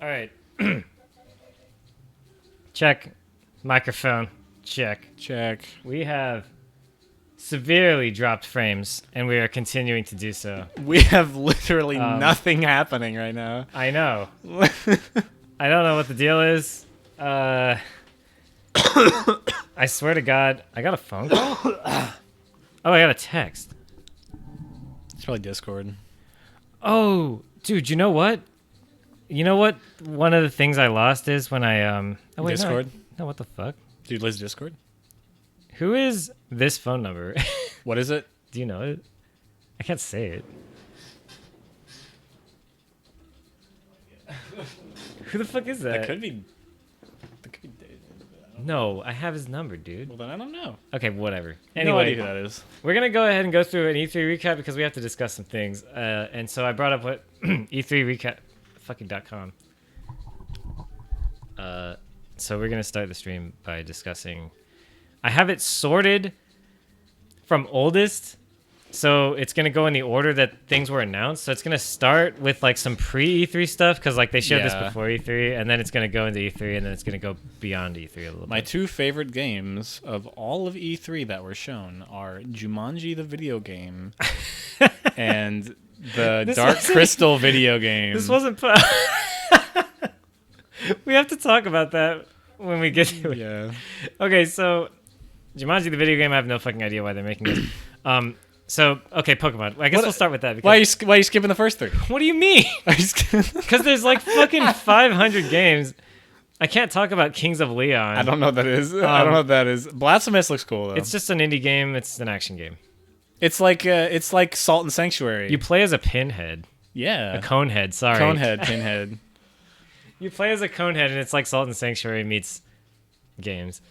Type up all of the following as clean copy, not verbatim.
All right. Check. Microphone. Check. Check. We have severely dropped frames, and we are continuing to do so. We have literally nothing happening right now. I know. I don't know what the deal is. I swear to God, I got a phone call? Oh, I got a text. It's probably Discord. Oh, dude, you know what? You know what? One of the things I lost is when I Oh, wait, Discord? No, what the fuck? Dude, Liz Discord? Who is this phone number? What is it? Do you know it? I can't say it. Who the fuck is that? That could be David. No, I have his number, dude. Well, then I don't know. Okay, whatever. No Anyway, idea who that is. we're gonna go ahead and go through an E3 recap because we have to discuss some things. And so I brought up what E3 recap fucking.com. So we're gonna start the stream by discussing. I have it sorted from oldest, so it's gonna go in the order that things were announced. So it's gonna start with like some pre-E3 stuff because like they showed this Yeah. before E3, and then it's gonna go into E3, and then it's gonna go beyond E3 a little My bit. two favorite games of all of E3 that were shown are Jumanji the video game and the This Dark wasn't- Crystal video game. This wasn't put. We have to talk about that when we get to it. Yeah. Okay, so Jumanji the video game, I have no fucking idea why they're making this. So okay, Pokemon. I guess What- we'll start with that. Because, Why are you skipping the first three? what do you mean? Are you sk- Because there's like fucking 500 games. I can't talk about Kings of Leon. I don't know what that is. I don't know what that is. Blasphemous looks cool though. It's just an indie game. It's an action game. It's like Salt and Sanctuary. You play as a pinhead, yeah. a conehead. Sorry, Conehead, Pinhead. You play as a conehead, and it's like Salt and Sanctuary meets games.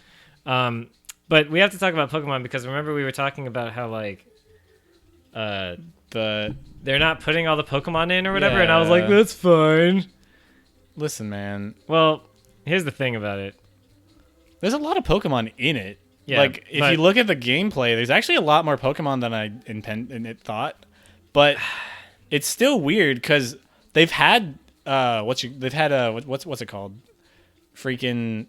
But we have to talk about Pokemon because remember we were talking about how like The they're not putting all the Pokemon in or whatever, and I was like, Yeah. that's fine. Listen, man. Well, here's the thing about it. There's a lot of Pokemon in it. Yeah, like if but- you look at the gameplay, there's actually a lot more Pokemon than I thought. But it's still weird because they've had what's it called? Freaking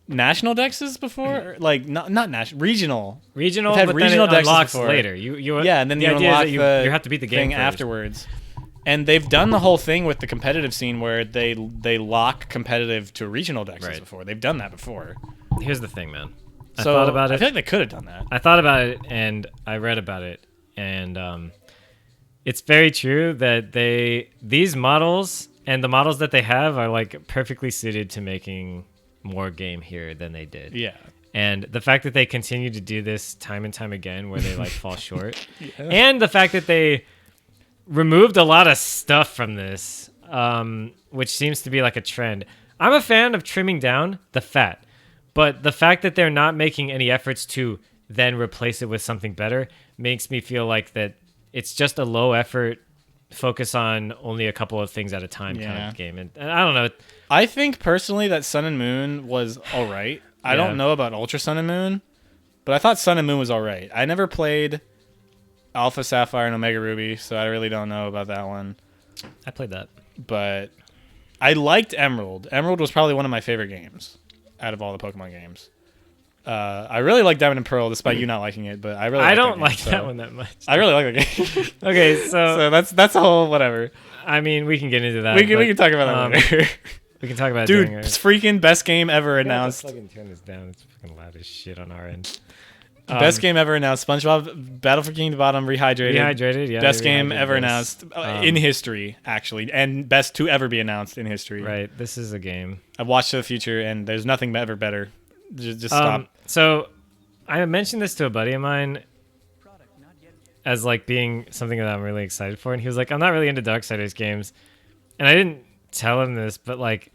national dexes before, like not national, regional. Regional, We've had but regional then it dexes unlocks before. later. You Yeah, and then the you idea unlock is that the you have to beat the game thing first. afterwards. And they've done the whole thing with the competitive scene where they lock competitive to regional dexes Right. before. They've done that before. Here's the thing, man. I So thought about I it. feel like they could have done that. I thought about it and I read about it, and it's very true that these models and the models that they have are like perfectly suited to making more game here than they did. Yeah. And the fact that they continue to do this time and time again where they like fall short, and the fact that they removed a lot of stuff from this, which seems to be like a trend. I'm a fan of trimming down the fat, but the fact that they're not making any efforts to then replace it with something better makes me feel like that it's just a low effort, focus on only a couple of things at a time kind Yeah. of game. And I don't know. I think personally that Sun and Moon was all right. I Yeah. don't know about Ultra Sun and Moon, but I thought Sun and Moon was all right. I never played Alpha Sapphire and Omega Ruby, so I really don't know about that one. I played that. But I liked Emerald. Emerald was probably one of my favorite games out of all the Pokemon games. I really like Diamond and Pearl, despite you not liking it. But I really I like don't that game, like so- that one that much. I really like the game. Okay, So that's a whole whatever. I mean, we can get into that. We can but, talk about that later. We can talk about it Dude, during our... it's freaking best game ever announced. Fucking turn this down. It's fucking loud as shit on our end. Best game ever announced. SpongeBob Battle for King Bottom Rehydrated. Rehydrated, yeah. Best game Rehydrated ever this. announced in history, actually, and best to ever be announced in history. Right, this is a game. I've watched to the future, and there's nothing ever better. Just stop. So, I mentioned this to a buddy of mine as like being something that I'm really excited for, and he was like, "I'm not really into Darksiders games," and I didn't tell him this, but like,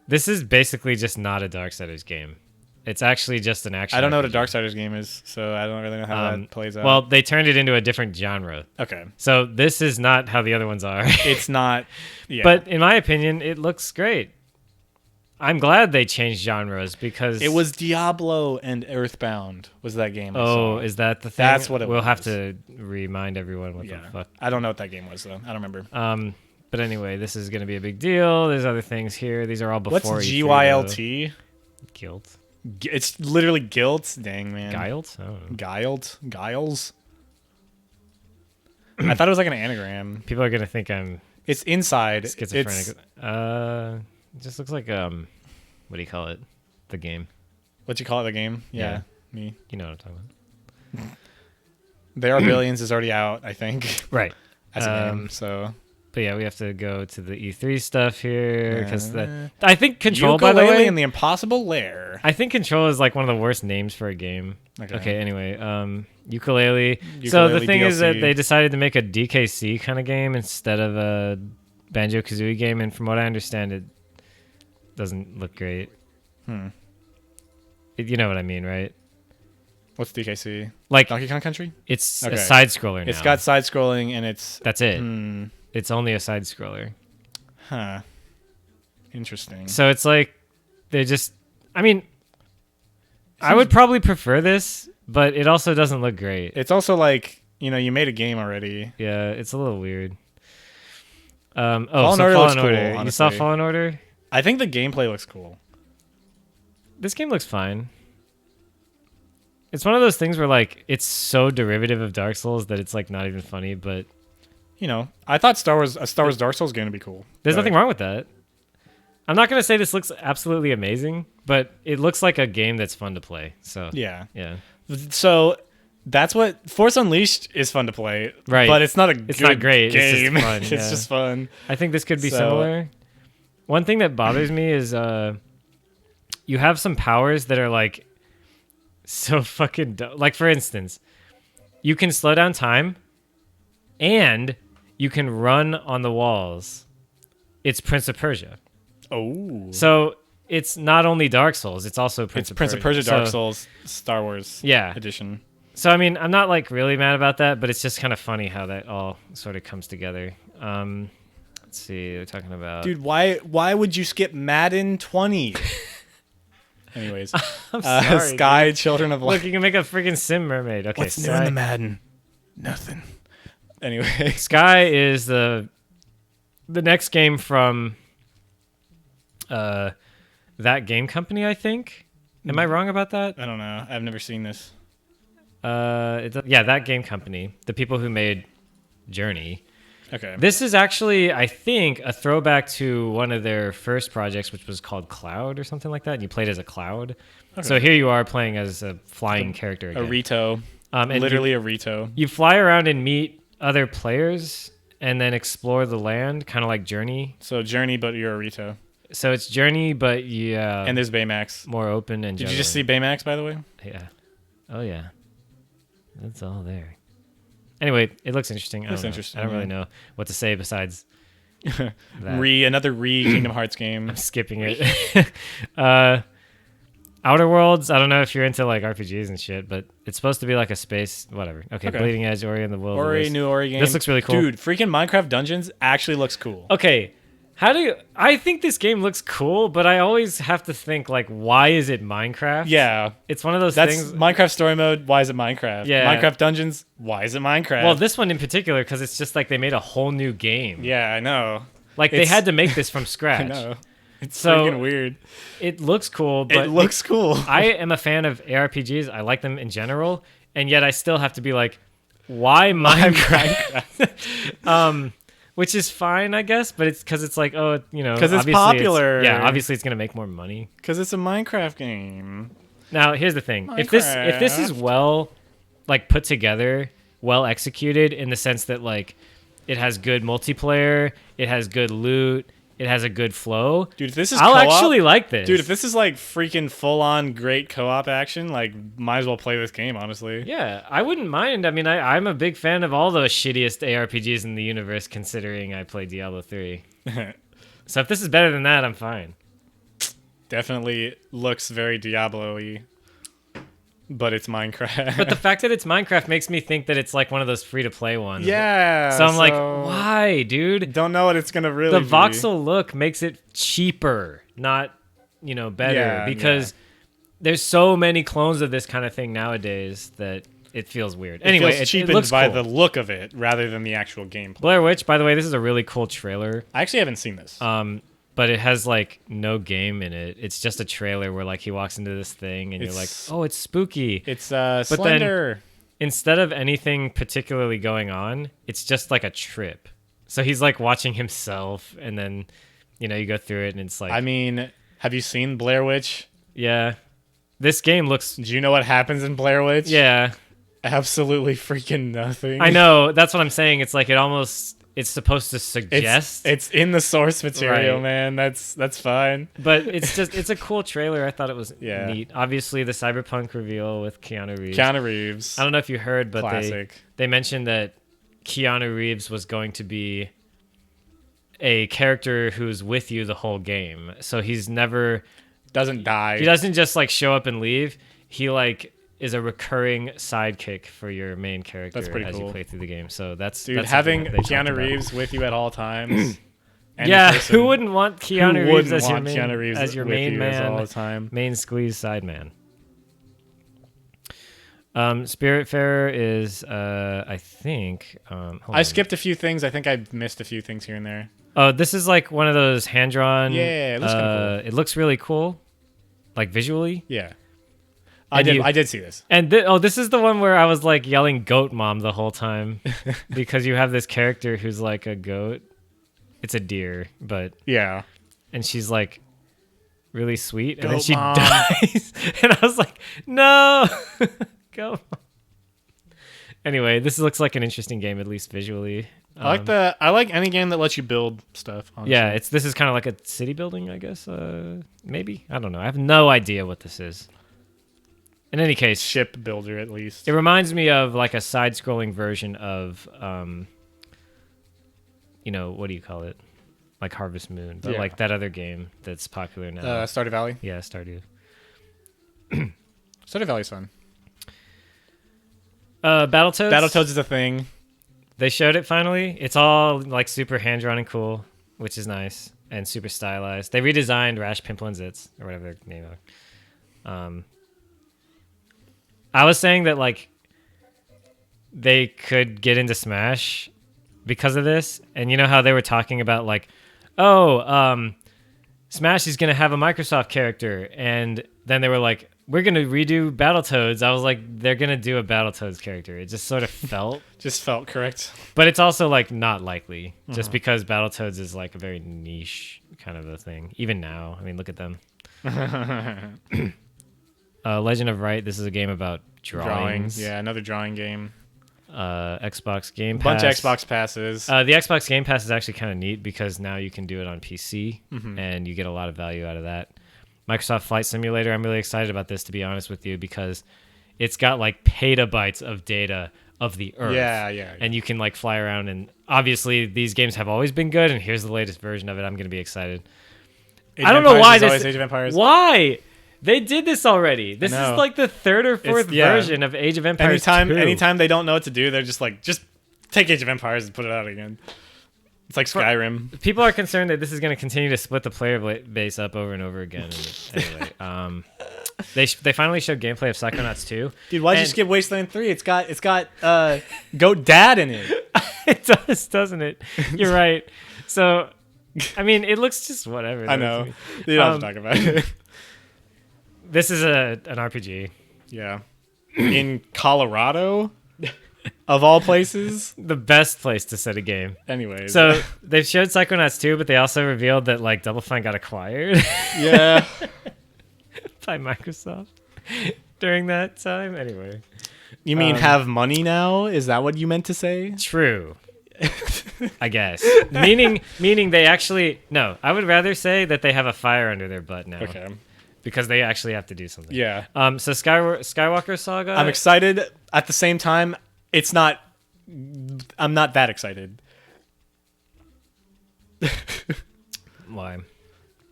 this is basically just not a Darksiders game. It's actually just an action. I don't know what a RPG. Darksiders game is, so I don't really know how that plays out. Well, they turned it into a different genre. okay, So this is not how the other ones are. it's not. Yeah, But in my opinion, it looks great. I'm glad they changed genres because it was Diablo and Earthbound. Was that game? I Oh, saw. is that the thing? That's what it We'll have was. to remind everyone what Yeah. the fuck. I don't know what that game was though. I don't remember. But anyway, this is going to be a big deal. There's other things here. These are all before What's E3, GYLT? though. Guilt. It's literally guilt. Dang, man. Guilt? I don't know. Giles. I thought it was like an anagram. People are going to think I'm It's inside. schizophrenic. It's, It just looks like, what do you call it? The game. what you call it, the game? Yeah. Me. You know what I'm talking about. There Are Billions is already out, I think, Right. as a game. So But yeah, we have to go to the E3 stuff here because I think Control, by the Yooka-Laylee way, and the Impossible Lair. I think Control is like one of the worst names for a game. Okay. Anyway, Yooka-Laylee. So the Yooka-Laylee thing is that DLC. they decided to make a DKC kind of game instead of a Banjo-Kazooie game, and from what I understand, it doesn't look great. You know what I mean, right? What's DKC? Like Donkey Kong Country? it's Okay. a side scroller now. It's got side scrolling and it's That's it. It's only a side scroller. huh. Interesting. So it's like they just. I mean, I would probably prefer this, but it also doesn't look great. It's also like, you made a game already. Yeah, it's a little weird. Fallen Order looks cool, You saw honestly. Fallen Order? I think the gameplay looks cool. This game looks fine. It's one of those things where like it's so derivative of Dark Souls that it's like not even funny, but I thought Star Wars Dark Souls game would be cool. there's but- nothing wrong with that. I'm not gonna say this looks absolutely amazing, but it looks like a game that's fun to play. So Yeah. yeah. So that's what Force Unleashed is fun to play. Right. But it's not It's not great, it's just game. fun, It's yeah. just fun. I think this could be So- similar. One thing that bothers me is you have some powers that are like so fucking dumb. Like for instance, you can slow down time and you can run on the walls. It's Prince of Persia. Oh. So it's not only Dark Souls, it's also Prince It's of Prince of Persia Dark So- Souls Star Wars Yeah. edition. So I mean, I'm not like really mad about that, but it's just kind of funny how that all sort of comes together. Let's see, they're talking about Dude, why would you skip Madden 20? Anyways, I'm sorry, Sky dude. Children of Look, Light. you can make a freaking sim mermaid. Okay, What's new in the Madden? Nothing. Anyway, Sky is the next game from that game company, I think. Am I wrong about that? I don't know. I've never seen this. That game company, the people who made Journey. Okay. This is actually, I think, a throwback to one of their first projects, which was called Cloud or something like that. And you played as a cloud. So here you are playing as a flying character A again. Rito. And Literally a Rito. you fly around and meet other players and then explore the land, kind of like Journey. So Journey, but you're a Rito. So it's Journey, but And there's Baymax. more open and Did you just see Baymax, by the way? Yeah. Oh yeah. That's all there. Anyway, it looks interesting. Looks interesting, I don't really yeah. know what to say besides that. Another Kingdom Hearts game. I'm skipping it. Outer Worlds, I don't know if you're into like RPGs and shit, but it's supposed to be like a space, whatever. Okay, Okay. Bleeding Edge, Ori and the Will of the Ori, Wisps. new Ori game. This looks really cool. Dude, freaking Minecraft Dungeons actually looks cool. Okay, I think this game looks cool, but I always have to think like, why is it Minecraft? Yeah. It's one of those That's things. Minecraft Story Mode. Why is it Minecraft? Yeah. Minecraft Dungeons. Why is it Minecraft? Well, this one in particular, because it's just like they made a whole new game. yeah, I know. Like they It's- had to make this from I scratch. know. It's So- freaking weird. It looks cool, but It looks cool. I am a fan of ARPGs. I like them in general, and yet I still have to be like, why Minecraft? Which is fine, I guess, but it's because it's like, oh, 'Cause it's obviously popular. Yeah, obviously it's gonna make more money. Because it's a Minecraft game. Now, here's the thing: if this is Minecraft. well, like put together, well executed, in the sense that like it has good multiplayer, it has good loot, it has a good flow. Dude, if this is I'll co-op, actually like this. Dude, if this is like freaking full on great co-op action, like might as well play this game, honestly. Yeah, I wouldn't mind. I mean, I'm a big fan of all the shittiest ARPGs in the universe, considering I play Diablo 3. So if this is better than that, I'm fine. Definitely looks very Diablo-y. But it's Minecraft. But the fact that it's Minecraft makes me think that it's like one of those free-to-play ones. yeah. So I'm like, why, dude? Don't know what it's gonna really The be. voxel look makes it cheaper, not, better. Yeah, because there's so many clones of this kind of thing nowadays that it feels weird. It Anyway, feels it cheapened looks by cool. the look of it rather than the actual gameplay. Blair Witch, by the way, this is a really cool trailer. I actually haven't seen this. But it has like no game in it. It's just a trailer where like he walks into this thing and you're like, oh, it's spooky. It's Then Slender. instead of anything particularly going on, it's just like a trip. So he's like watching himself, and then you go through it, and it's like, I mean, have you seen Blair Witch? yeah, this game looks, Do you know what happens in Blair Witch? yeah, Absolutely freaking nothing. I know. That's what I'm saying. It's like it's supposed to suggest, It's in the source material, Right. man. That's fine. but it's a cool trailer. I thought it was Yeah. neat. Obviously, the Cyberpunk reveal with Keanu Reeves. Keanu Reeves. I don't know if you heard, but Classic. they mentioned that Keanu Reeves was going to be a character who's with you the whole game. So he's never Doesn't die. he doesn't just like show up and leave. He like is a recurring sidekick for your main character That's pretty as you cool. play through the game. So that's Dude, that's having something that they talked Keanu about. Reeves with you at all times. Any Yeah, person who wouldn't want Keanu who Reeves wouldn't as your want main Keanu Reeves as your with main you man, all the time? main squeeze side man? Spiritfarer is I think hold I on. skipped a few things. I think I missed a few things here and there. Oh, this is like one of those hand drawn. Yeah, it looks kinda It looks really cool, like visually. Yeah. And I did see this. And this is the one where I was like yelling "goat mom" the whole time because you have this character who's like a goat. It's a deer, Yeah. and she's like really sweet, and then Goat she mom. dies, and I was like, no, goat mom. Anyway, this looks like an interesting game, at least visually. I like any game that lets you build stuff. Honestly. Yeah, this is kind of like a city building, I guess. Maybe, I don't know. I have no idea what this is. In any case, Ship builder at least. it reminds me of like a side-scrolling version of, what do you call it? Like Harvest Moon, but Yeah. like that other game that's popular now. Stardew Valley. Yeah, Stardew. Stardew Valley's fun. Battletoads. Battletoads is a thing. They showed it finally. It's all like super hand-drawn and cool, which is nice, and super stylized. They redesigned Rash, Pimple, and Zitz, or whatever their name are. I was saying that like they could get into Smash because of this, and you know how they were talking about like, Smash is gonna have a Microsoft character, and then they were like, we're gonna redo Battletoads. I was like, they're gonna do a Battletoads character. It just sort of felt, Just felt correct. but it's also like not likely, just because Battletoads is like a very niche kind of a thing. Even now, I mean, look at them. Legend of Right. This is a game about drawings. Yeah, another drawing game. Xbox Game Pass. Bunch of Xbox passes. The Xbox Game Pass is actually kind of neat because now you can do it on PC and you get a lot of value out of that. Microsoft Flight Simulator. I'm really excited about this, to be honest with you, because it's got like petabytes of data of the Earth. Yeah. And you can like fly around, and obviously these games have always been good, and here's the latest version of it. I'm going to be excited. I don't know why this. Age of Empires. Why? They did this already. This is know. like the third or fourth yeah. version of Age of Empires. Anytime they don't know what to do, they're just like, just take Age of Empires and put it out again. It's like Skyrim. People are concerned that this is going to continue to split the player base up over and over again. And anyway, they finally showed gameplay of Psychonauts 2. Dude, why'd you And- skip Wasteland 3? It's got Goat Dad in it. It does, doesn't it? You're right. So, I mean, it looks just whatever. I though, know. to me. You don't have to talk about it. This is an RPG. Yeah. In Colorado, of all places. The best place to set a game. Anyways. So they've showed Psychonauts 2, but they also revealed that like Double Fine got acquired yeah. by Microsoft during that time. Anyway, You mean have money now? Is that what you meant to say? true. I guess. Meaning they actually no. I would rather say that they have a fire under their butt now. Okay. Because they actually have to do something. Yeah. So Skywalker Saga. I'm excited. At the same time, I'm not that excited. Why?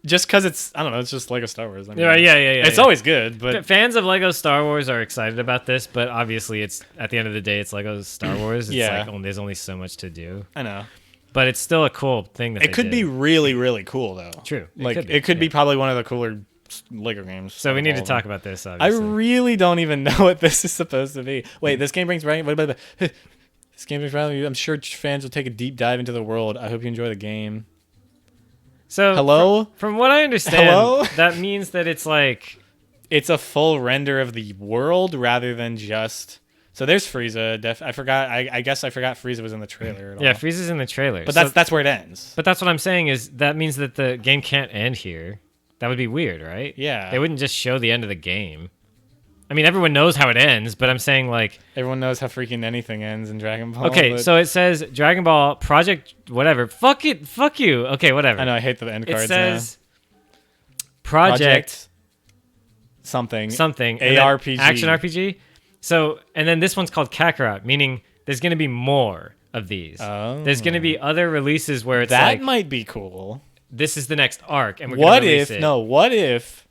Just because I don't know, it's just Lego Star Wars. I mean, Yeah. It's always good, but Fans of Lego Star Wars are excited about this, but obviously it's at the end of the day, it's Lego Star Wars. It's Yeah. like there's only so much to do, I know. but it's still a cool thing that It could be really, really cool, though. True. It could be probably one of the cooler Lego games. So we need to All of them. talk about this. I Obviously. really don't even know what this is supposed to be. Wait, this game brings right. This game brings value. I'm sure fans will take a deep dive into the world. I hope you enjoy the game. So Hello? From what I understand, Hello? that means that it's like It's a full render of the world rather than just. So there's Frieza. I forgot. I guess I forgot Frieza was in the trailer. At all. yeah, Frieza's in the trailer. But So- that's where it ends. But that's what I'm saying is that means that the game can't end here. That would be weird, right? Yeah. They wouldn't just show the end of the game. I mean, everyone knows how it ends, but I'm saying like, Everyone knows how freaking anything ends in Dragon Ball. okay, but- so it says Dragon Ball Project whatever. Fuck it, fuck you. Okay, whatever. I know I hate the end cards. It says now. Project something. something and then ARPG. action RPG. So and then this one's called Kakarot, meaning there's gonna be more of these. Oh. There's gonna be other releases where it's That like might be cool. this is the next arc, and we're What gonna release if it. what if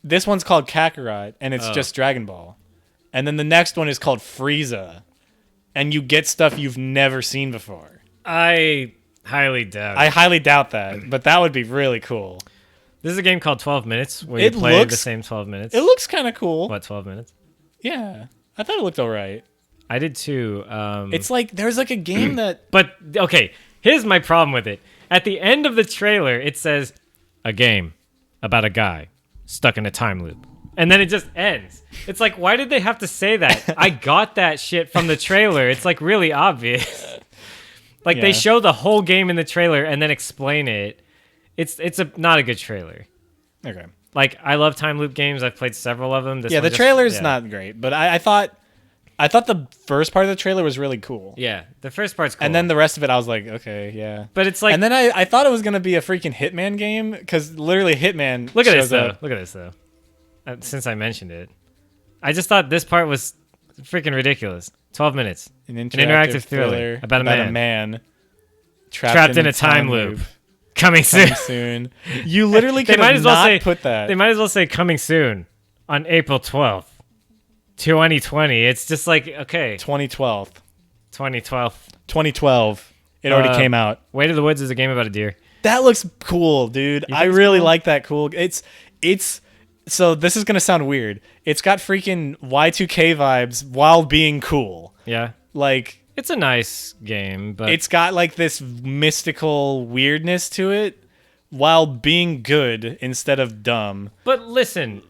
this one's called Kakarot and it's Oh. just Dragon Ball, and then the next one is called Frieza, and you get stuff you've never seen before? I highly doubt. I it. highly doubt that, but that would be really cool. This is a game called 12 Minutes where It you play the looks- same 12 minutes. It looks kind of cool. What 12 minutes? Yeah, I thought it looked alright. I did too. It's like there's like a game that But okay, here's my problem with it. At the end of the trailer, it says a game about a guy stuck in a time loop. And then it just ends. It's like, why did they have to say that? I got that shit from the trailer. It's like really obvious. Like Yeah. they show the whole game in the trailer and then explain it. It's not a good trailer. okay. Like I love time loop games. I've played several of them. This Yeah, one the just- trailer's yeah. not great, but I thought the first part of the trailer was really cool. Yeah, the first part's cool. And then the rest of it, I was like, okay, yeah. but it's like And then I thought it was gonna be a freaking Hitman game because literally Hitman. look at this shows though. up. Look at this though. Since I mentioned it, I just thought this part was freaking ridiculous. 12 minutes. An interactive thriller about a man Trapped in a time loop. Coming soon. Coming soon. You literally They could might have as well not say put that. They might as well say coming soon on April 12th, 2020. It's just like okay, 2012. 2012. 2012. It already came out. Way to the Woods is a game about a deer. That looks cool, dude. You I think it's really cool? like that cool. It's so this is gonna sound weird. It's got freaking Y2K vibes while being cool. Yeah, Like it's a nice game, but it's got like this mystical weirdness to it while being good instead of dumb. But listen,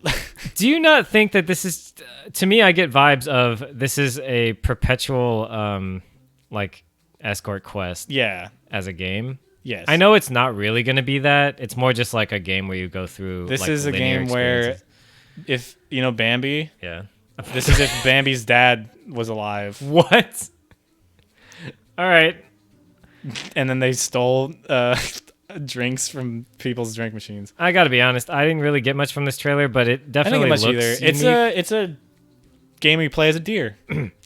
do you not think that this is? To me, I get vibes of this is a perpetual, like escort quest Yeah. as a game. Yes. I know it's not really going to be that. It's more just like a game where you go through. This like, is a linear game where experiences. if you know Bambi, Yeah. this is if Bambi's dad was alive, What? All right. and then they stole drinks from people's drink machines. I got to be honest. I didn't really get much from this trailer, but it I didn't definitely get much looks either. unique. It's a game where you play as a deer.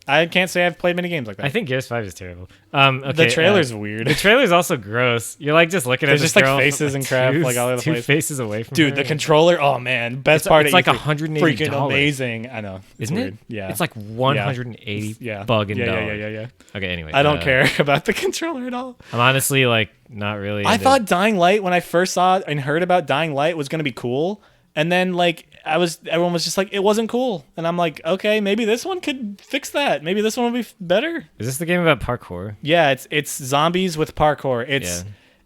I can't say I've played many games like that. I think Gears 5 is terrible. Okay, the trailer's weird. The trailer's also gross. You're like just looking There's at this just, like, girl faces and crap, two- like, all over the two place. faces away from Dude, her. the controller, oh man, best part it's of like E3, $180. freaking amazing. I know. It's Isn't weird. it? Yeah. It's like 180 yeah. bug and yeah. Okay, anyway. I don't care about the controller at all. I'm honestly like not really. I into- thought Dying Light when I first saw it and heard about Dying Light was gonna be cool, and then like everyone was just like it wasn't cool, and I'm like, okay, maybe this one could fix that. Maybe this one will be better. Is this the game about parkour? Yeah, it's zombies with parkour.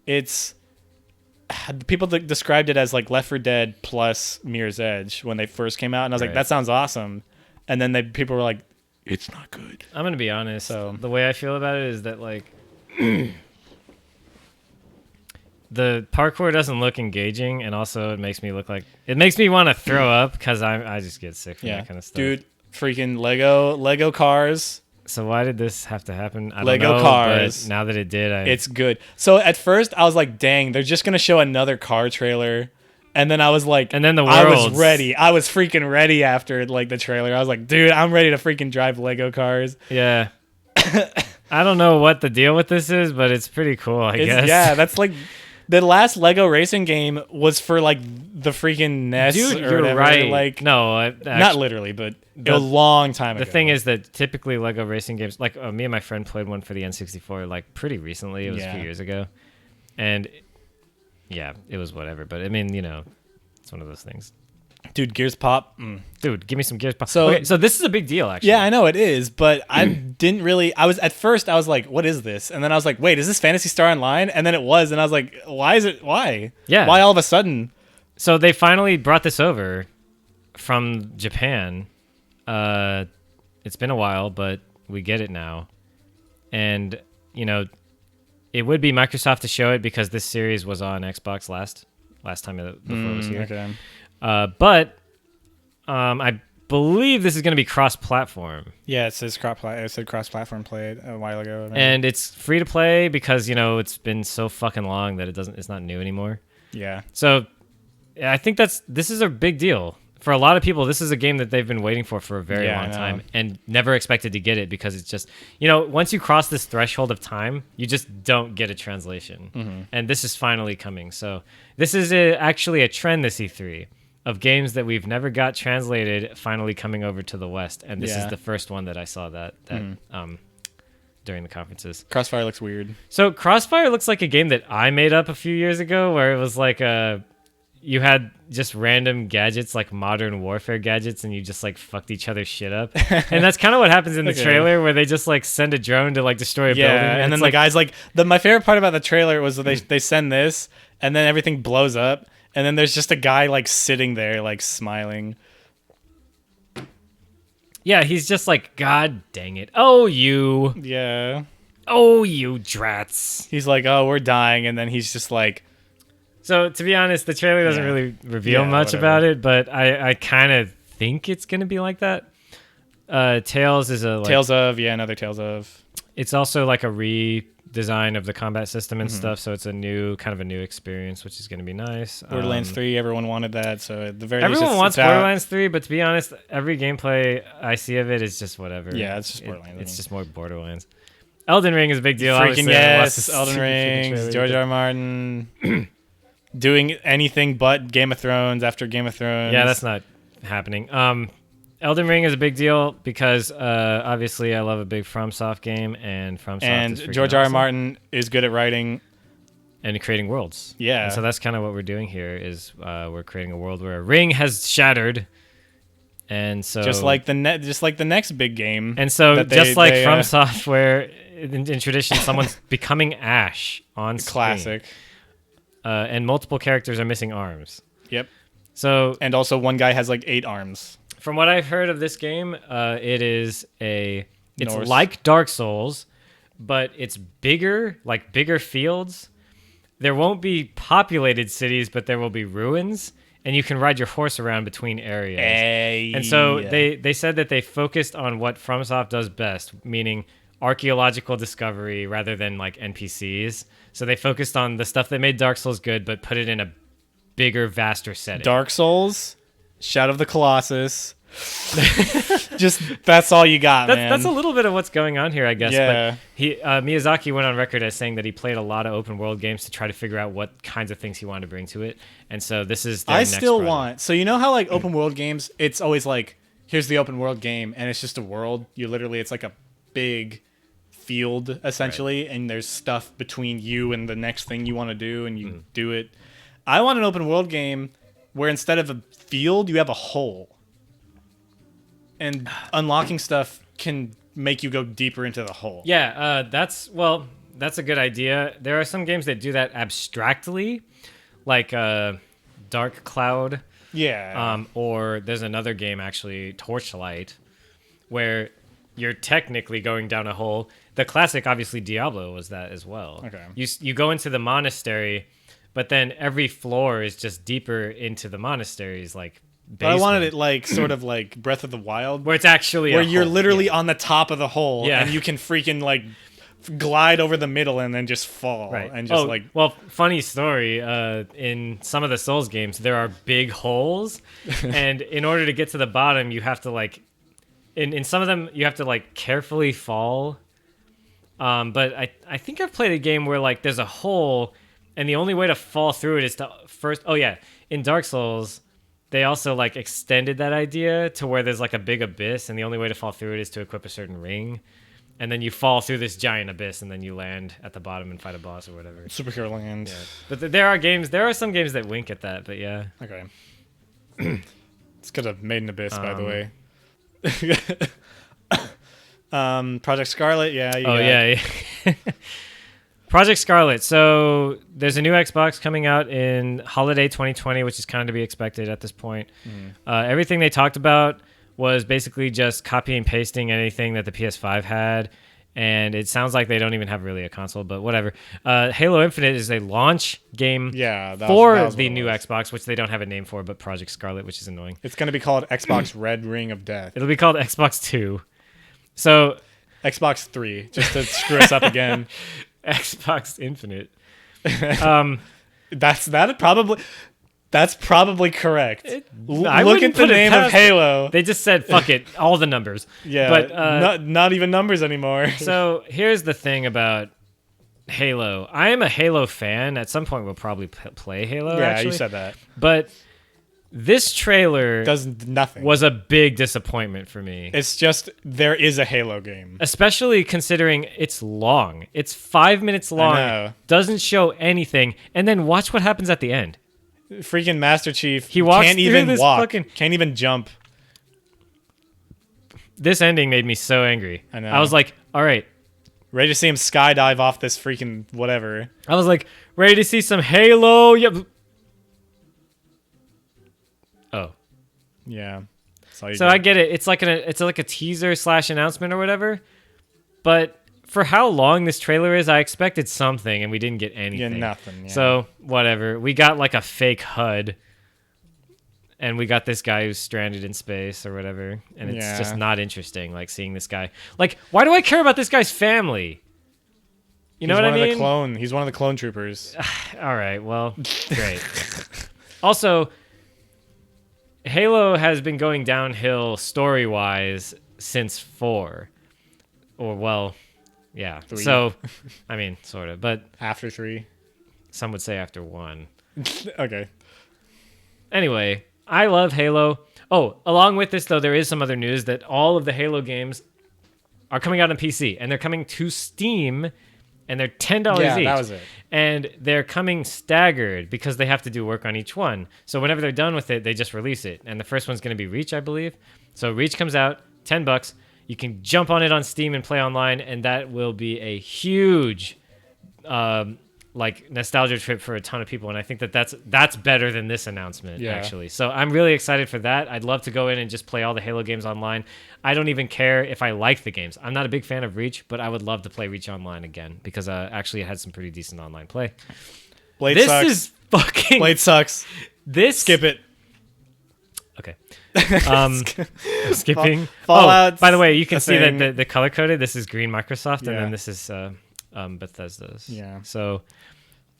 It's people described it as like Left 4 Dead plus Mirror's Edge when they first came out, and I was like, Right. that sounds awesome. And then people were like, it's not good. I'm gonna be honest. So- The way I feel about it is that like the parkour doesn't look engaging, and also it makes me want to throw up because I just get sick from Yeah, that kind of stuff. dude, freaking Lego cars. So why did this have to happen? I Lego don't know, cars. But now that it did, It's good. So at first I was like, dang, they're just gonna show another car trailer. And then I was like, And then the I was worlds. ready. I was freaking ready after like the trailer. I was like, dude, I'm ready to freaking drive Lego cars. yeah. I don't know what the deal with this is, but it's pretty cool. I guess. Yeah, that's like the last Lego racing game was for like the freaking NES. dude, or you're whatever. right. Like no, not literally, but a long time ago. The thing is that typically Lego racing games, like me and my friend played one for the N64 like pretty recently. It was a few Yeah. years ago, and yeah, it was whatever. But I mean, you know, It's one of those things. Dude, Gears Pop. Dude, give me some Gears Pop. So- Okay, so this is a big deal, actually. Yeah, I know it is, but I didn't really. At first I was like, "What is this?" And then I was like, "Wait, is this Phantasy Star Online?" And then it was, and I was like, "Why is it? Why? Yeah. Why all of a sudden?" So they finally brought this over from Japan. It's been a while, but we get it now. And, you know, it would be Microsoft to show it because this series was on Xbox last time before it was here. Okay. But I believe this is going to be cross-platform. Yeah, it said cross-platform played a while ago. Maybe. And it's free to play because, you know, it's been so fucking long that it's not new anymore. yeah, So I think this is a big deal. For a lot of people, this is a game that they've been waiting for a very Yeah, I long know. time and never expected to get it because it's just, you know, once you cross this threshold of time, you just don't get a translation. Mm-hmm. And this is finally coming. So this is actually a trend this E3 of games that we've never got translated finally coming over to the West. And this is Yeah. the first one that I saw that during the conferences. Crossfire looks weird. So Crossfire looks like a game that I made up a few years ago where it was like you had just random gadgets like modern warfare gadgets and you just like fucked each other's shit up. And that's kind of what happens in the Okay. trailer where they just like send a drone to like destroy a building. And then it's the like, guy's like, my favorite part about the trailer was that they send this, and then everything blows up, and then there's just a guy like sitting there like smiling. yeah, he's just like, God dang it. Oh, you drats. He's like, oh, we're dying, and then he's just like, So to be honest, the trailer doesn't Yeah. really reveal Yeah, much whatever. about it, but I kind of think it's going to be like that. Tales is a like, Tales of, another Tales of. it's also like a redesign of the combat system Mm-hmm. and stuff, so it's a new experience, which is going to be nice. Borderlands 3, everyone wanted that, so at the very least, Everyone wants it's out. Borderlands 3, but to be honest, every gameplay I see of it is just whatever. Yeah, it's just Borderlands, I It's mean. just more Borderlands. Elden Ring is a big deal. Freaking obviously. I watched yes, the Elden stupid Ring, trailer. George R. R. Martin, doing anything but Game of Thrones after Game of Thrones. Yeah, that's not happening. Elden Ring is a big deal because obviously I love a big FromSoft game, and FromSoft is freaking George R. R. awesome. Martin is good at writing. And creating worlds. Yeah. And so that's kind of what we're doing here is we're creating a world where a ring has shattered, and so Just like the next big game. and so that just like they, From Software in tradition, someone's becoming Ash on screen. classic. And multiple characters are missing arms. Yep. So And also one guy has like 8 arms. from what I've heard of this game, it's Norse. like Dark Souls, but it's bigger, like bigger fields. There won't be populated cities, but there will be ruins, and you can ride your horse around between areas. And so they said that they focused on what FromSoft does best, meaning archaeological discovery rather than like NPCs. So they focused on the stuff that made Dark Souls good, but put it in a bigger, vaster setting. Dark Souls, Shadow of the Colossus. Just that's all you got, man. That's a little bit of what's going on here, I guess. Yeah. But Miyazaki went on record as saying that he played a lot of open world games to try to figure out what kinds of things he wanted to bring to it. And so this is their I next still project. want. So you know how like open world games, it's always like, here's the open world game, and it's just a world. It's like a big field essentially, and there's stuff between you and the next thing you want to do, and you do it. I want an open world game where instead of a field, you have a hole, and unlocking stuff can make you go deeper into the hole. Yeah, that's a good idea. There are some games that do that abstractly, like Dark Cloud. Yeah. Or there's another game actually, Torchlight, where you're technically going down a hole. The classic, obviously, Diablo was that as well. Okay. You go into the monastery, but then every floor is just deeper into the monastery's like basement, But I wanted it like sort of like Breath of the Wild, where it's actually where a you're hole. literally Yeah. on the top of the hole, Yeah. and you can freaking like glide over the middle and then just fall, Right. and just well, funny story. In some of the Souls games, there are big holes, and in order to get to the bottom, you have to like, in some of them, you have to like carefully fall. But I think I've played a game where like there's a hole, and the only way to fall through it is to first. Oh yeah, in Dark Souls, they also like extended that idea to where there's like a big abyss, and the only way to fall through it is to equip a certain ring. And then you fall through this giant abyss, and then you land at the bottom and fight a boss or whatever. Superhero Land. But there are some games that wink at that. But yeah, Okay. It's because of Made in Abyss, by the way. Project Scarlet, yeah. Yeah. Project Scarlet. So there's a new Xbox coming out in holiday 2020, which is kind of to be expected at this point. Everything they talked about was basically just copy and pasting anything that the PS5 had. And it sounds like they don't even have really a console, but whatever. Halo Infinite is a launch game for the new Xbox, which they don't have a name for, but Project Scarlet, which is annoying. It's going to be called Xbox Red Ring of Death. It'll be called Xbox 2. So Xbox 3, just to screw us up again. Xbox Infinite. That's probably correct. I Look at the name of Halo. They just said, fuck it, all the numbers. Yeah, but not even numbers anymore. So here's the thing about Halo. I am a Halo fan. At some point, we'll probably play Halo, Yeah, you said that. But this trailer does nothing. Was a big disappointment for me. It's just, there is a Halo game. Especially considering it's long. It's 5 minutes long. I know. Doesn't show anything. And then watch what happens at the end. Freaking Master Chief he walks can't even walk. Can't even jump. This ending made me so angry. I know. I was like, all right. Ready to see him skydive off this freaking whatever. I was like, ready to see some Halo. Yep. Oh. Yeah. So I get it. It's like a teaser / announcement or whatever. But for how long this trailer is, I expected something, and we didn't get anything. Yeah, nothing. Yeah. So whatever. We got like a fake HUD, and we got this guy who's stranded in space or whatever, and it's just not interesting. Like seeing this guy. Like, why do I care about this guy's family? You know what I mean? He's one of the clone troopers. All right. Well, great. Also, Halo has been going downhill story-wise since 4. Or, well, yeah. 3. So, I mean, sort of. But after 3? Some would say after 1. Okay. Anyway, I love Halo. Oh, along with this, though, there is some other news that all of the Halo games are coming out on PC. And they're coming to Steam, and they're $10 each. Yeah, that was it. And they're coming staggered because they have to do work on each one. So whenever they're done with it, they just release it. And the first one's going to be Reach, I believe. So Reach comes out, $10. You can jump on it on Steam and play online, and that will be a huge nostalgia trip for a ton of people. And I think that's better than this announcement, actually. So I'm really excited for that. I'd love to go in and just play all the Halo games online. I don't even care if I like the games. I'm not a big fan of Reach, but I would love to play Reach online again because actually it had some pretty decent online play. Blade sucks. This is fucking... Blade sucks. Skip it. Okay. Skipping. Fallout. Oh, by the way, you can see that the color coded. This is green Microsoft, and then this is Bethesda's. Yeah. So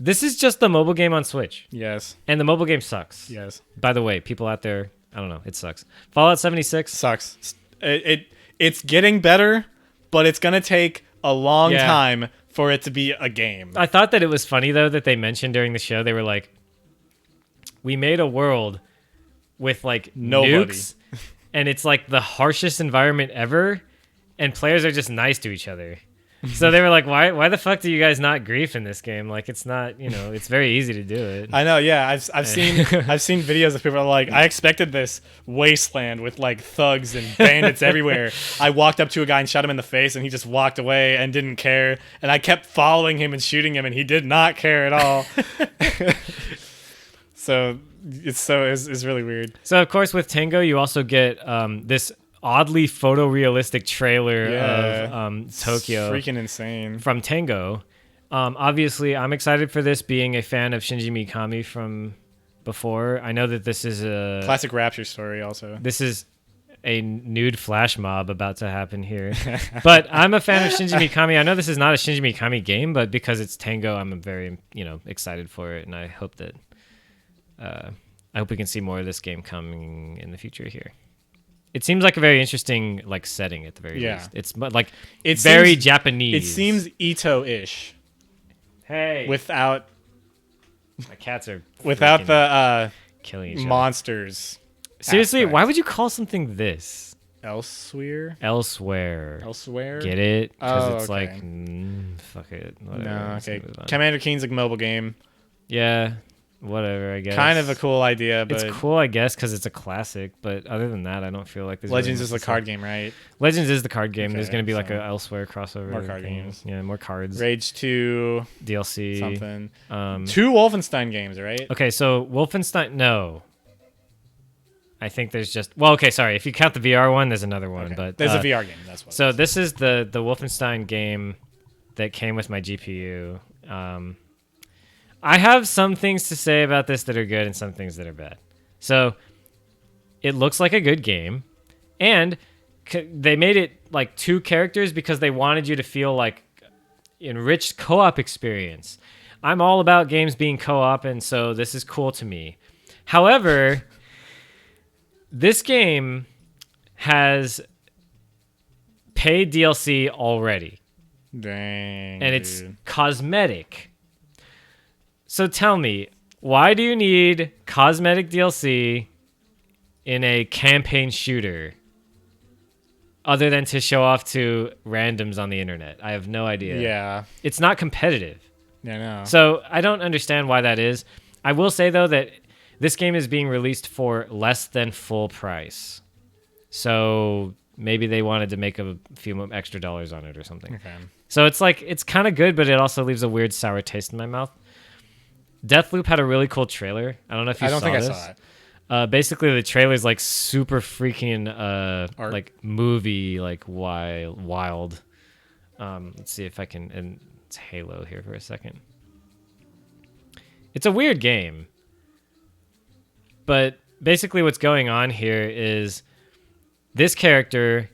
this is just the mobile game on Switch. Yes. And the mobile game sucks. Yes. By the way, people out there, I don't know, it sucks. Fallout 76 sucks. It's getting better, but it's gonna take a long time for it to be a game. I thought that it was funny though that they mentioned during the show, they were like, we made a world with like nukes, and it's like the harshest environment ever, and players are just nice to each other. So they were like, why the fuck do you guys not grief in this game? Like, it's not, it's very easy to do it. I know, yeah. I've seen videos of people like, I expected this wasteland with like thugs and bandits everywhere. I walked up to a guy and shot him in the face, and he just walked away and didn't care. And I kept following him and shooting him, and he did not care at all. So it's really weird. So of course with Tango you also get this oddly photorealistic trailer of Tokyo. Freaking insane. From Tango. Obviously I'm excited for this, being a fan of Shinji Mikami from before. I know that this is a classic Rapture story also. This is a nude flash mob about to happen here. But I'm a fan of Shinji Mikami. I know this is not a Shinji Mikami game, but because it's Tango, I'm very, excited for it, and I hope that I hope we can see more of this game coming in the future here. It seems like a very interesting setting at the very least. It's like very Japanese. It seems Ito-ish. Hey, without my cats are without the killing each monsters. Seriously, why would you call something this? Elsewhere. Get it? Because it's like, fuck it. Whatever. No, okay. Commander Keen's a mobile game. Yeah. whatever, I guess. Kind of a cool idea, but It's cool, I guess, because it's a classic. But other than that, I don't feel like there's Legends really is much the to card say. game, right? Legends is the card game. There's Okay, going to be like so a Elsewhere crossover. more card thing. games. Yeah, more cards. Rage 2, DLC. something. Um, 2 Wolfenstein games, right? Okay, so Wolfenstein. No. I think there's just. Well, okay, sorry. If you count the VR one, there's another one. Okay. But There's a VR game. That's what. So this is the Wolfenstein game that came with my GPU. I have some things to say about this that are good and some things that are bad. So it looks like a good game, and they made it like 2 characters because they wanted you to feel like enriched co-op experience. I'm all about games being co-op, and so this is cool to me. However, this game has paid DLC already. Dang. And it's dude. cosmetic. So tell me, why do you need cosmetic DLC in a campaign shooter other than to show off to randoms on the internet? I have no idea. Yeah. It's not competitive. Yeah, no. So I don't understand why that is. I will say, though, that this game is being released for less than full price. So maybe they wanted to make a few extra dollars on it or something. Okay. So it's like, it's kind of good, but it also leaves a weird sour taste in my mouth. Deathloop had a really cool trailer. I don't know if you saw this. I saw it. Basically, the trailer is like super freaking Art. like movie, like wild. Let's see if I can. And it's Halo here for a second. It's a weird game, but basically, what's going on here is this character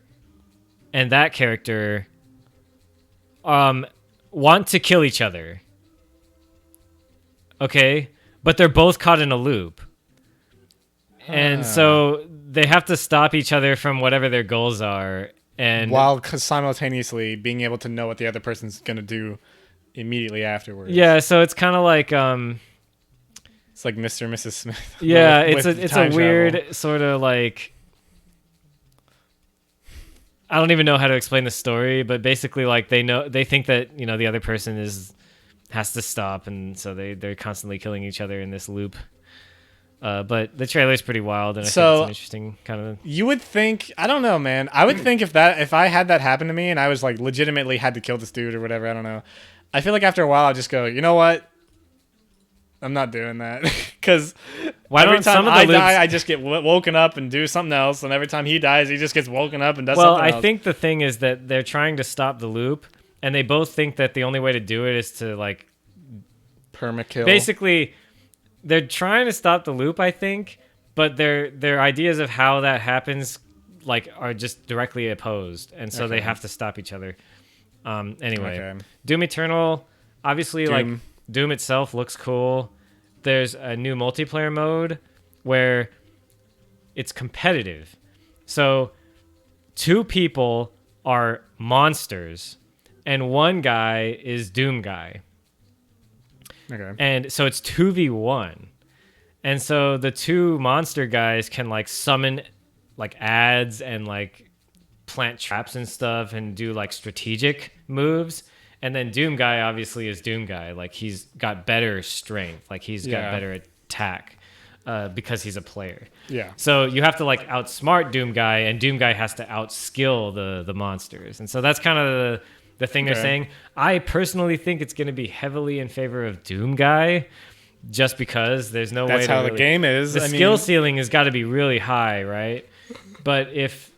and that character want to kill each other. Okay, but they're both caught in a loop. And so they have to stop each other from whatever their goals are. And while simultaneously being able to know what the other person's going to do immediately afterwards. yeah, so it's kind of like It's like Mr. and Mrs. Smith. yeah, with it's a time weird travel. sort of like, I don't even know how to explain the story, but basically like they think that, you know, the other person has to stop, and so they're constantly killing each other in this loop. But the trailer's pretty wild, and I think it's an interesting kind of. You would think, I don't know, man. I would think if I had that happen to me and I was like legitimately had to kill this dude or whatever, I don't know. I feel like after a while I'll just go, you know what? I'm not doing that. Because every time I die, I just get woken up and do something else, and every time he dies, he just gets woken up and does something else. Well, I think the thing is that they're trying to stop the loop, and they both think that the only way to do it is to like permakill. Basically, they're trying to stop the loop, I think, but their ideas of how that happens like are just directly opposed, and so they have to stop each other. Anyway, Doom Eternal, obviously, like Doom itself looks cool. There's a new multiplayer mode where it's competitive. So 2 people are monsters, and 1 guy is Doom guy. Okay. And so it's 2v1. And so the 2 monster guys can like summon like ads and like plant traps and stuff and do like strategic moves. And then Doom guy obviously is Doom guy. Like he's got better strength. Like he's got better attack because he's a player. Yeah. So you have to like outsmart Doom guy, and Doom guy has to outskill the monsters. And so that's kind of the thing they're saying. I personally think it's going to be heavily in favor of Doom guy, just because there's no way. That's how the game is. The skill ceiling has got to be really high, right? But if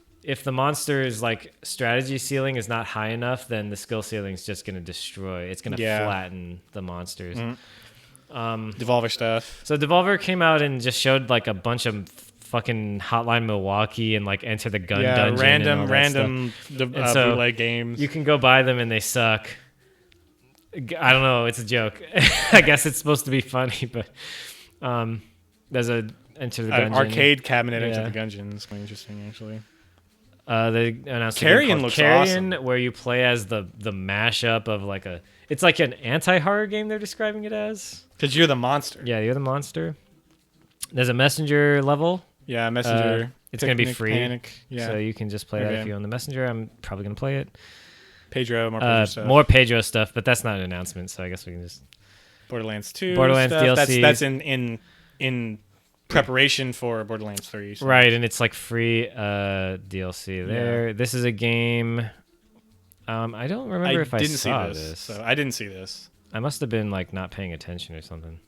the monster's like strategy ceiling is not high enough, then the skill ceiling is just going to destroy. It's going to flatten the monsters. Devolver stuff. So Devolver came out and just showed like a bunch of fucking Hotline Milwaukee and like Enter the Gun dungeon. Random bootleg games. You can go buy them and they suck. I don't know. It's a joke. I guess it's supposed to be funny, but there's a Enter the Gungeon. An arcade cabinet Enter the Gungeon. It's quite interesting, actually. They announced Carrion looks Carrion, awesome. where you play as the mashup of like it's like an anti-horror game they're describing it as. Because you're the monster. Yeah, you're the monster. There's a messenger level. Yeah, messenger. It's going to be free. Panic. Yeah. So you can just play that if you own the messenger. I'm probably going to play it. Pedro, more Pedro stuff. More Pedro stuff, but that's not an announcement, so I guess we can just... Borderlands 2 Borderlands stuff. DLC. That's in preparation for Borderlands 3. So. Right, and it's like free DLC there. This is a game. I don't remember if I saw this. So I didn't see this. I must have been like not paying attention or something.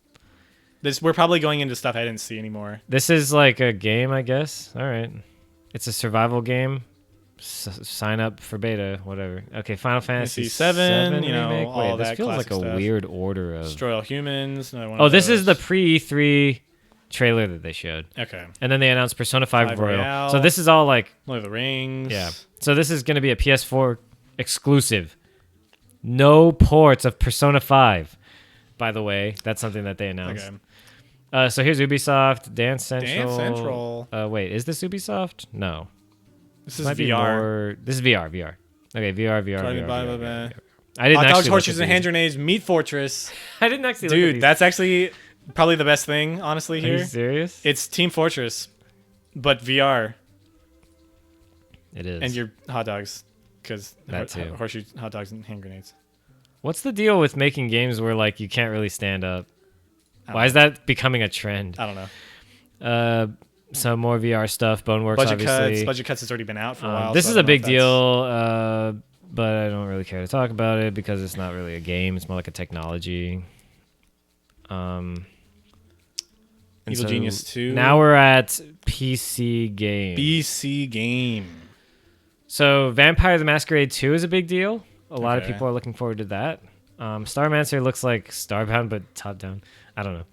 We're probably going into stuff I didn't see anymore. This is like a game, I guess. All right, it's a survival game. Sign up for beta, whatever. Okay, Final Fantasy 7, you know, remake. all Wait, this that feels like a classic stuff. weird order of. Destroy All Humans. Oh, this is the pre-E3 trailer that they showed, Okay. and then they announced Persona 5 5 Royal. Royale. So this is all like, Lord of the Rings. yeah. So this is going to be a PS4 exclusive. No ports of Persona 5. By the way, that's something that they announced. Okay. So here's Ubisoft, Dance Central. Dance Central. Wait, is this Ubisoft? No. This is Might be VR. more. This is VR. Okay, VR. I didn't Hot actually Dogs, look Horses, at and these. Hand Grenades, Meat Fortress. I didn't actually look at Dude, these. that's actually probably the best thing, honestly, Are you here. serious? It's Team Fortress, but VR. It is. And your hot dogs. Because That too. horseshoe hot dogs and hand grenades. What's the deal with making games where like you can't really stand up? I don't Why is that becoming a trend? I don't know. Some more VR stuff. Boneworks, Budget obviously. Cuts has already been out for a while. This so is I a don't know big if that's- deal, but I don't really care to talk about it because it's not really a game. It's more like a technology. And Evil Genius 2. Now we're at PC game. BC game. So Vampire the Masquerade 2 is a big deal. A lot of Okay. people are looking forward to that. Starmancer looks like Starbound, but top down. I don't know.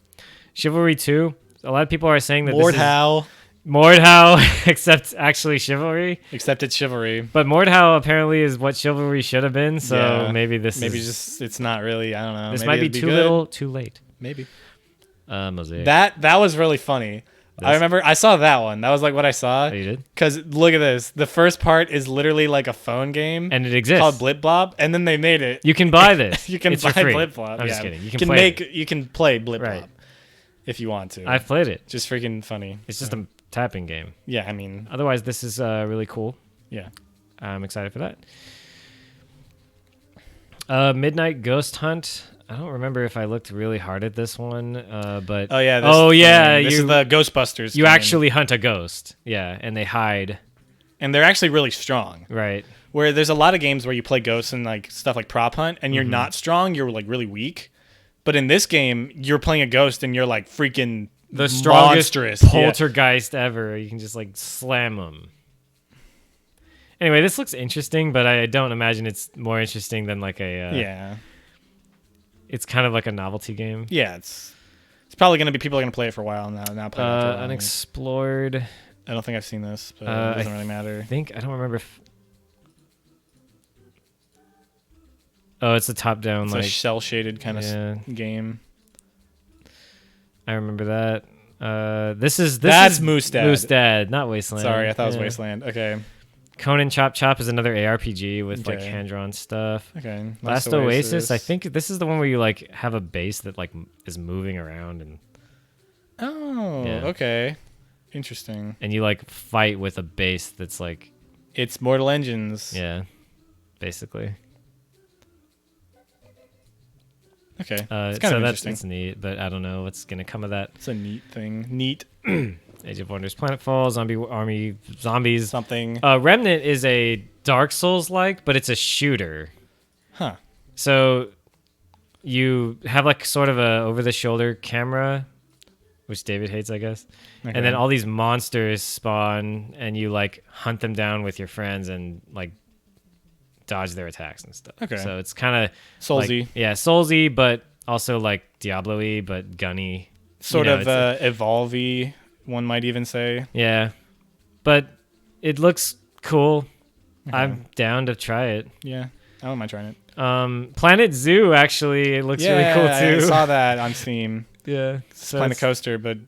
Chivalry 2. A lot of people are saying that this is Mordhau. Mordhau, except actually Chivalry. Except it's Chivalry. But Mordhau apparently is what Chivalry should have been, so Yeah. maybe this Maybe is... just it's not really. I don't know. This Maybe might be it'd too good. little, too late. Maybe. Mosaic. That was really funny. I This- remember I saw that one. That was like what I saw. Oh, you did? Because look at this. The first part is literally like a phone game And it exists. called Blip Blob, and then they made it. You can buy this. You can It's buy for free. Blip Blob. I'm yeah. just kidding. You can can play make. it. You can play Blip Right. Blob if you want to. I've played it. Just freaking funny. It's just a tapping game. Yeah, I mean, Otherwise, this is really cool. yeah. I'm excited for that. Midnight Ghost Hunt. I don't remember if I looked really hard at this one, but Oh yeah. This is the Ghostbusters. you game. actually hunt a ghost. Yeah, and they hide. and they're actually really strong. Right. Where there's a lot of games where you play ghosts and like stuff like Prop Hunt, and you're Mm-hmm. not strong. You're like really weak. But in this game, you're playing a ghost, and you're like freaking The strongest monstrous. Yeah. poltergeist ever. You can just like slam them. Anyway, this looks interesting, but I don't imagine it's more interesting than like a. Yeah. It's kind of like a novelty game. Yeah, it's probably gonna be people are gonna play it for a while now. Now play it for a while. Unexplored. I don't think I've seen this, but I it doesn't really matter. I don't remember if. Oh, it's a top-down It's like. a cell shaded kind yeah. of game. I remember that. This is That's Moose Dad. Moose Dad, not Wasteland. Sorry, I thought it was Yeah. Wasteland. Okay, Conan Chop Chop is another ARPG with like Okay. hand-drawn stuff. okay. Last Oasis, I think this is the one where you like have a base that like is moving around Oh, Yeah. okay. Interesting. and you like fight with a base that's like It's Mortal Engines. yeah, basically. Okay. It's So kind of that's interesting. it's neat, but I don't know what's gonna come of that. It's a neat thing. Neat Age of Wonders, Planetfall, Zombie Army, Zombies. something. Remnant is a Dark Souls like, but it's a shooter. Huh. So you have like sort of a over the shoulder camera, which David hates, I guess. Okay. And then all these monsters spawn and you like hunt them down with your friends and like dodge their attacks and stuff. Okay. So it's kind of Soulsy. yeah, Soulsy, but also like Diablo-y, but gunny. Sort You know, of it's Evolve-y, one might even say. yeah. But it looks cool. I'm down to try it. Yeah. I don't mind trying it. Planet Zoo actually it looks really cool I too. saw that on Steam. Yeah. It's playing a coaster, but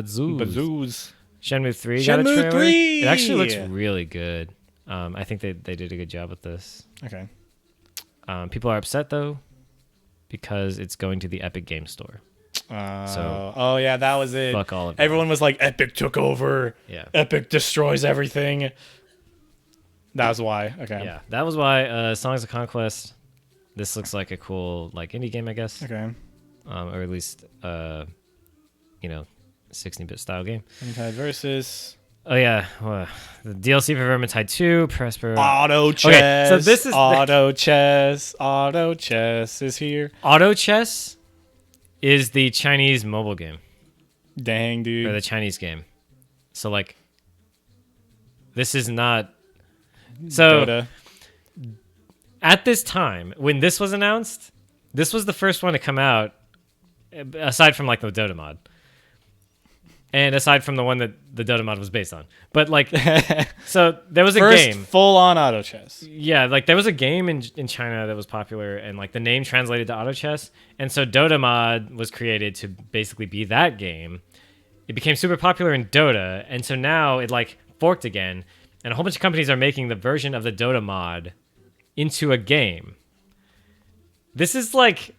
zoos. zoos. Shenmue 3 got a Shenmue trailer. 3! It actually looks really good. I think they did a good job with this. Okay. People are upset though because it's going to the Epic Game Store. Oh yeah, that was it. Fuck all of it. Everyone was like, Epic took over. Yeah. Epic destroys everything. That was why. Okay. Yeah, that was why Songs of Conquest. This looks like a cool like indie game, I guess. Okay. or at least 16-bit style game. Vermintide versus Oh yeah, well, the DLC for Vermintide 2, Presper. Auto Chess. Okay, so this is Auto Chess. Auto Chess is here. Auto Chess is the Chinese mobile game Dang, or dude. the Chinese game. So like, this is not. So Dota. at this time when this was announced, this was the first one to come out, aside from like the Dota mod. And aside from the one that the Dota mod was based on. But like, so there was a First game. full on Auto Chess. Yeah, like there was a game in China that was popular and like the name translated to Auto Chess. And so Dota mod was created to basically be that game. It became super popular in Dota. And so now it like forked again. And a whole bunch of companies are making the version of the Dota mod into a game. This is like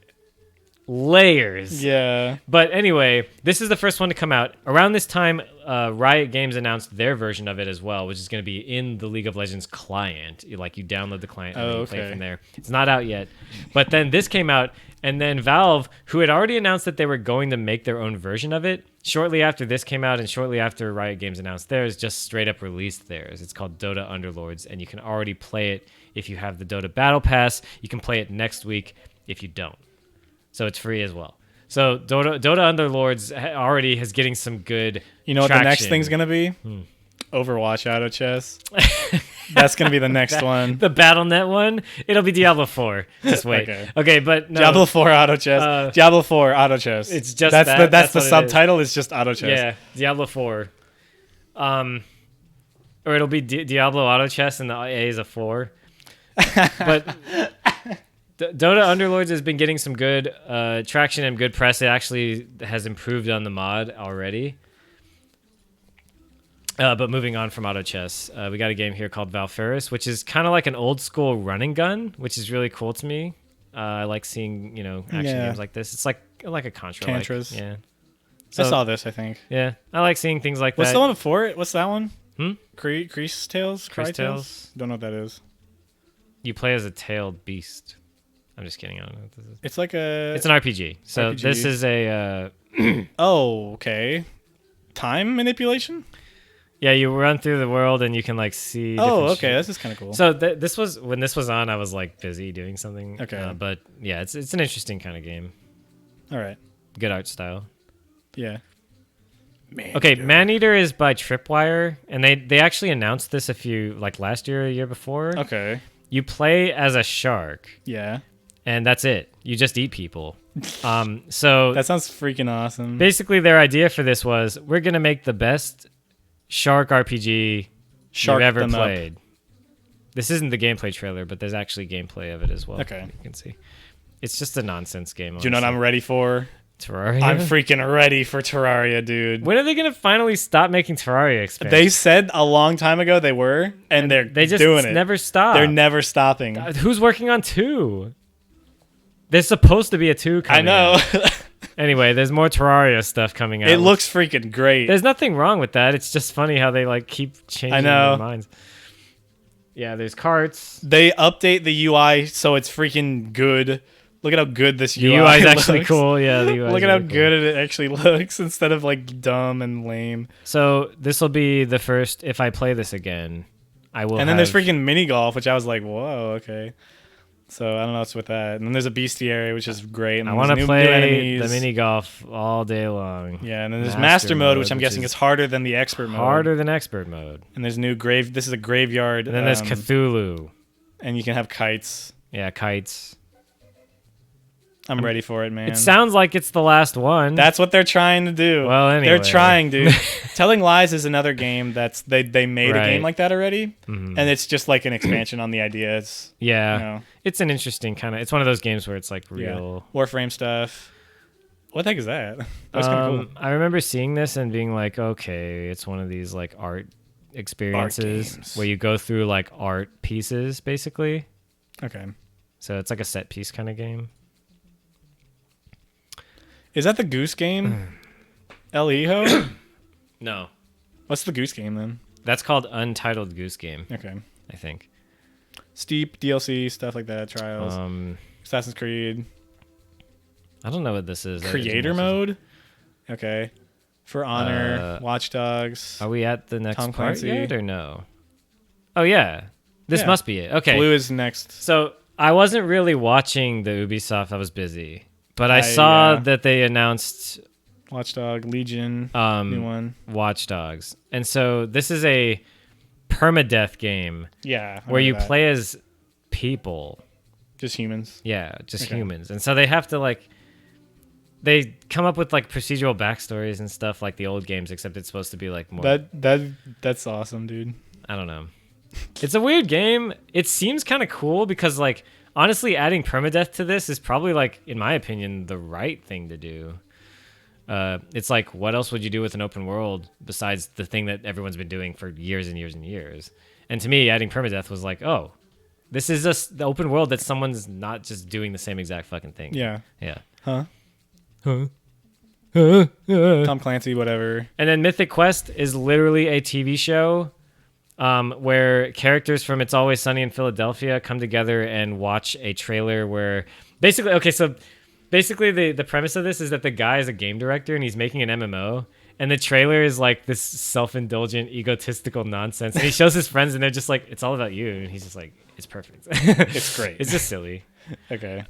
layers. Yeah. But anyway, this is the first one to come out. Around this time, Riot Games announced their version of it as well, which is going to be in the League of Legends client. You download the client and then you play it from there. It's not out yet. But then this came out, and then Valve, who had already announced that they were going to make their own version of it, shortly after this came out and shortly after Riot Games announced theirs, just straight up released theirs. It's called Dota Underlords, and you can already play it if you have the Dota Battle Pass. You can play it next week if you don't. So it's free as well. So Dota Underlords already is getting some good You know what traction. the next thing's going to be? Overwatch Auto Chess. That's going to be the next one. The Battle.net one? It'll be Diablo 4. Just wait. Okay, but no. Diablo 4 Auto Chess. Diablo 4 Auto Chess. It's just that's that. That's the what it subtitle. It's just Auto Chess. Yeah, Diablo 4. Or it'll be Diablo Auto Chess and the A is a 4. But Dota Underlords has been getting some good traction and good press. It actually has improved on the mod already. But moving on from Auto Chess, we got a game here called Valferis, which is kind of like an old school run and gun, which is really cool to me. I like seeing action games like this. It's like a Contra. Cantras. Yeah. I saw this, I think. Yeah, I like seeing things like What's that. the one before it? What's that one? Crease Crease Tales? Cry Tales? Tales. Don't know what that is. You play as a tailed beast. I'm just kidding. I don't know what this is. It's like a... It's an RPG. So RPG. this is a... Oh, okay. Time manipulation? Yeah, you run through the world and you can like see. Oh, different okay. shit. This is kind of cool. So this was when this was on. I was like busy doing something. Okay. But yeah, it's an interesting kind of game. All right. Good art style. Yeah. Okay, Maneater is by Tripwire, and they actually announced this last year or a year before. Okay. You play as a shark, Yeah. and that's it. You just eat people. So That sounds freaking awesome. basically, their idea for this was we're gonna make the best shark RPG Shark you've ever them up. played. This isn't the gameplay trailer, but there's actually gameplay of it as well. Okay. You can see. It's just a nonsense game. Do you know what I'm ready for? Terraria? I'm freaking ready for Terraria, dude. When are they going to finally stop making Terraria expansions? They said a long time ago they were, and They just doing it. never stop. They're never stopping. Who's working on 2? There's supposed to be a 2 coming I know. out. Anyway, there's more Terraria stuff coming out. It looks freaking great. There's nothing wrong with that. It's just funny how they keep changing their minds. Yeah, there's carts. They update the UI so it's freaking good. Look at how good this The UI UI is actually looks. cool. Yeah, the UI. Look at how good it actually looks instead of dumb and lame. So this will be the first. If I play this again, I will. And then there's freaking mini golf, which I was like, whoa, okay. So I don't know what's with that. And then there's a bestiary, which is great. And I then want there's to new play enemies. the mini golf all day long. Yeah, and then there's master mode, which I'm guessing is harder than the expert mode. Harder than expert mode. And there's new grave. This is a graveyard. And then there's Cthulhu. And you can have kites. Yeah, kites. I'm ready for it, man. It sounds like it's the last one. That's what they're trying to do. Well, anyway. They're trying, dude. Telling Lies is another game that's they made a game like that already, and it's just like an expansion on the ideas. Yeah, you know. It's an interesting kind of. It's one of those games where it's like real Warframe stuff. What the heck is that? That was kind of cool. I remember seeing this and being like, okay, it's one of these art experiences where you go through art pieces, basically. Okay. So it's like a set piece kind of game. Is that the Goose game? El Hijo? No. What's the Goose game then? That's called Untitled Goose Game. Okay. I think. Steep, DLC, stuff like that, Trials, Assassin's Creed. I don't know what this is. Creator mode. Okay. For Honor, Watch Dogs. Are we at the next Tom part Clancy. yet or no? Oh yeah, this Yeah. must be it. Okay. Blue is next. So I wasn't really watching the Ubisoft. I was busy, but I saw yeah. that they announced Watchdog, Legion, new one. Watch Dogs, and so this is a permadeath game Yeah. I where you remember that. play as people. Just humans. Yeah, just Okay. humans, and so they have to like. They come up with like procedural backstories and stuff like the old games, except it's supposed to be like more. That's awesome, dude. I don't know. It's a weird game. It seems kind of cool because, like, honestly, adding permadeath to this is probably, like, in my opinion, the right thing to do. It's like, what else would you do with an open world besides the thing that everyone's been doing for years and years and years? And to me, adding permadeath was like, oh, this is just the open world that someone's not just doing the same exact fucking thing. Yeah. Yeah. Huh? Huh? Tom Clancy, whatever. And then Mythic Quest is literally a TV show where characters from It's Always Sunny in Philadelphia come together and watch a trailer where basically, okay, so basically the premise of this is that the guy is a game director and he's making an MMO. And the trailer is like this self-indulgent, egotistical nonsense. And he shows his friends and they're just like, it's all about you. And he's just like, it's perfect. It's great. It's just silly. Okay.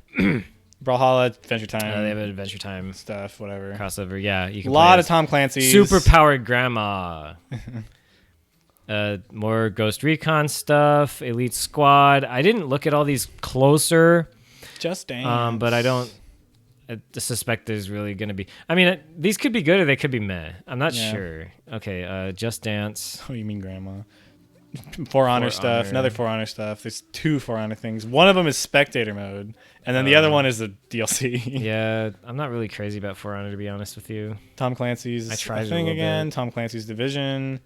Brawlhalla, Adventure Time. They have an Adventure Time stuff, whatever. crossover. Yeah, you A can lot play of as Tom Clancy. super powered grandma. More Ghost Recon stuff, Elite Squad. I didn't look at all these closer, Just Dance. but I suspect there's really going to be. I mean, these could be good or they could be meh. I'm not Yeah. sure. Okay, Just Dance. Oh, you mean Grandma? For Honor stuff. Honor. Another For Honor stuff. There's 2 For Honor things. One of them is spectator mode, and then the other one is the DLC. Yeah, I'm not really crazy about For Honor to be honest with you. Tom Clancy's I tried it a thing little again. bit. Tom Clancy's Division.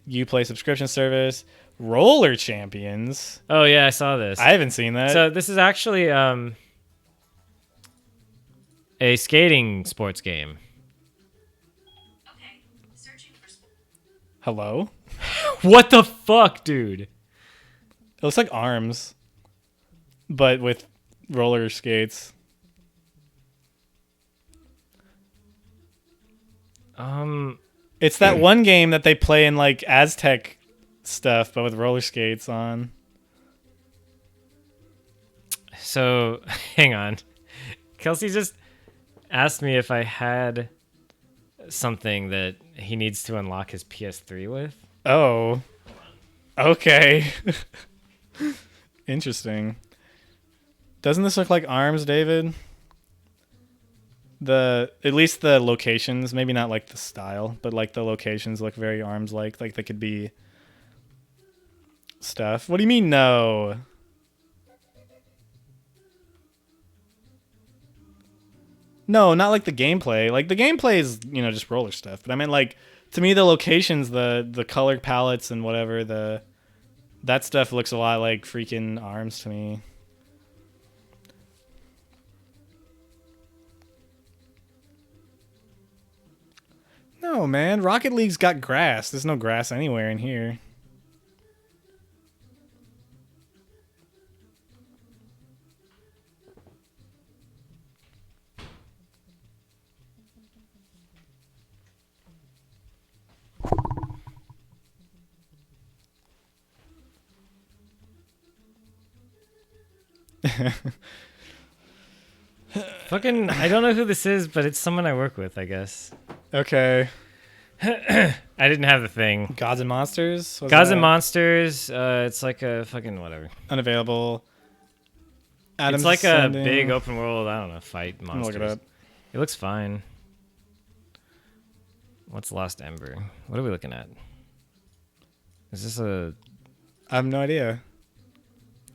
Uplay subscription service. Roller Champions. Oh yeah, I saw this. I haven't seen that. So this is actually a skating sports game. Okay, searching for Hello? What the fuck, dude? It looks like Arms, but with roller skates. It's that one game that they play in like Aztec stuff, but with roller skates on. So, hang on. Kelsey just asked me if I had something that he needs to unlock his PS3 with. Oh. Okay. Interesting. Doesn't this look like Arms, David? At least the locations, maybe not like the style, but like the locations look very Arms like they could be stuff. What do you mean no? No, not like the gameplay. Like the gameplay is, just roller stuff. But I meant like to me the locations, the color palettes and whatever, that stuff looks a lot like freaking Arms to me. No, man. Rocket League's got grass. There's no grass anywhere in here. Fucking, I don't know who this is, but it's someone I work with, I guess. Okay. I didn't have the thing. Gods and Monsters? What's Gods that? and Monsters, it's like a fucking whatever. Unavailable. Adam's It's like Ascending. a big open world, I don't know, fight I'm gonna monsters. look it up. It looks fine. What's Lost Ember? What are we looking at? Is this a... I have no idea.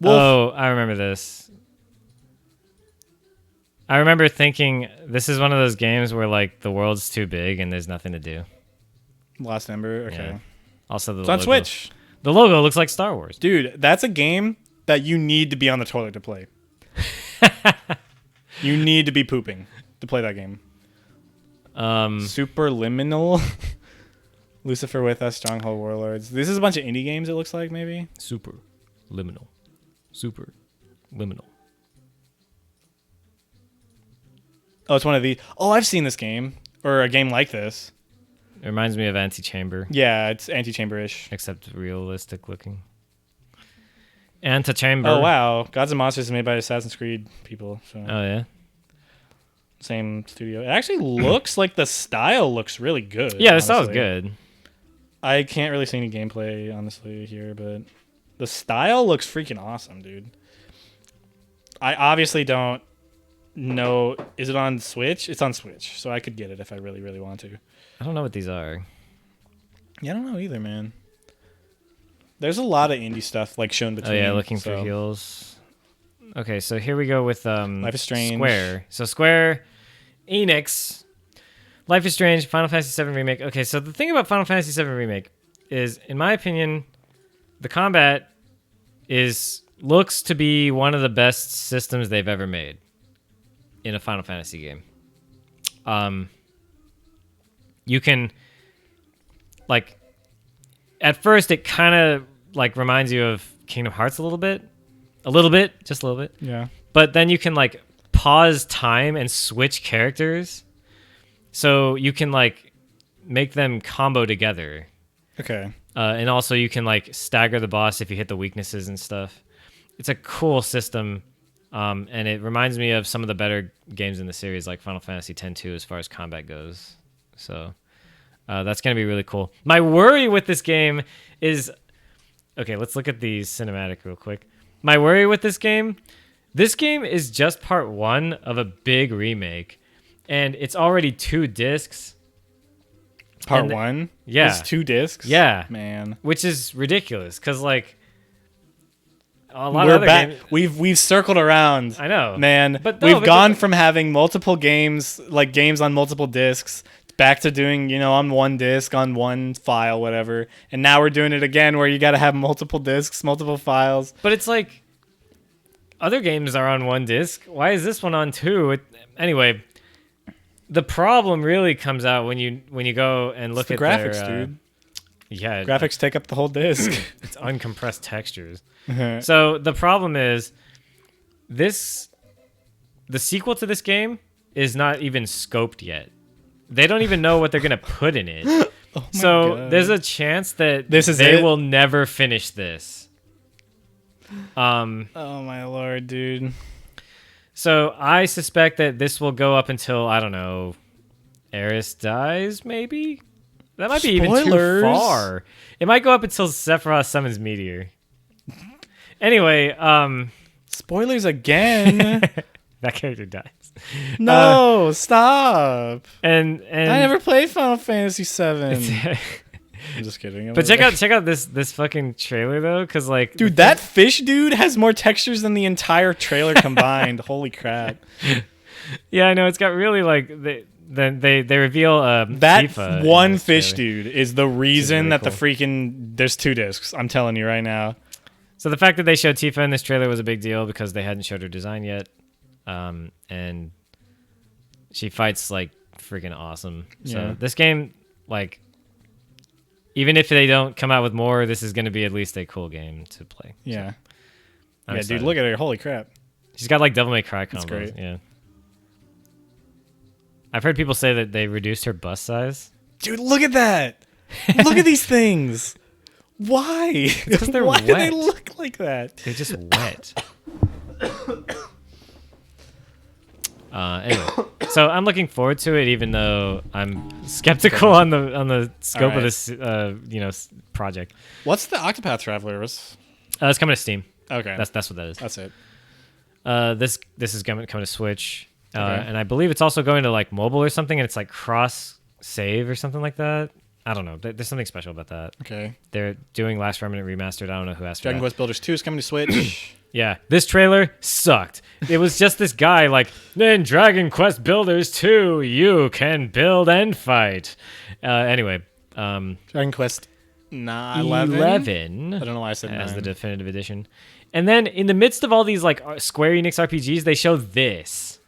Wolf. Oh, I remember this. I remember thinking this is one of those games where like the world's too big and there's nothing to do. Lost Ember. Okay. Yeah. Also, the It's on logo. Switch. The logo looks like Star Wars. Dude, that's a game that you need to be on the toilet to play. You need to be pooping to play that game. Superliminal. Lucifer with Us, Stronghold Warlords. This is a bunch of indie games, it looks like, maybe. Super liminal. Super liminal. Oh, it's one of the. Oh, I've seen this game or a game like this. It reminds me of Antichamber, Yeah, it's Antichamber-ish. except realistic looking. Antichamber. Oh wow, Gods and Monsters is made by Assassin's Creed people. So Oh yeah. same studio. It actually looks like the style looks really good. Yeah, this sounds honestly. good. I can't really see any gameplay honestly here, but the style looks freaking awesome, dude. I obviously don't know. Is it on Switch? It's on Switch, so I could get it if I really, really want to. I don't know what these are. Yeah, I don't know either, man. There's a lot of indie stuff like shown Oh between. yeah, looking for so- heals. Okay, so here we go with Life is Strange. Square. So Square Enix, Life is Strange, Final Fantasy VII Remake. Okay, so the thing about Final Fantasy VII Remake is, in my opinion, the combat looks to be one of the best systems they've ever made in a Final Fantasy game. You can, like, at first it kind of like reminds you of Kingdom Hearts a little bit, just a little bit. Yeah. But then you can like pause time and switch characters, so you can like make them combo together. Okay. And also you can like stagger the boss if you hit the weaknesses and stuff. It's a cool system, and it reminds me of some of the better games in the series, like Final Fantasy X-2, as far as combat goes. So that's gonna be really cool. My worry with this game is, okay, let's look at the cinematic real quick. My worry with this game is just part one of a big remake, and it's already 2 discs. Part And- one. yeah. It's 2 discs. Yeah. Man. Which is ridiculous, because like a lot We're of other back. games. We've circled around. I know, Man, But no, we've but gone from having multiple games, like games on multiple discs, back to doing, on one disc, on one file, whatever. And now we're doing it again where you got to have multiple discs, multiple files. But it's like other games are on 1 disc. Why is this one on 2? Anyway, the problem really comes out when you go and look The at graphics, their, dude. Yeah, Graphics take up the whole disc. it's uncompressed textures. So the problem is the sequel to this game is not even scoped yet. They don't even know what they're gonna put in it. So God. there's a chance that This is they it? will never finish this. Oh my lord, dude. So I suspect that this will go up until, I don't know, Eris dies, maybe? That might be even too Spoilers. far. It might go up until Sephiroth summons Meteor. Anyway, Spoilers again. that character dies. No, stop. And I never played Final Fantasy VII. I'm just kidding. But check out this fucking trailer though, because like, Dude, that fish dude has more textures than the entire trailer combined. Holy crap. yeah, I know, it's got really like they reveal That Tifa in one this fish trailer. dude is the reason really that cool. the freaking there's 2 discs. I'm telling you right now. So the fact that they showed Tifa in this trailer was a big deal because they hadn't showed her design yet, and she fights like freaking awesome. Yeah. So this game, like, even if they don't come out with more, this is going to be at least a cool game to play. Yeah. I'm yeah, excited. dude, look at her. Holy crap. She's got like Devil May Cry combos. great. Yeah. I've heard people say that they reduced her bust size. Dude, look at that. Look at these things. Why? 'cause they're Why do they wet. look like that? They're just wet. Anyway, so I'm looking forward to it, even though I'm skeptical on the scope of Alright. this project. What's the Octopath Traveler? It's coming to Steam. Okay. That's what that is. That's it. This is coming to Switch, Okay. and I believe it's also going to like mobile or something, and it's like cross save or something like that. I don't know. There's something special about that. Okay. They're doing Last Remnant remastered. I don't know who asked for Dragon that. Quest Builders 2 is coming to Switch. Yeah, this trailer sucked. It was just this guy like, in Dragon Quest Builders 2, you can build and fight. Anyway, Dragon Quest 11. 11 I don't know why I said as 9. the definitive edition. And then in the midst of all these like Square Enix RPGs, they show this.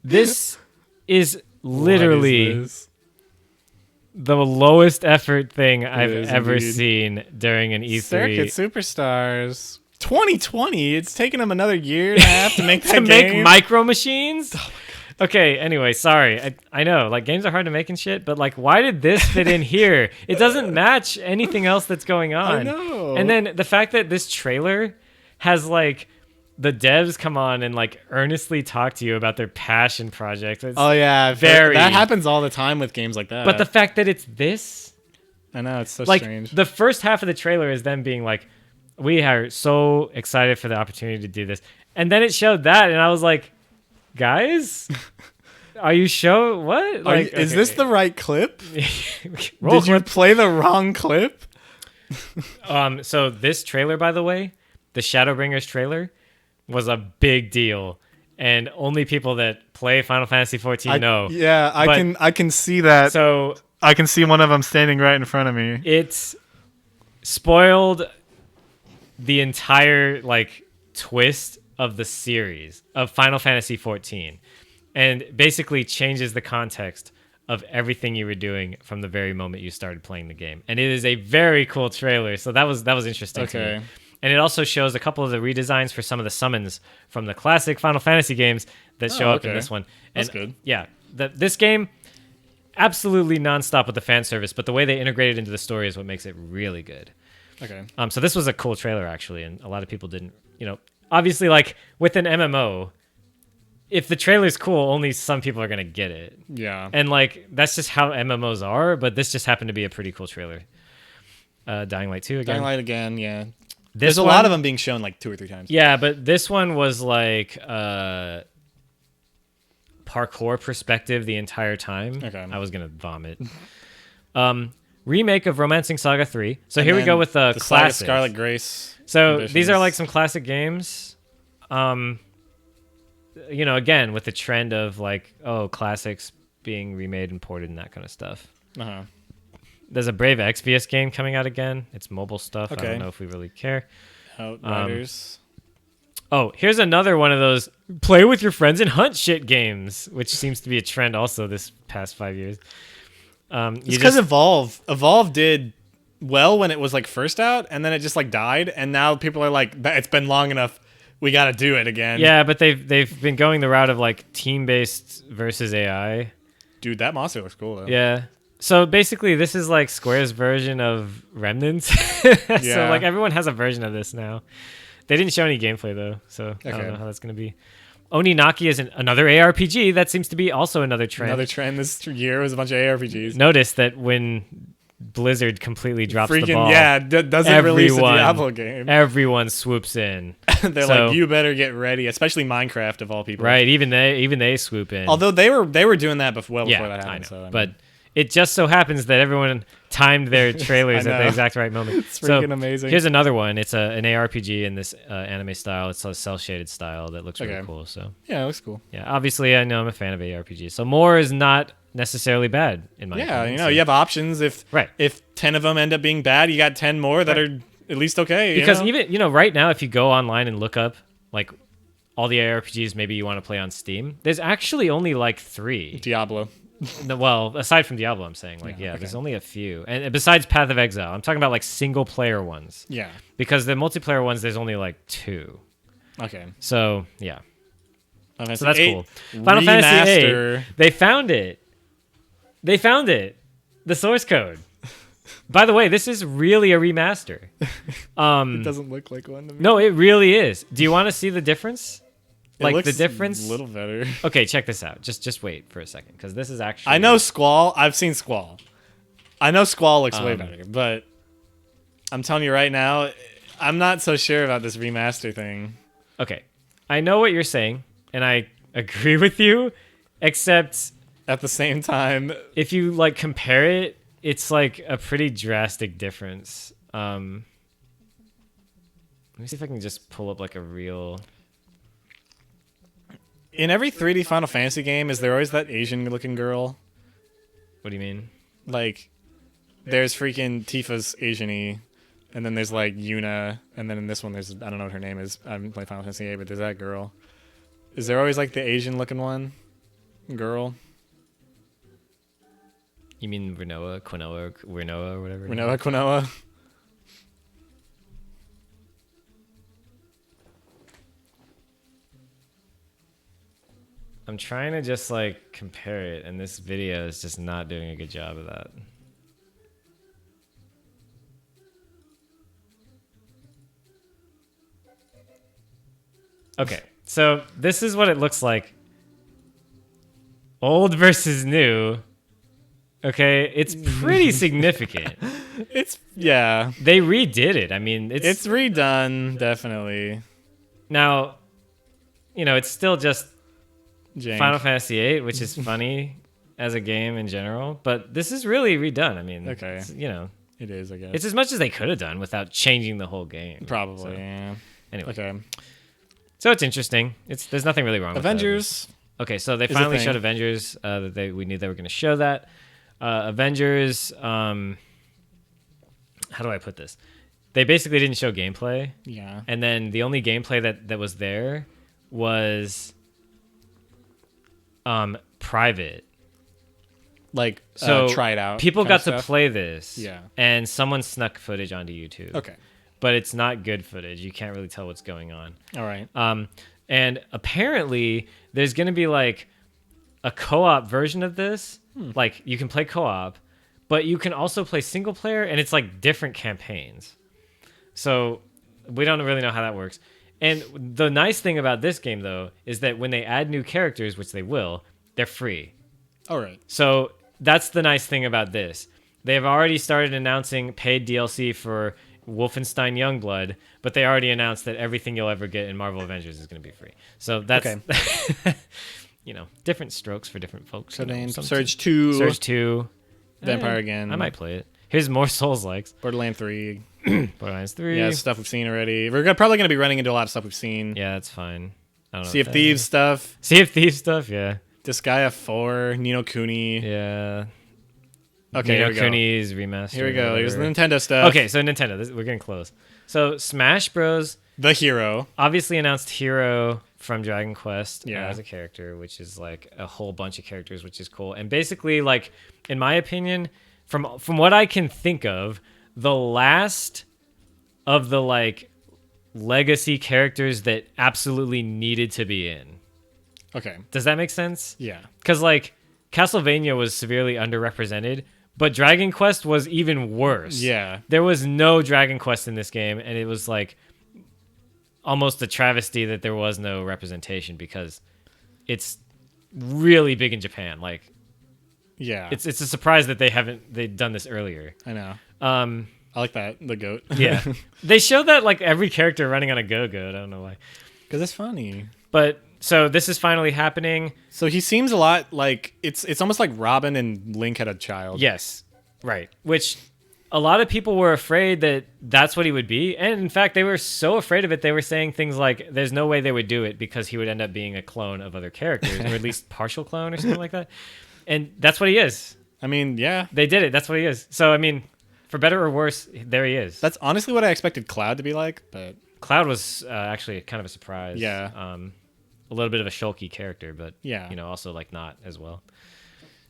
This is literally What is this? the lowest effort thing I've is ever indeed. seen during an E3. Circuit Superstars 2020. It's taken them another year and a half to make that to make game. micro machines. Okay, anyway, sorry. I know, like, games are hard to make and shit, but, like, why did this fit in here? It doesn't match anything else that's going on. I know. And then the fact that this trailer has, like, the devs come on and, like, earnestly talk to you about their passion projects. It's, Oh yeah, Very. That happens all the time with games like that. but the fact that it's this, I know it's so like, strange. the first half of the trailer is them being like, we are so excited for the opportunity to do this. And then it showed that, and I was like, guys, are you sure? What? Like, Is this the right clip? roll Did you clip? play the wrong clip? So this trailer, by the way, the Shadowbringers trailer, was a big deal, and only people that play Final Fantasy 14 know. Yeah, But- I can see that. So I can see one of them standing right in front of me. it's spoiled the entire like twist of the series of Final Fantasy 14, and basically changes the context of everything you were doing from the very moment you started playing the game. And it is a very cool trailer. So that was interesting to Okay. me. And it also shows a couple of the redesigns for some of the summons from the classic Final Fantasy games that show up in okay. this one. That's And good. yeah, this game absolutely nonstop with the fan service, but the way they integrate it into the story is what makes it really good. Okay. So this was a cool trailer actually, and a lot of people didn't, obviously, like with an MMO, if the trailer's cool, only some people are gonna get it, Yeah. and like that's just how MMOs are. But this just happened to be a pretty cool trailer. Dying Light 2 again. Dying Light again. Yeah. This There's a lot of them being shown like 2 or 3 times. Yeah, but this one was like parkour perspective the entire time. Okay. I was gonna vomit. Remake of Romancing Saga 3. So here we And go with the Saga classics. Scarlet Grace. So these are ambitions. like some classic games. Again with the trend of like classics being remade and ported and that kind of stuff. Uh-huh. There's a Brave Exvius game coming out again. It's mobile stuff. I Okay. don't know if we really care. Outriders. Oh, here's another one of those play with your friends and hunt shit games, which seems to be a trend also this past 5 years. It's because Evolve did well when it was like first out, and then it just like died, and now people are like, it's been long enough, we got to do it again. Yeah, but they've been going the route of like team-based versus AI. Dude, that monster looks cool though. Yeah. So basically, this is like Square's version of Remnants. So Yeah. like everyone has a version of this now. They didn't show any gameplay though, so I don't Okay. know how that's gonna be. Oninaki is another ARPG. That seems to be also another trend. Another trend this year was a bunch of ARPGs. Notice that when Blizzard completely drops the Freaking ball, yeah, doesn't release a everyone- Diablo game. everyone swoops in. They're so- like, you better get ready, especially Minecraft of all people. Right? Even they swoop in. Although they were doing that before yeah, that happened. I know. So, I but mean, it just so happens that everyone timed their trailers at the know. exact right moment. It's freaking amazing. Here's another one. It's an ARPG in this anime style. It's a cell shaded style that looks really Okay. cool. So yeah, it looks cool. yeah, obviously I know I'm a fan of ARPGs. So more is not necessarily bad in my Yeah, opinion. you know, So- you have options. If Right. if 10 of them end up being bad, you got 10 more that are at least okay. because you know? even right now, if you go online and look up like all the ARPGs maybe you want to play on Steam, there's actually only like 3. Diablo. No, well, aside from Diablo, I'm saying like okay. there's only a few, and besides Path of Exile, I'm talking about like single player ones. Yeah. Because the multiplayer ones, there's only like 2. Okay. So yeah, Final so that's Fantasy cool. VIII Final Fantasy Remaster. VIII, they found it. They found it. The source code. By the way, this is really a remaster. It doesn't look like one to me. No, it really is. Do you want to see the difference? It Like the looks difference? a little better. Okay, check this out. Just wait for a second, because this is actually. I know Squall. I've seen Squall. I know Squall looks way Um, better, but I'm telling you right now, I'm not so sure about this remaster thing. Okay, I know what you're saying, and I agree with you, except At the same time, if you like compare it, it's like a pretty drastic difference. Let me see if I can just pull up like a real. in every 3D Final Fantasy game, is there always that Asian-looking girl? What do you mean? Like, there's freaking Tifa's Asian-y, and then there's like Yuna, and then in this one there's, I don't know what her name is. I haven't played Final Fantasy VIII, but there's that girl. Is there always like the Asian-looking one? Girl? You mean Renoa, Renoa, or whatever? Renoa Quinoa. I'm trying to just like compare it, and this video is just not doing a good job of that. Okay, so this is what it looks like. Old versus new. Okay, it's pretty significant. Yeah. They redid it. I mean, It's redone, definitely. now, it's still just Jank. Final Fantasy VIII, which is funny as a game in general, but this is really redone. I mean, Okay. It is, I guess. it's as much as they could have done without changing the whole game. Probably, So, yeah. anyway, Okay. so it's interesting. There's nothing really wrong with Avengers. that. Okay, so they is a finally thing. showed Avengers. We knew they were going to show that. Avengers. How do I put this? They basically didn't show gameplay, Yeah. and then the only gameplay that was there was private. Like, So try it out. People kind got of to stuff. play this, Yeah. and someone snuck footage onto YouTube. Okay. But it's not good footage. You can't really tell what's going on. All right. And apparently, there's going to be like a co-op version of this. Like you can play co-op, but you can also play single player, and it's like different campaigns. So we don't really know how that works. And the nice thing about this game, though, is that when they add new characters, which they will, they're free. All right. So that's the nice thing about this. They've already started announcing paid DLC for Wolfenstein Youngblood, but they already announced that everything you'll ever get in Marvel Avengers is going to be free. So that's, different strokes for different folks. So named Some- Surge 2, Surge 2. Vampire again. I might play it. Here's more Souls-likes. Borderlands 3. Borderlands 3. Yeah, stuff we've seen already. We're probably going to be running into a lot of stuff we've seen. Yeah, that's fine. I don't know Sea of what that Thieves is. stuff. Sea of Thieves stuff, yeah. Disgaea 4. Nino Kuni. Yeah. Okay, here Nino we go. Kuni's remastered. Here we go. Here's the whatever. Nintendo stuff. Okay, so Nintendo. We're getting close. So Smash Bros. The hero. obviously announced Hero from Dragon Quest Yeah. as a character, which is like a whole bunch of characters, which is cool. And basically, like in my opinion, from what I can think of, the last of the like legacy characters that absolutely needed to be in. Okay. Does that make sense? Yeah. Because like Castlevania was severely underrepresented, but Dragon Quest was even worse. Yeah. There was no Dragon Quest in this game, and it was like almost a travesty that there was no representation because it's really big in Japan. Like Yeah. it's a surprise that they'd done this earlier. I know. Um, I like that. The goat. yeah, they showed that like every character running on a go-go. I don't know why, Because it's funny. but so this is finally happening. So he seems a lot like it's almost like Robin and Link had a child. Yes, right. Which a lot of people were afraid that that's what he would be. And in fact, they were so afraid of it, they were saying things like, there's no way they would do it because he would end up being a clone of other characters, or at least partial clone or something like that. And that's what he is. I mean, yeah. They did it. That's what he is. So, I mean, for better or worse, there he is. That's honestly what I expected Cloud to be like, but Cloud was actually kind of a surprise. Yeah. A little bit of a shulky character, but, Yeah. also like not as well.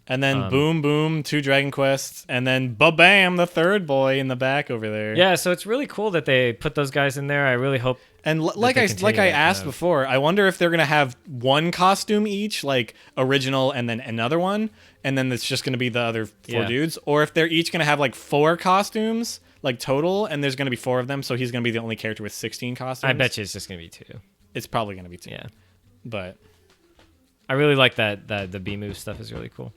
and then boom boom, 2 Dragon Quests, and then ba-bam, the third boy in the back over there. Yeah, so it's really cool that they put those guys in there. I really hope. And like they I continue that asked kind of- before, I wonder if they're gonna have one costume each, like original, and then another one, and then it's just gonna be the other 4 Yeah. dudes, or if they're each gonna have like 4 costumes, like total, and there's gonna be 4 of them, so he's gonna be the only character with 16 costumes. I bet you it's just going to be 2. it's probably gonna be 2. Yeah. But I really like that the B move stuff is really cool.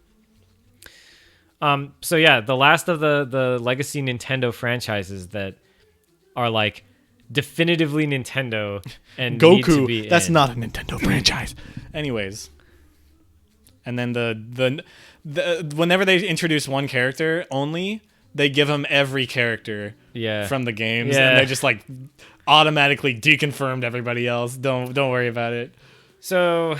So yeah, the last of the legacy Nintendo franchises that are like definitively Nintendo and need to be Goku, that's in. not a Nintendo franchise. Anyways, and then the whenever they introduce one character only, they give them every character Yeah. from the games, Yeah. and they just like automatically deconfirmed everybody else. Don't worry about it. So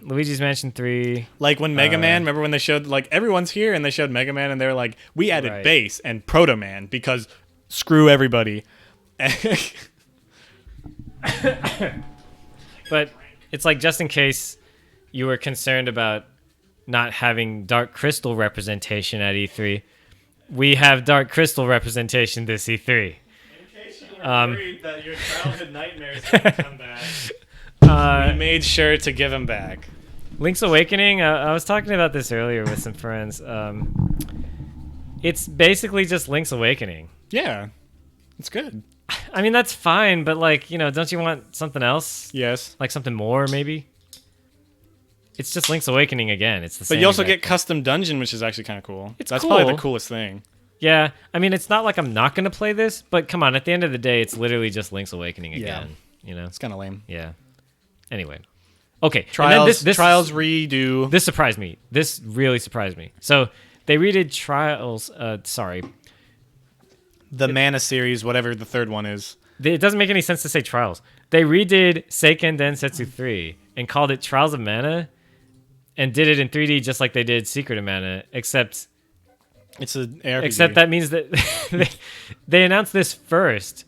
Luigi's Mansion 3. Like when Mega Man, remember when they showed like everyone's here and they showed Mega Man and they're like, we added Right. Bass and Proto Man because screw everybody. But it's like just in case you were concerned about not having Dark Crystal representation at E3, we have Dark Crystal representation this E3. worried that your childhood nightmares come back. We made sure to give him back. Link's Awakening, I was talking about this earlier with some friends. It's basically just Link's Awakening. Yeah, it's good. I mean, that's fine, but like, you know, don't you want something else? Yes. Like something more, maybe? It's just Link's Awakening again. It's the same. But you also exact get custom dungeon, which is actually kind of cool. It's That's cool. probably the coolest thing. Yeah, I mean, it's not like I'm not going to play this, but come on, at the end of the day, it's literally just Link's Awakening Yeah. again. You know? It's kind of lame. Yeah. Anyway. Okay. and then Trials, this Trials redo. This surprised me. This really surprised me. So they redid Trials. The Mana series, whatever the third one is. It doesn't make any sense to say Trials. They redid Seiken Densetsu 3 and called it Trials of Mana and did it in 3D just like they did Secret of Mana, except It's an ARPG. Except that means that they announced this first.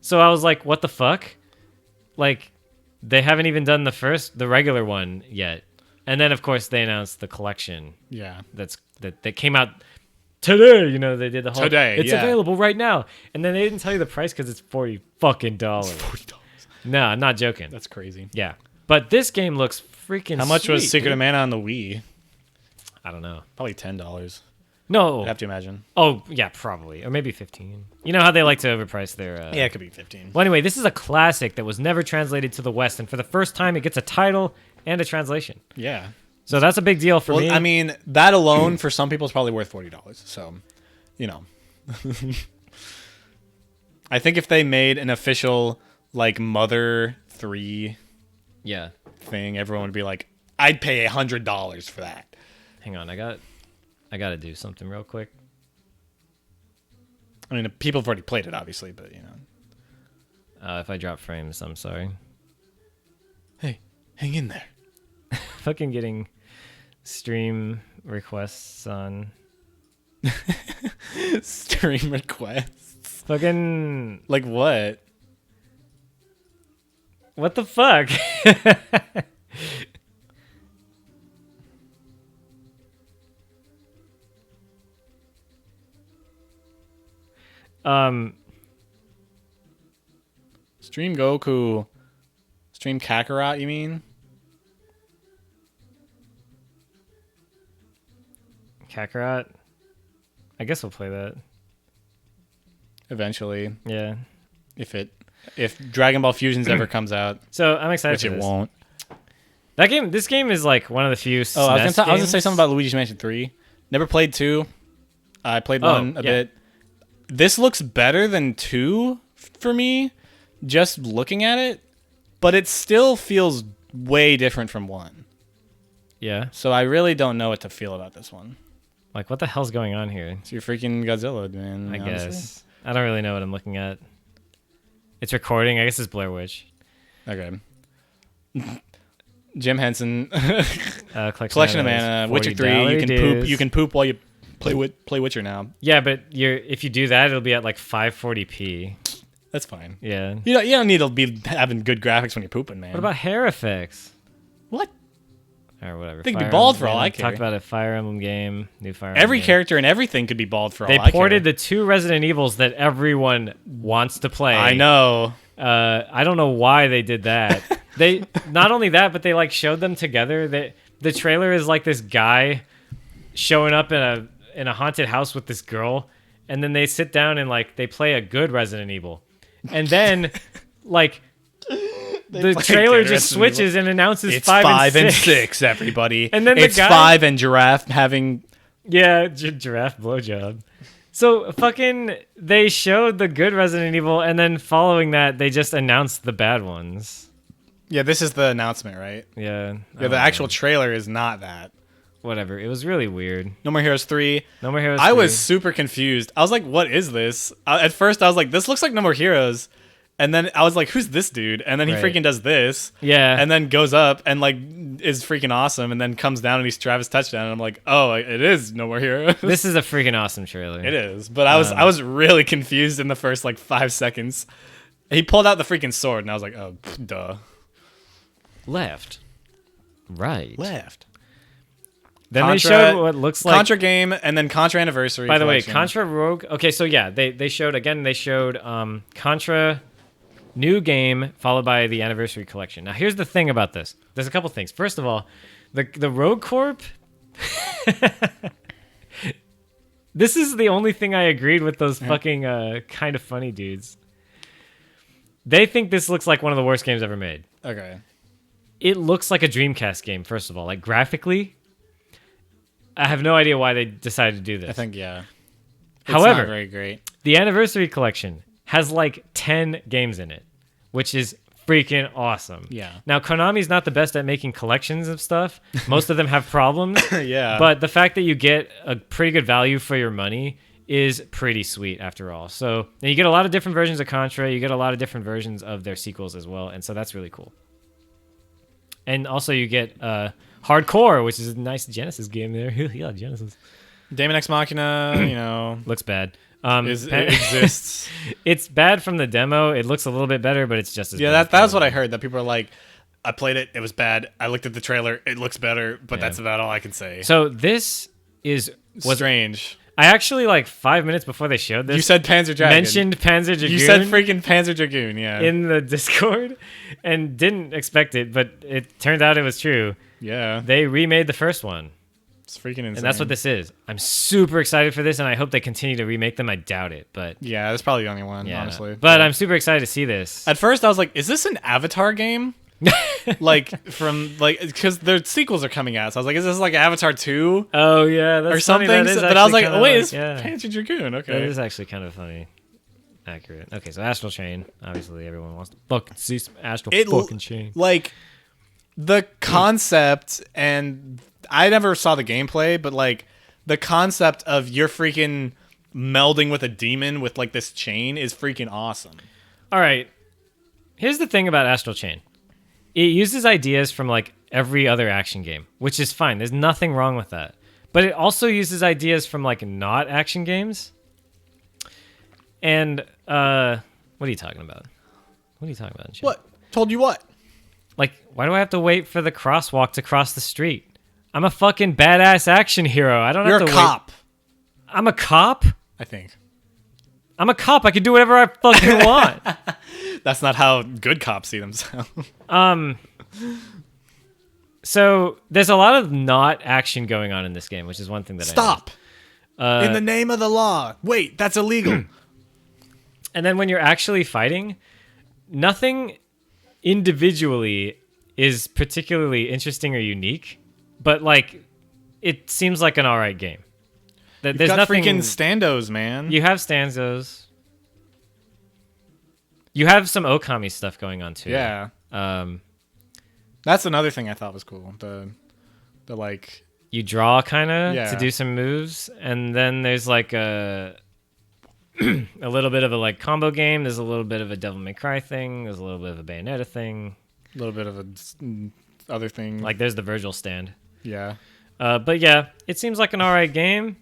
So I was like, what the fuck? Like, they haven't even done the regular one yet. And then, of course, they announced the collection Yeah. that came out today. You know, they did the whole... Today, It's yeah. available right now. And then they didn't tell you the price because it's $40 fucking dollars. $40. No, I'm not joking. That's crazy. Yeah. But this game looks freaking How much was sweet, Secret dude. of Mana on the Wii? I don't know. Probably $10. No. I'd have to imagine. Oh, yeah, probably. Or maybe 15. You know how they like to overprice their... Yeah, it could be 15. Well, anyway, this is a classic that was never translated to the West, and for the first time, it gets a title and a translation. Yeah. So that's a big deal for me. I mean, that alone for some people is probably worth $40. So, you know. I think if they made an official like Mother 3 yeah. thing, everyone would be like, I'd pay $100 for that. Hang on, I got to do something real quick. I mean, people have already played it, obviously, but you know. If I drop frames, I'm sorry. Hey, hang in there. Fucking getting stream requests on. Stream requests. Fucking. Like what? What the fuck? Stream Goku. Stream Kakarot, you mean? Kakarot. I guess we'll play that. Eventually. Yeah. If Dragon Ball Fusions ever comes out, So I'm excited which for it this. won't. This game is like one of the few. Oh, I was SNES gonna say games. something about Luigi's Mansion 3. Never played 2. I played 1 a yeah. bit. This looks better than 2 for me, just looking at it, but it still feels way different from 1. Yeah. So I really don't know what to feel about this one. Like, what the hell's going on here? It's your freaking Godzilla, man. I honestly. guess. I don't really know what I'm looking at. It's recording. I guess it's Blair Witch. Okay. Jim Henson, Collection of Mana, Witcher 3. You can poop. You can poop while you play Witcher now. Yeah, but if you do that, it'll be at like 540p. That's fine. Yeah. You don't need to be having good graphics when you're pooping, man. What about hair effects? what? Or whatever. They could be Fire bald Emblem for all I game. care. Talked about a Fire Emblem game, new Fire Emblem Every game. character and everything could be bald for all They I care. ported the 2 Resident Evils that everyone wants to play. I know. I don't know why they did that. They not only that, but they like showed them together. The trailer is like this guy showing up in a haunted house with this girl, and then they sit down and like they play a good Resident Evil, and then like the play trailer good just Resident switches and announces It's 5 and 6, everybody. And then it's the guy- 5 and Giraffe having. Yeah, giraffe blowjob. So fucking they showed the good Resident Evil, and then following that they just announced the bad ones. Yeah, this is the announcement, right? Yeah. Yeah, the actual trailer is not that. Whatever. It was really weird. No More Heroes 3. No More Heroes. I 3. was super confused. I was like, what is this? At first, I was like, this looks like No More Heroes. And then I was like, who's this dude? And then he Right. freaking does this. Yeah. And then goes up and like is freaking awesome. And then comes down and he's Travis Touchdown. And I'm like, oh, it is No More Heroes. This is a freaking awesome trailer. It is. But I was really confused in the first like 5 seconds. He pulled out the freaking sword and I was like, oh, duh. Left. Right. Left. Then Contra, they showed what looks like. Contra game, and then Contra Anniversary. By the way, collection. Contra Rogue. Okay, so yeah, they showed Contra new game followed by the Anniversary collection. Now here's the thing about this. There's a couple things. First of all, the Rogue Corp. This is the only thing I agreed with those fucking kind of funny dudes. They think this looks like one of the worst games ever made. Okay. It looks like a Dreamcast game, first of all. Like, graphically, I have no idea why they decided to do this. I think, yeah. It's However, not very great. the Anniversary Collection has like 10 games in it, which is freaking awesome. Yeah. Now, Konami's not the best at making collections of stuff. Most of them have problems. Yeah. But the fact that you get a pretty good value for your money is pretty sweet after all. So, and you get a lot of different versions of Contra. You get a lot of different versions of their sequels as well. And so that's really cool. And also you get Hardcore, which is a nice Genesis game there. Yeah, Genesis. Daemon X Machina, you know, Looks bad. it exists. It's bad from the demo. It looks a little bit better, but it's just as Yeah, bad. that's what I heard. That people are like, I played it, it was bad. I looked at the trailer, it looks better, but Yeah. that's about all I can say. So this was Strange. I actually like 5 minutes before they showed this. You said Panzer Dragon. mentioned Panzer Dragoon. You said freaking Panzer Dragoon. Yeah. in the Discord, and didn't expect it, but it turned out it was true. yeah. They remade the first one, It's freaking insane. and that's what this is. I'm super excited for this, and I hope they continue to remake them. I doubt it, but Yeah, that's probably the only one, yeah. honestly. But I'm super excited to see this. At first, I was like, "Is this an Avatar game?" Because their sequels are coming out. So I was like, "Is this like Avatar 2 Oh yeah, that's or something?" Funny. That is But I was actually like, kinda "Oh wait, it's yeah. Panzer Dragoon." That Okay. is actually kind of funny. Accurate. Okay, so Astral Chain. Obviously, everyone wants to fucking see some Astral It l- fucking Chain. Like the concept, and I never saw the gameplay, but like the concept of you're freaking melding with a demon with like this chain is freaking awesome. All right. Here's the thing about Astral Chain. It uses ideas from like every other action game, which is fine. There's nothing wrong with that. But it also uses ideas from like not action games. And what are you talking about? What are you talking about? Shane? What? Told you what? Like, why do I have to wait for the crosswalk to cross the street? I'm a fucking badass action hero. I don't You're have a to wait. cop, I'm a cop? I think. I'm a cop. I can do whatever I fucking want. That's not how good cops see themselves. So there's a lot of not action going on in this game, which is one thing that Stop. I In the name of the law. Wait, that's illegal. And then when you're actually fighting, nothing individually is particularly interesting or unique, but like it seems like an all right game. There's Got nothing. freaking standos, man. You have stanzas. You have some Okami stuff going on too. Yeah. Um, That's another thing I thought was cool. The like you draw kind of Yeah. to do some moves, and then there's like a a little bit of a like combo game. There's a little bit of a Devil May Cry thing. There's a little bit of a Bayonetta thing. little bit of a other thing. Like there's the Virgil stand. yeah. But yeah, it seems like an alright game.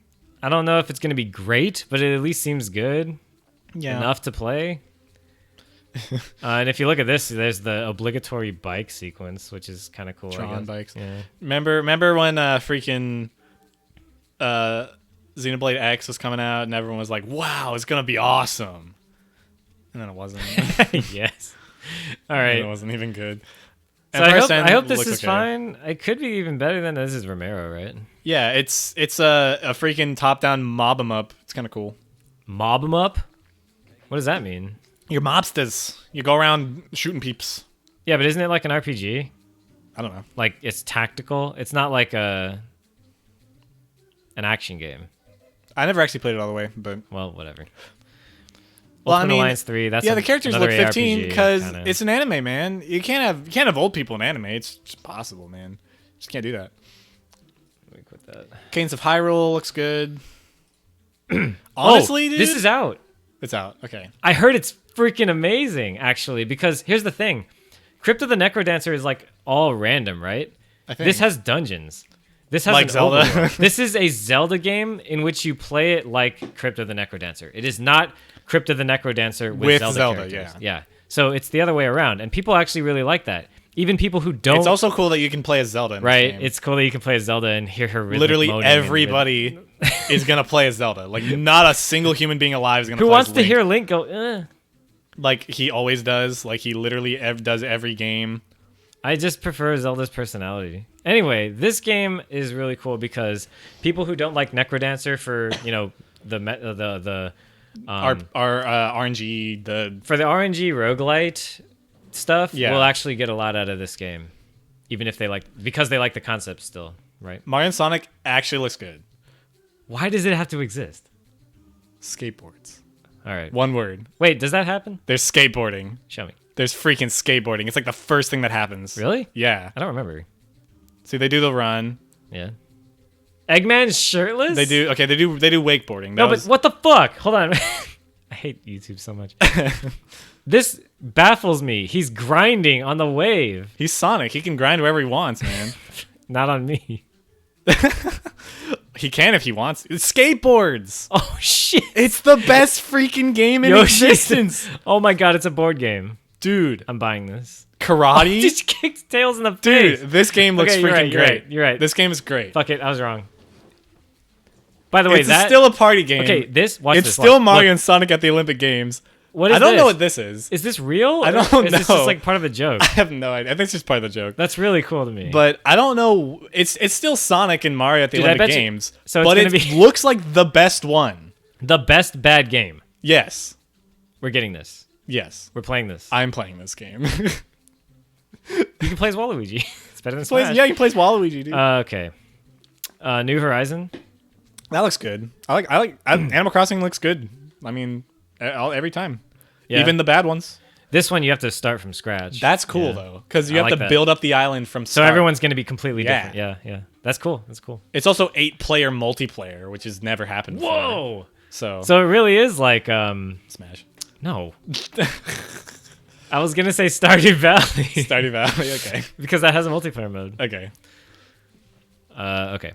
I don't know if it's going to be great, but it at least seems good Yeah. enough to play. And if you look at this, there's the obligatory bike sequence, which is kind of cool. I Tron guess. bikes. Yeah. Remember when freaking Xenoblade X was coming out and everyone was like, "Wow, it's gonna be awesome," and then it wasn't. Yes. All It right. wasn't even good. So Empire I Sand hope this looks is okay. fine. It could be even better than this is Romero, right? Yeah, it's a freaking top-down mob 'em up. It's kind of cool. Mob 'em up? What does that mean? You're mobsters. You go around shooting peeps. Yeah, but isn't it like an RPG? I don't know. Like it's tactical. It's not like an action game. I never actually played it all the way, but Well, whatever. Well, Ultimate Alliance 3. That's the characters look another 15 ARPG because kinda. it's an anime, man. You can't have old people in anime. It's just possible, man. Just can't do that. Let me quit that. Cadence of Hyrule looks good. Honestly, dude, this is out. it's out. Okay, I heard it's freaking amazing, actually. Because here's the thing: Crypt of the Necrodancer is like all random, right? I think This has dungeons. This has Like an Zelda. overworld. This is a Zelda game in which you play it like Crypt of the Necrodancer. It is not Crypt of the Necrodancer with, With Zelda, Zelda, characters. Yeah. So it's the other way around, and people actually really like that. even people who don't. It's also cool that you can play as Zelda. In right. This game. It's cool that you can play as Zelda and hear her rhythmic Literally moaning and everybody is gonna play as Zelda. Like not a single human being alive is gonna. who play wants as to Link. hear Link go? Like he always does. Like he literally does every game. I just prefer Zelda's personality. Anyway, this game is really cool because people who don't like Necrodancer for the Our RNG for the RNG roguelite stuff Yeah. will actually get a lot out of this game, even if they because they like the concept still, right? Mario and Sonic actually looks good. Why does it have to exist? Skateboards. All right. One word. Wait, does that happen? There's skateboarding. Show me. There's freaking skateboarding. It's like the first thing that happens. Really? Yeah. I don't remember. See, they do the run. Yeah. Eggman's shirtless? They do. Okay, they do wakeboarding. No, but what the fuck? Hold on. I hate YouTube so much. This baffles me. He's grinding on the wave. He's Sonic. He can grind wherever he wants, man. Not on me. He can if he wants. It's skateboards. Oh shit. It's the best freaking game in Yoshi. existence, Oh my god, it's a board game. dude. I'm buying this. Karate, Just kicked Tails in the dude. face. This game looks Okay, you're freaking right, you're great. right, you're right. This game is great. Fuck it, I was wrong. By the way, It's that still a party game. okay. Watch It's this. still watch. Mario Look, and Sonic at the Olympic Games. what is I don't this? know what this is. Is this real? I don't Or is this know. just like part of a joke? I have no idea. I think it's just part of the joke. That's really cool to me. But I don't know. It's still Sonic and Mario at the Dude, I Olympic bet you- Games. so it's but gonna it be- looks like the best one. the best bad game. Yes. We're getting this. Yes. We're playing this. I'm playing this game. You can play as Waluigi. It's better than Smash. Yeah, he plays Waluigi, dude. Okay. New Horizon. That looks good. Animal Crossing looks good. I mean, every time. Yeah. Even the bad ones. This one you have to start from scratch. That's cool Yeah. though, because you I have like to that. build up the island from So start. everyone's going to be completely Yeah. different. Yeah, yeah. That's cool. That's cool. It's also 8-player multiplayer, which has never happened before. Whoa. So So it really is like Smash. no. I was going to say Stardew Valley Stardew Valley. Okay. because that has a multiplayer mode. Okay. Okay.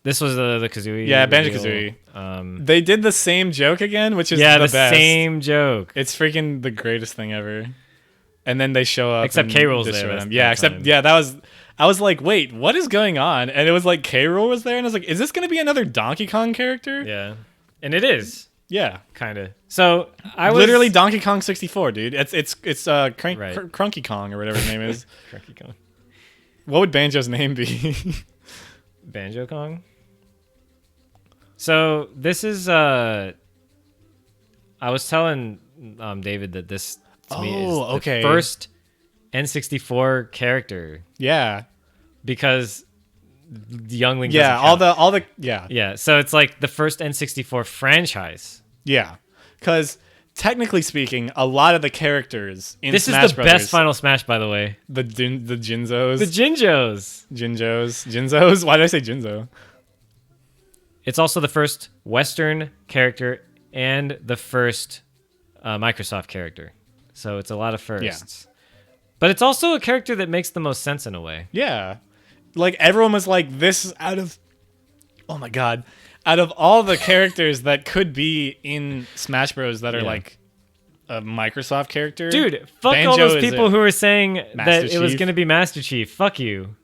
This was the Kazooie. Yeah, reveal. Banjo-Kazooie. They did the same joke again, which is Yeah, the the best. same joke. It's freaking the greatest thing ever. And then they show up. Except and K-Rool's there, destroy that's them. the Yeah, time. except that was. I was like, wait, what is going on? And it was like K-Rool was there, and I was like, is this gonna be another Donkey Kong character? Yeah. And it is Yeah. kind of. So I was Literally Donkey Kong 64, dude. It's Right. Crunky Kong or whatever his name is. Cranky Kong. What would Banjo's name be? Banjo Kong. So this is I was telling David that this to me is Oh, okay. the first N64 character Yeah. because the Young Link Yeah, doesn't count. all the yeah. Yeah, so it's like the first N64 franchise. Yeah. Cuz technically speaking, a lot of the characters in This Smash is the Brothers, best Final Smash, by the way. the Jinzos, The Jinjos. Jinzos. Why did I say Jinzo? It's also the first Western character and the first Microsoft character. So it's a lot of firsts. But it's also a character that makes the most sense in a way. Yeah. Like everyone was like this is out of oh my god. Out of all the characters that could be in Smash Bros that are Yeah. like a Microsoft character. Dude, fuck all Banjo those is people it. who are saying that it was Chief? going to be Master Chief. Fuck you.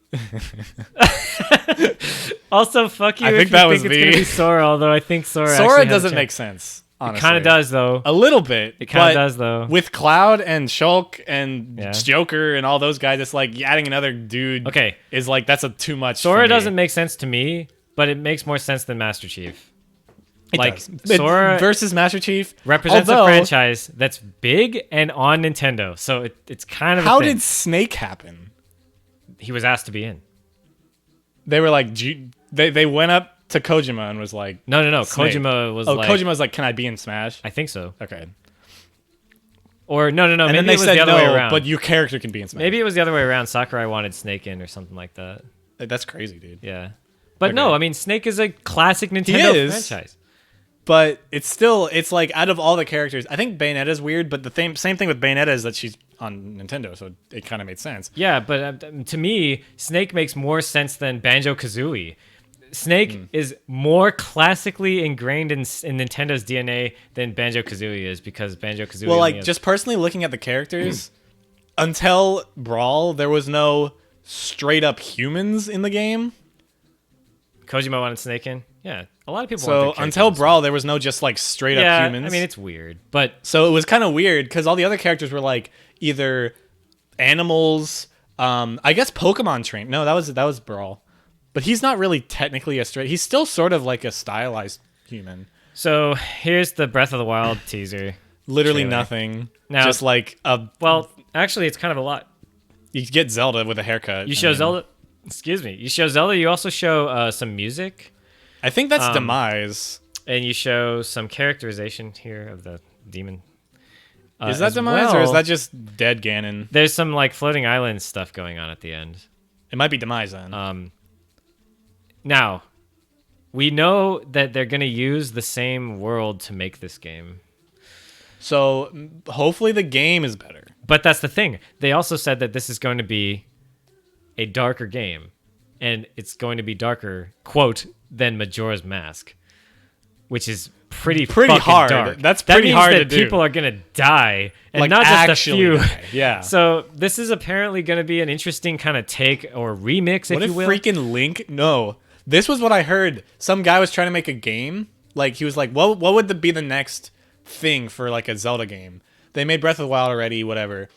Also, fuck you I if think you that think was it's going to me. be Sora, although I think Sora Sora actually has a doesn't chance. make sense. Honestly. Kind of does, though. A little bit. It kind but of does, though. With Cloud and Shulk and Yeah. Joker and all those guys, it's like adding another dude Okay. is like that's a too much. for Sora me. doesn't make sense to me, but it makes more sense than Master Chief. It like, does. Sora versus Master Chief represents although, a franchise that's big and on Nintendo, so it's kind of a How thing. did Snake happen? He was asked to be in. They were like, they went up to Kojima and was like, No. Snake. Kojima was oh, like, Kojima was like, can I be in Smash? I think so. Okay. Or no. And Maybe then they it was said the other way no, around. but your character can be in Smash. Maybe it was the other way around. Sakurai wanted Snake in or something like that. That's crazy, dude. Yeah. But Okay. no, I mean, Snake is a classic Nintendo is. franchise. But it's like out of all the characters, I think Bayonetta's weird, but the same thing with Bayonetta is that she's on Nintendo, so it kind of made sense. Yeah, but to me, Snake makes more sense than Banjo-Kazooie. Snake Hmm. is more classically ingrained in Nintendo's DNA than Banjo-Kazooie is because Banjo-Kazooie Well, only like has- just personally looking at the characters, until Brawl, there was no straight up humans in the game. Kojima wanted Snake in. Yeah, a lot of people. So want their characters until in Snake. Brawl, there was no just like straight up humans. I mean it's weird, but So it was kind of weird because all the other characters were like either animals. I guess Pokemon trained. No, that was Brawl, but he's not really technically a straight. He's still sort of like a stylized human. so here's the Breath of the Wild teaser. Literally Trailer. nothing. Now- just like Well, actually, it's kind of a lot. you get Zelda with a haircut. You show Zelda. Excuse me. You show Zelda. You also show some music, I think that's Demise. and you show some characterization here of the demon. Is that as Demise or is well. that just dead Ganon? There's some like floating island stuff going on at the end. It might be Demise then. Now, we know that they're going to use the same world to make this game. So hopefully the game is better. But that's the thing. They also said that this is going to be a darker game. And it's going to be darker, quote, than Majora's Mask. Which is pretty fucking hard. dark. That's that pretty means hard that to do. people are going to die. And Like, not just a actually few. die, yeah. So this is apparently going to be an interesting kind of take or remix, What if if you will. freaking Link? No, this was what I heard. Some guy was trying to make a game. Like he was like, what would be the next thing for like a Zelda game? They made Breath of the Wild already. Whatever.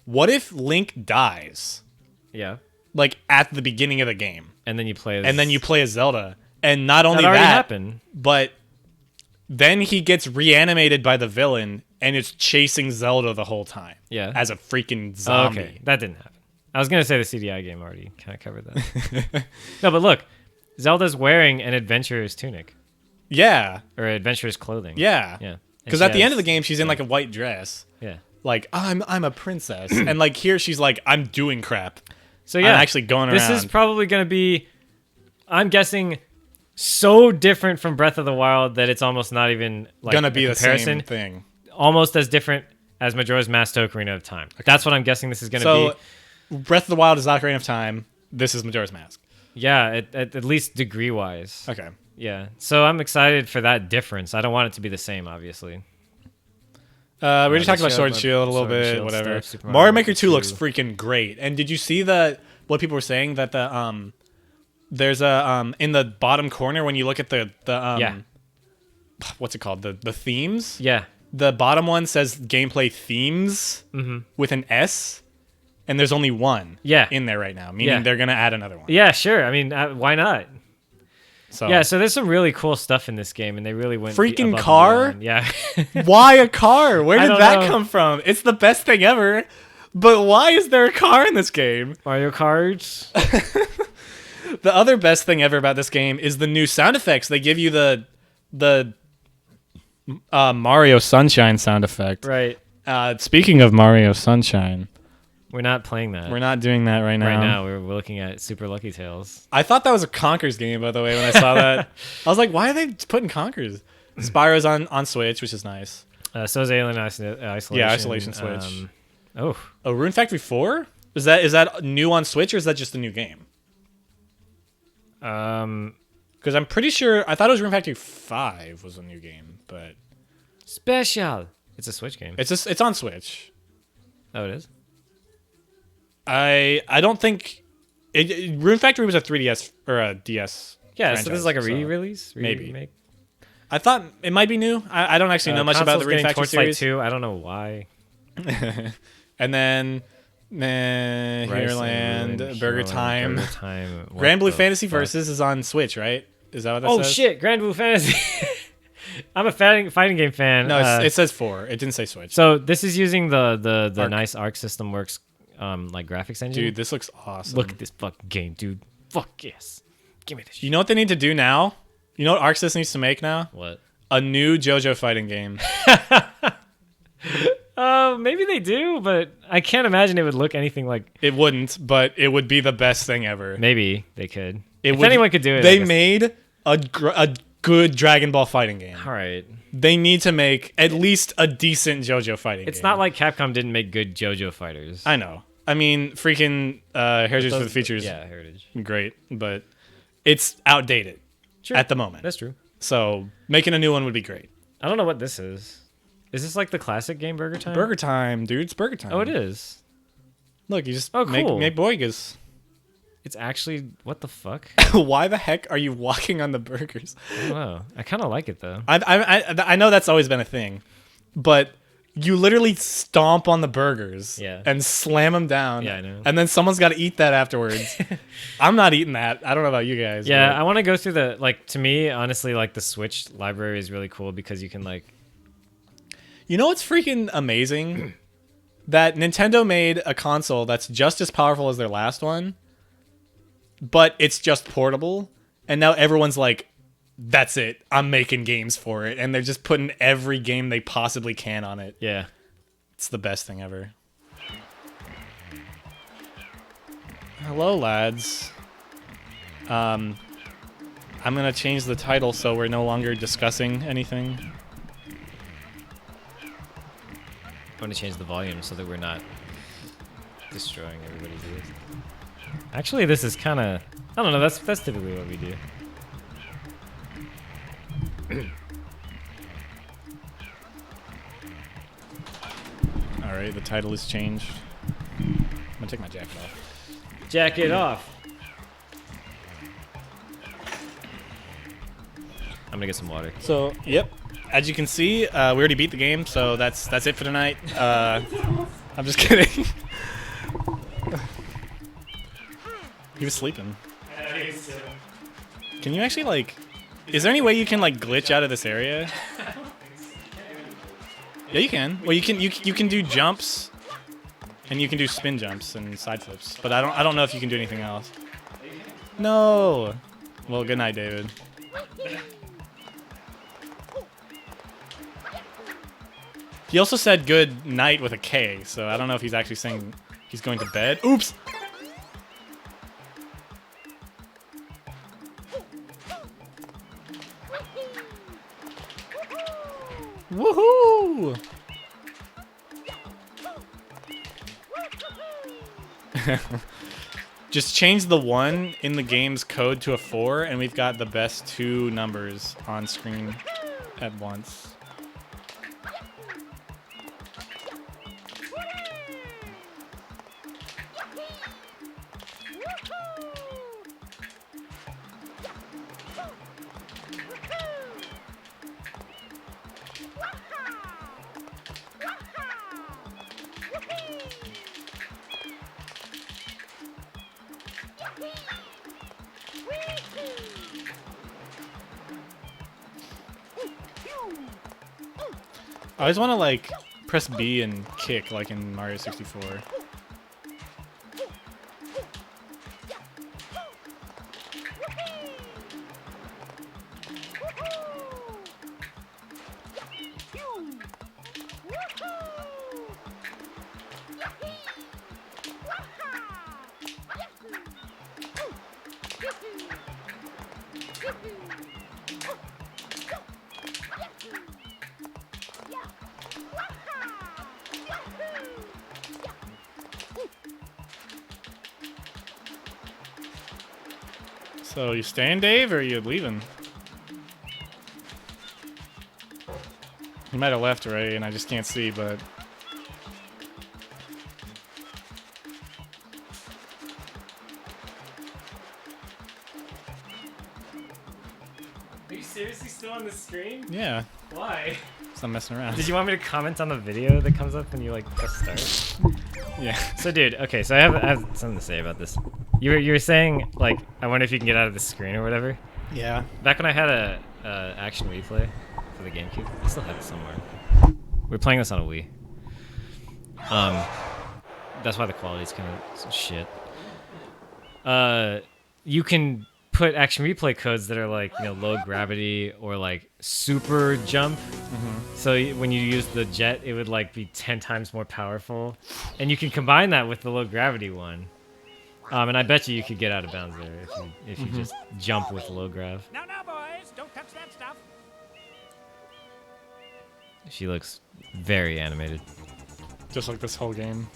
What if Link dies? Yeah. Like at the beginning of the game, And then you play and then you play as Zelda, and not only that already that, happened. but then he gets reanimated by the villain, and it's chasing Zelda the whole time. Yeah. as a freaking Oh, zombie. okay, that didn't happen. I was gonna say the CDI game already kind of covered that. No, but look, Zelda's wearing an adventurer's tunic Yeah, or adventurer's clothing. yeah, yeah. And Because she at the end has- of the game, she's in like a white dress. yeah. Like I'm a princess, and like here she's like I'm doing crap. So yeah, I'm actually going This is around. probably gonna be, I'm guessing, so different from Breath of the Wild that it's almost not even like Gonna a be the comparison. same thing. Almost as different as Majora's Mask Ocarina of Time. That's what I'm guessing this is gonna So be. Breath of the Wild is Ocarina of Time. This is Majora's Mask. Yeah, at least degree wise. Okay. Yeah. So I'm excited for that difference. I don't want it to be the same, obviously. We already they talked about showed Sword and the Shield a little Sword and bit, Shield whatever. stuff, Super Mario Mario Maker Maker 2 looks 2. freaking great. And did you see what people were saying that the there's a in the bottom corner when you look at the Yeah. what's it called? The themes? Yeah. The bottom one says gameplay themes with an S, and there's only one Yeah. in there right now, meaning Yeah. they're going to add another one. Yeah, sure. I mean, why not? So Yeah, so there's some really cool stuff in this game, and they really went Freaking above and car? beyond. Yeah. why a car? Where I did don't that know. come from? It's the best thing ever. But why is there a car in this game? Mario Kart. The other best thing ever about this game is the new sound effects. They give you the Mario Sunshine sound effect. Right. Speaking of Mario Sunshine, We're not playing that. we're not doing that right now. Right now, we're looking at Super Lucky Tales. I thought that was a Conkers game, by the way, when I saw that. I was like, why are they putting Conkers? Spyro's on Switch, which is nice. So is Alien Isolation. Yeah, Isolation Switch. Oh, Oh, Rune Factory 4? Is that new on Switch, or is that just a new game? Because I'm pretty sure, I thought it was Rune Factory 5 was a new game, but special. It's a Switch game. it's on Switch. Oh, it is. I don't think Rune Factory was a 3DS or a DS. Yeah, so this is like a franchise, so re-release, maybe. remake. I thought it might be new. I don't actually know much about the Console's Rune getting Factory Torchlight series. 2. I don't know why. And then Rice and Heroland, Ruin, Burger Heroland, Time. Burger Time. What Grand Blue the Fantasy fuck? Versus is on Switch, right? Is that what that Oh says? shit, Grand Blue Fantasy. I'm a fighting game fan. No, it says 4. It didn't say Switch. So this is using the Arc. nice Arc System Works like graphics engine. Dude, this looks awesome. Look at this fucking game, dude. Fuck yes. Give me this shit. You know what they need to do now? You know what Arc System needs to make now? What? A new JoJo fighting game. Maybe they do, but I can't imagine it would look anything like. It wouldn't, but it would be the best thing ever. Maybe they could. It If would- anyone could do it, I They guess. made a good Dragon Ball fighting game. All right. They need to make at least a decent JoJo fighting It's game. not like Capcom didn't make good JoJo fighters. I know. I mean, freaking Heritage for the Those- Features, Yeah, Heritage. great, but it's outdated Sure. at the moment. That's true. So making a new one would be great. I don't know what this is. Is this like the classic game Burger Time? Burger Time, dude. It's Burger Time. Oh, it is. Look, you just Oh, cool. make Boigas. It's actually what the fuck? Why the heck are you walking on the burgers? I don't know. I kind of like it though. I know that's always been a thing, but you literally stomp on the burgers Yeah. and slam them down. Yeah, I know. And then someone's got to eat that afterwards. I'm not eating that. I don't know about you guys. Yeah, but- I want to go through the like. To me, honestly, like the Switch library is really cool because you can like. You know what's freaking amazing? That Nintendo made a console that's just as powerful as their last one, but it's just portable. And now everyone's like, that's it. I'm making games for it. And they're just putting every game they possibly can on it. Yeah. It's the best thing ever. Hello, lads. I'm going to change the title so we're no longer discussing anything. I want to change the volume so that we're not destroying everybody's ears. Actually, this is kind of. I don't know. That's typically what we do. All right, the title is changed. I'm gonna take my jacket off. Jacket off. I'm gonna get some water. So, yep. As you can see, we already beat the game, so that's it for tonight. I'm just kidding. He was sleeping. Can you actually like? Is there any way you can like glitch out of this area? Yeah, you can. Well, you can do jumps, and you can do spin jumps and side flips. But I don't know if you can do anything else. No. Well, good night, David. He also said good night with a K, so I don't know if he's actually saying he's going to bed. Oops. Woohoo! Just change the 1 in the game's code to a 4, and we've got the best 2 numbers on screen at once. I always want to like press B and kick like in Mario 64. So you staying, Dave, or are you leaving? He might have left already, and I just can't see, but... Are you seriously still on the screen? Yeah, Why? so I'm messing around. Did you want me to comment on the video that comes up when you like press start? Yeah. So, dude, okay, so I have something to say about this. You were saying like, I wonder if you can get out of the screen or whatever. Yeah. Back when I had a action replay for the GameCube, I still have it somewhere. We're playing this on a Wii. That's why the quality's kind of shit. You can put action replay codes that are like, you know, low gravity or like super jump. So when you use the jet, it would like be 10 times more powerful, and you can combine that with the low gravity one. And I bet you could get out of bounds there if you just jump with low grav. Now, boys, don't touch that stuff. She looks very animated. Just like this whole game.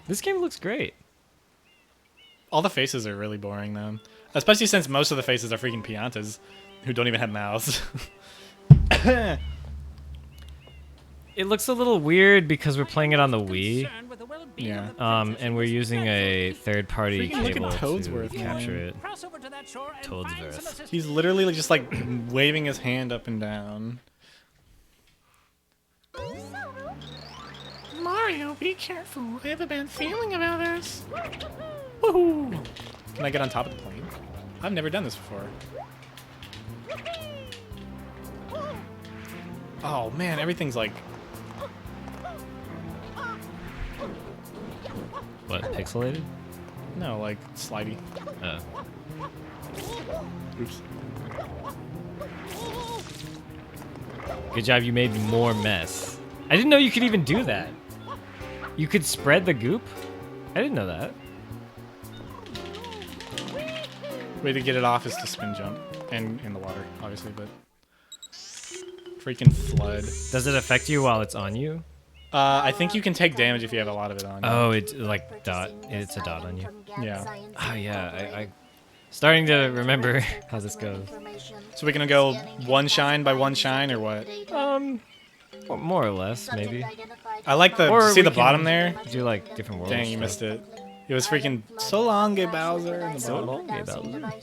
This game looks great. All the faces are really boring, though. Especially since most of the faces are freaking Piantas, who don't even have mouths. It looks a little weird because we're playing it on the Wii. Concerned with the well Yeah. And we're using a third-party Freaking look at cable to Toadsworth, capture man. it. Cross over to that shore and Toadsworth. find some assistance. He's literally just like waving his hand up and down. Mario, be careful. I have a bad feeling about this. Woohoo! Can I get on top of the plane? I've never done this before. Oh man, everything's like. What, pixelated? No, like slidey. Oh. Oops. Good job, you made more mess. I didn't know you could even do that. You could spread the goop? I didn't know that. Way to get it off is to spin jump. And in the water, obviously, but. Freaking flood. Does it affect you while it's on you? I think you can take damage if you have a lot of it on. you. Oh, it's like dot. It's a dot on you. Yeah. Oh yeah, I starting to remember how this goes. So we're gonna go one shine by one shine or what? Or more or less, maybe. I like the Or see we the can bottom there. Do like different worlds. Dang, you missed it. It was freaking so long, Gay Bowser. In the So bottom. long, Gay Bowser.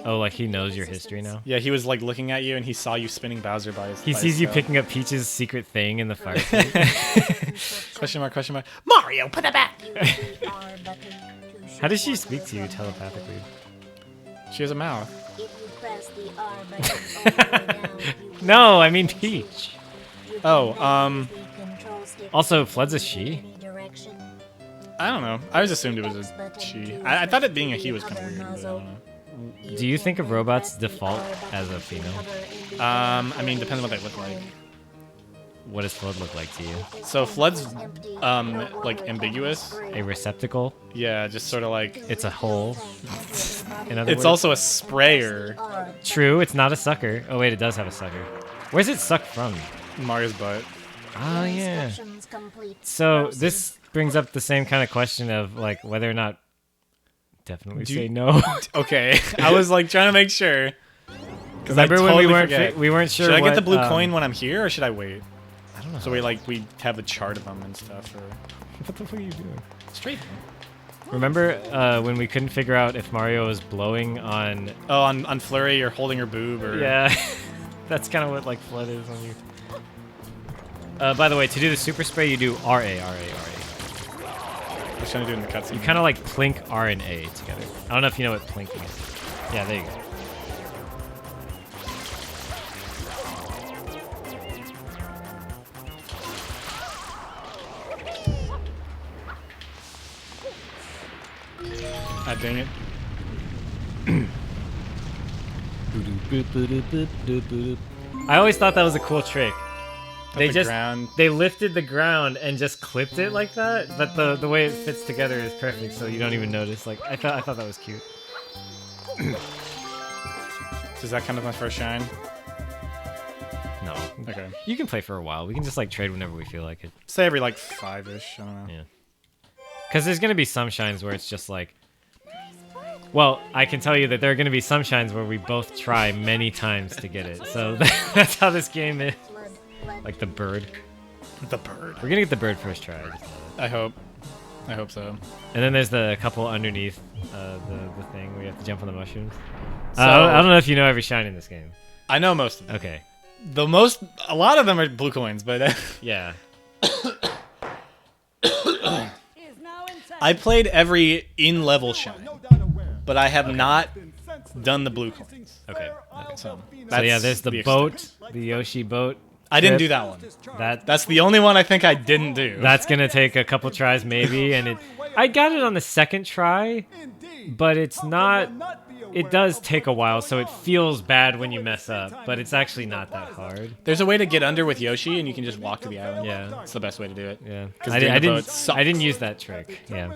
Oh, like he knows your history now. Yeah, he was like looking at you and he saw you spinning Bowser by his. He by sees his you tail. picking up Peach's secret thing in the fireplace. Question mark? Question mark? Mario, put it back. How does she speak to you telepathically? She has a mouth. No, I mean Peach. Oh, Also, Flood's a she. I don't know. I always assumed it was a she. I thought it being a he was kind of weird. But I don't know. Do you think of robots default as a female? I mean, depends on what they look like. What does Flood look like to you? So Flood's, like ambiguous. A receptacle? Yeah, just sort of like. It's a hole. In other It's words? also a sprayer. True, it's not a sucker. Oh wait, it does have a sucker. Where's it sucked from? Mario's butt. Oh yeah. So this brings up the same kind of question of like whether or not. Definitely Do say you- no. Okay, I was like trying to make sure. Remember when we weren't sure? Should I get the what, blue coin when I'm here, or should I wait? I don't know. So we have a chart of them and stuff. Or What the fuck are you doing? straight. Remember when we couldn't figure out if Mario was blowing on? Oh, on Flurry, you're holding her boob, or Yeah, that's kind of what like Flood is when you. By the way, to do the super spray, you do RA, RA, RA. I was trying to do it in the cutscene. You kind of like plink R and A together. I don't know if you know what plinking is. Yeah, there you go. Ah, dang it. I always thought that was a cool trick. They the just ground. they lifted the ground and just clipped it like that, but the way it fits together is perfect, so you don't even notice. Like I thought that was cute. Does that count as my first shine? No, Okay. you can play for a while. We can just like trade whenever we feel like it. Say every like 5-ish. I don't know. Yeah. Because there's gonna be some shines where it's just like. Well, I can tell you that there are gonna be some shines where we both try many times to get it. So that's how this game is. Like the bird. The bird. We're gonna get the bird first try. I just know that. I hope. I hope so. And then there's the couple underneath the thing where you have to jump on the mushrooms. So- I don't know if you know every shine in this game. I know most of them. Okay. A lot of them are blue coins, but Yeah. I played every in-level shine, but I have not done the blue coins. Okay. So, So yeah, that's there's the extent. boat, the Yoshi boat. I didn't trip. do that one. That's That's the only one I think I didn't do. that's gonna take a couple tries maybe, and I got it on the second try, but it's not. It does take a while, so it feels bad when you mess up, but it's actually not that hard. There's a way to get under with Yoshi, and you can just walk to the island. Yeah. It's the best way to do it. Yeah. 'Cause I, doing I the boat didn't. sucks. I didn't use that trick. Yeah.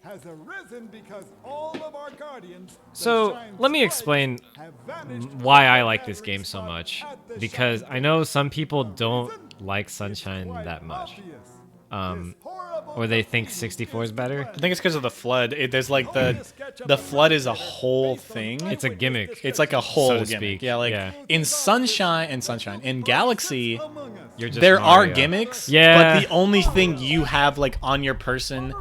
Has arisen because all of our guardians, the So Shine let me Spiders, explain have vanished why I from like their this game so spot much, at the because Shine I know some people Spiders. don't like It's Sunshine quite that much, obvious. um, This horrible or they think defeat 64 is better. I think it's because of the flood. There's like the flood is a whole thing. It's a gimmick. It's like a whole so to gimmick. speak. Yeah, like Yeah. in Sunshine in Galaxy, among us. you're just There are Mario. gimmicks, Yeah. but the only thing you have like on your person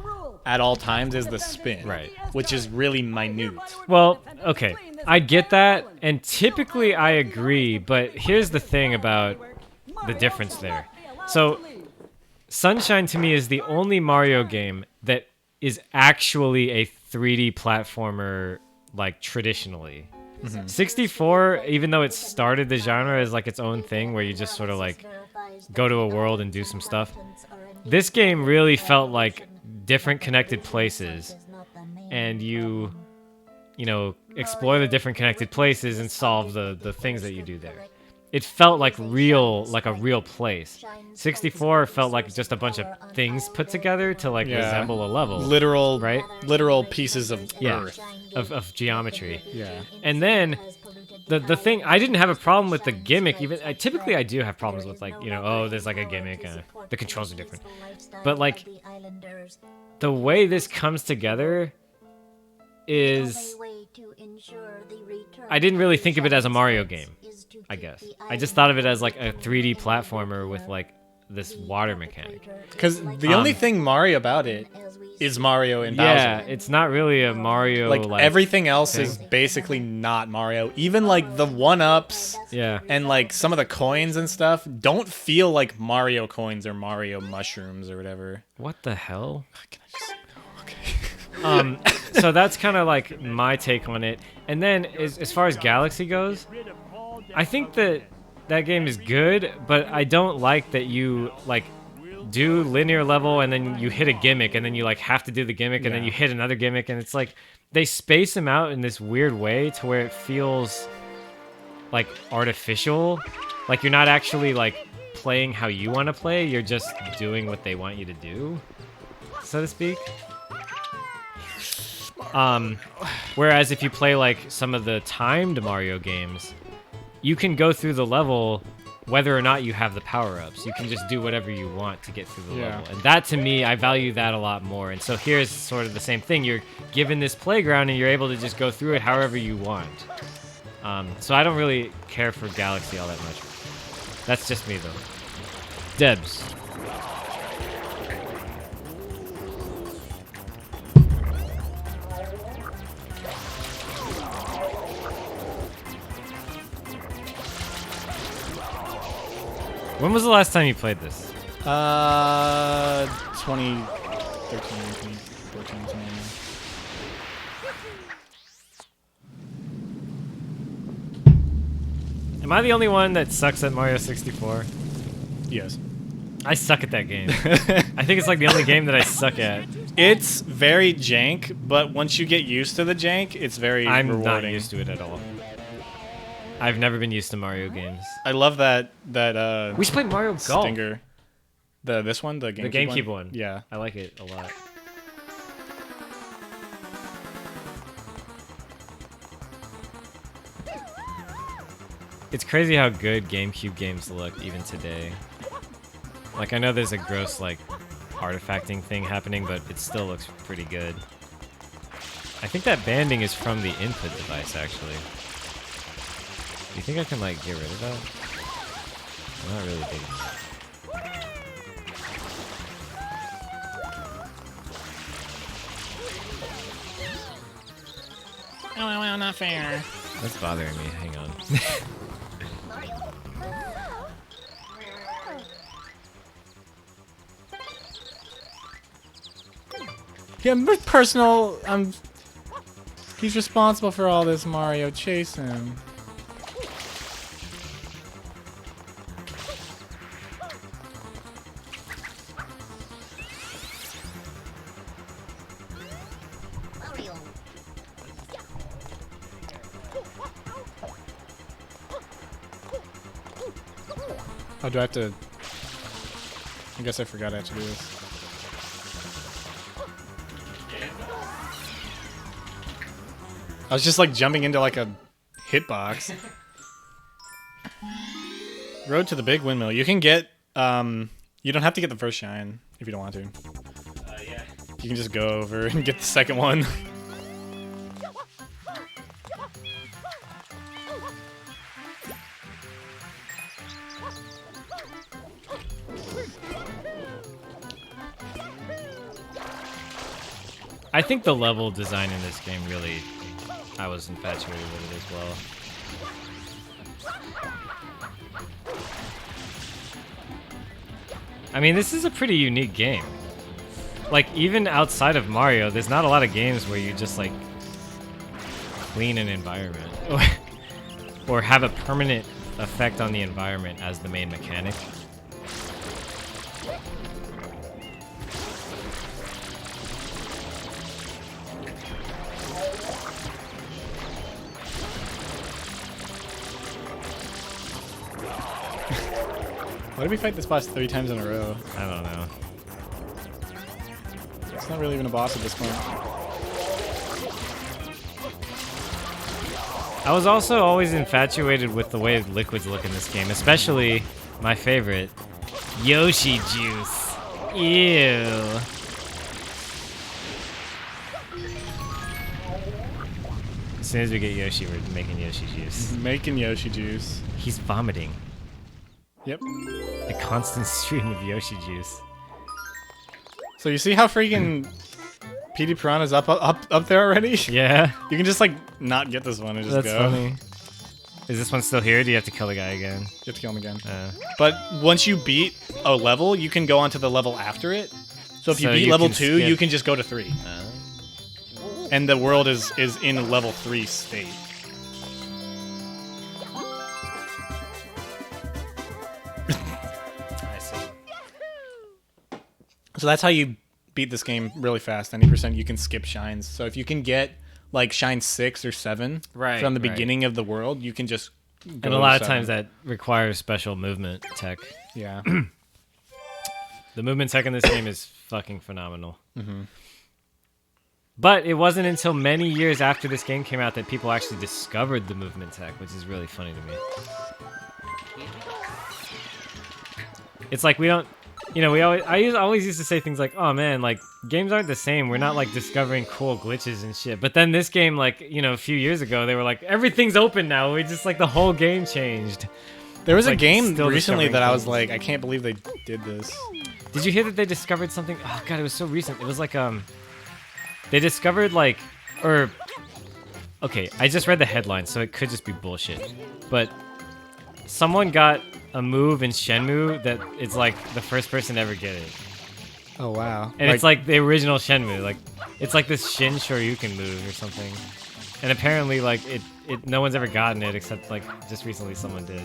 at all times is the spin, Right. Which is really minute. Well, okay, I get that, and typically I agree, but here's the thing about the difference there. So, Sunshine to me is the only Mario game that is actually a 3D platformer, like traditionally. 64, even though it started the genre as like its own thing where you just sort of like go to a world and do some stuff, this game really felt like different connected places, and you know, explore the different connected places and solve the things that you do there. It felt like a real place. 64 felt like just a bunch of things put together to like Yeah. resemble a level. Literal, Right? Literal pieces of Yeah. earth. Of geometry. Yeah. And then the thing, I didn't have a problem with the gimmick. Even typically I do have problems with like, you know, oh, there's like a gimmick, the controls are different. But like the way this comes together is, I didn't really think of it as a Mario game, I guess. I just thought of it as like a 3D platformer with like this water mechanic. Because the only thing Mario about it is Mario and Bowser. Yeah, it's not really a Mario Like everything else is basically not Mario. Even like the 1-ups Yeah. and like some of the coins and stuff don't feel like Mario coins or Mario mushrooms or whatever. What the hell? Can I just... Okay. So that's kind of like my take on it. And then as far as Galaxy goes, I think that game is good, but I don't like that you like do linear level and then you hit a gimmick and then you like have to do the gimmick and then you hit another gimmick, and it's like they space them out in this weird way to where it feels like artificial. Like you're not actually like playing how you want to play, you're just doing what they want you to do, so to speak. Whereas if you play like some of the timed Mario games, you can go through the level whether or not you have the power-ups. You can just do whatever you want to get through the level. And that, to me, I value that a lot more. And so here's sort of the same thing. You're given this playground and you're able to just go through it however you want. So I don't really care for Galaxy all that much. That's just me, though. Debs. When was the last time you played this? 2013, 2014, something like that. Am I the only one that sucks at Mario 64? Yes. I suck at that game. I think it's like the only game that I suck at. It's very jank, but once you get used to the jank, it's very I'm rewarding. not used to it at all. I've never been used to Mario games. I love that We should play Mario Golf. stinger. This one, the GameCube, The GameCube one. Yeah. I like it a lot. It's crazy how good GameCube games look even today. Like, I know there's a gross, like, artifacting thing happening, but it still looks pretty good. I think that banding is from the input device, actually. Do you think I can, like, get rid of that? I'm not really digging that. Oh, not fair. That's bothering me. Hang on. Yeah, but personal. He's responsible for all this, Mario. Chase him. Oh, do I have to? I guess I forgot I have to do this. I was just like jumping into like a hitbox. Road to the big windmill. You can get you don't have to get the first shine if you don't want to. Yeah. You can just go over and get the second one. I think the level design in this game really, I was infatuated with it as well. I mean, this is a pretty unique game. Like, even outside of Mario, there's not a lot of games where you just, like, clean an environment. Or have a permanent effect on the environment as the main mechanic. Why did we fight this boss 3 times in a row? I don't know. It's not really even a boss at this point. I was also always infatuated with the way liquids look in this game, especially my favorite, Yoshi juice. Ew. As soon as we get Yoshi, we're making Yoshi juice. Making Yoshi juice. He's vomiting. Yep. A constant stream of Yoshi juice. So you see how freaking PD Piranha's up there already? Yeah, You can just like not get this one and just that's go. funny. Is this one still here? Or do you have to kill the guy again? You have to kill him again. Uh, But once you beat a level, you can go on to the level after it. So if you So beat you level can 2, skip- you can just go to 3. And the world is in level 3 state. I see. So that's how you beat this game really fast. 90% you can skip shines. So if you can get like shine 6 or 7 Right, from the right. beginning of the world, you can just go And a to lot of 7. times that requires special movement tech. Yeah. The movement tech in this game is fucking phenomenal. But it wasn't until many years after this game came out that people actually discovered the movement tech, which is really funny to me. It's like we don't, you know, I always used to say things like, "Oh man, like games aren't the same. We're not like discovering cool glitches and shit." But then this game, like, you know, a few years ago, they were like, "Everything's open now." We just like the whole game changed. There was a Like, game still recently discovering that I was things. like, I can't believe they did this. Did you hear that they discovered something? Oh god, it was so recent. It was like they discovered like okay, I just read the headline, so it could just be bullshit. But someone got a move in Shenmue that it's like the first person to ever get it. Oh wow. And it's like the original Shenmue. Like it's like this Shin Shoryuken move or something. And apparently like it no one's ever gotten it except like just recently someone did.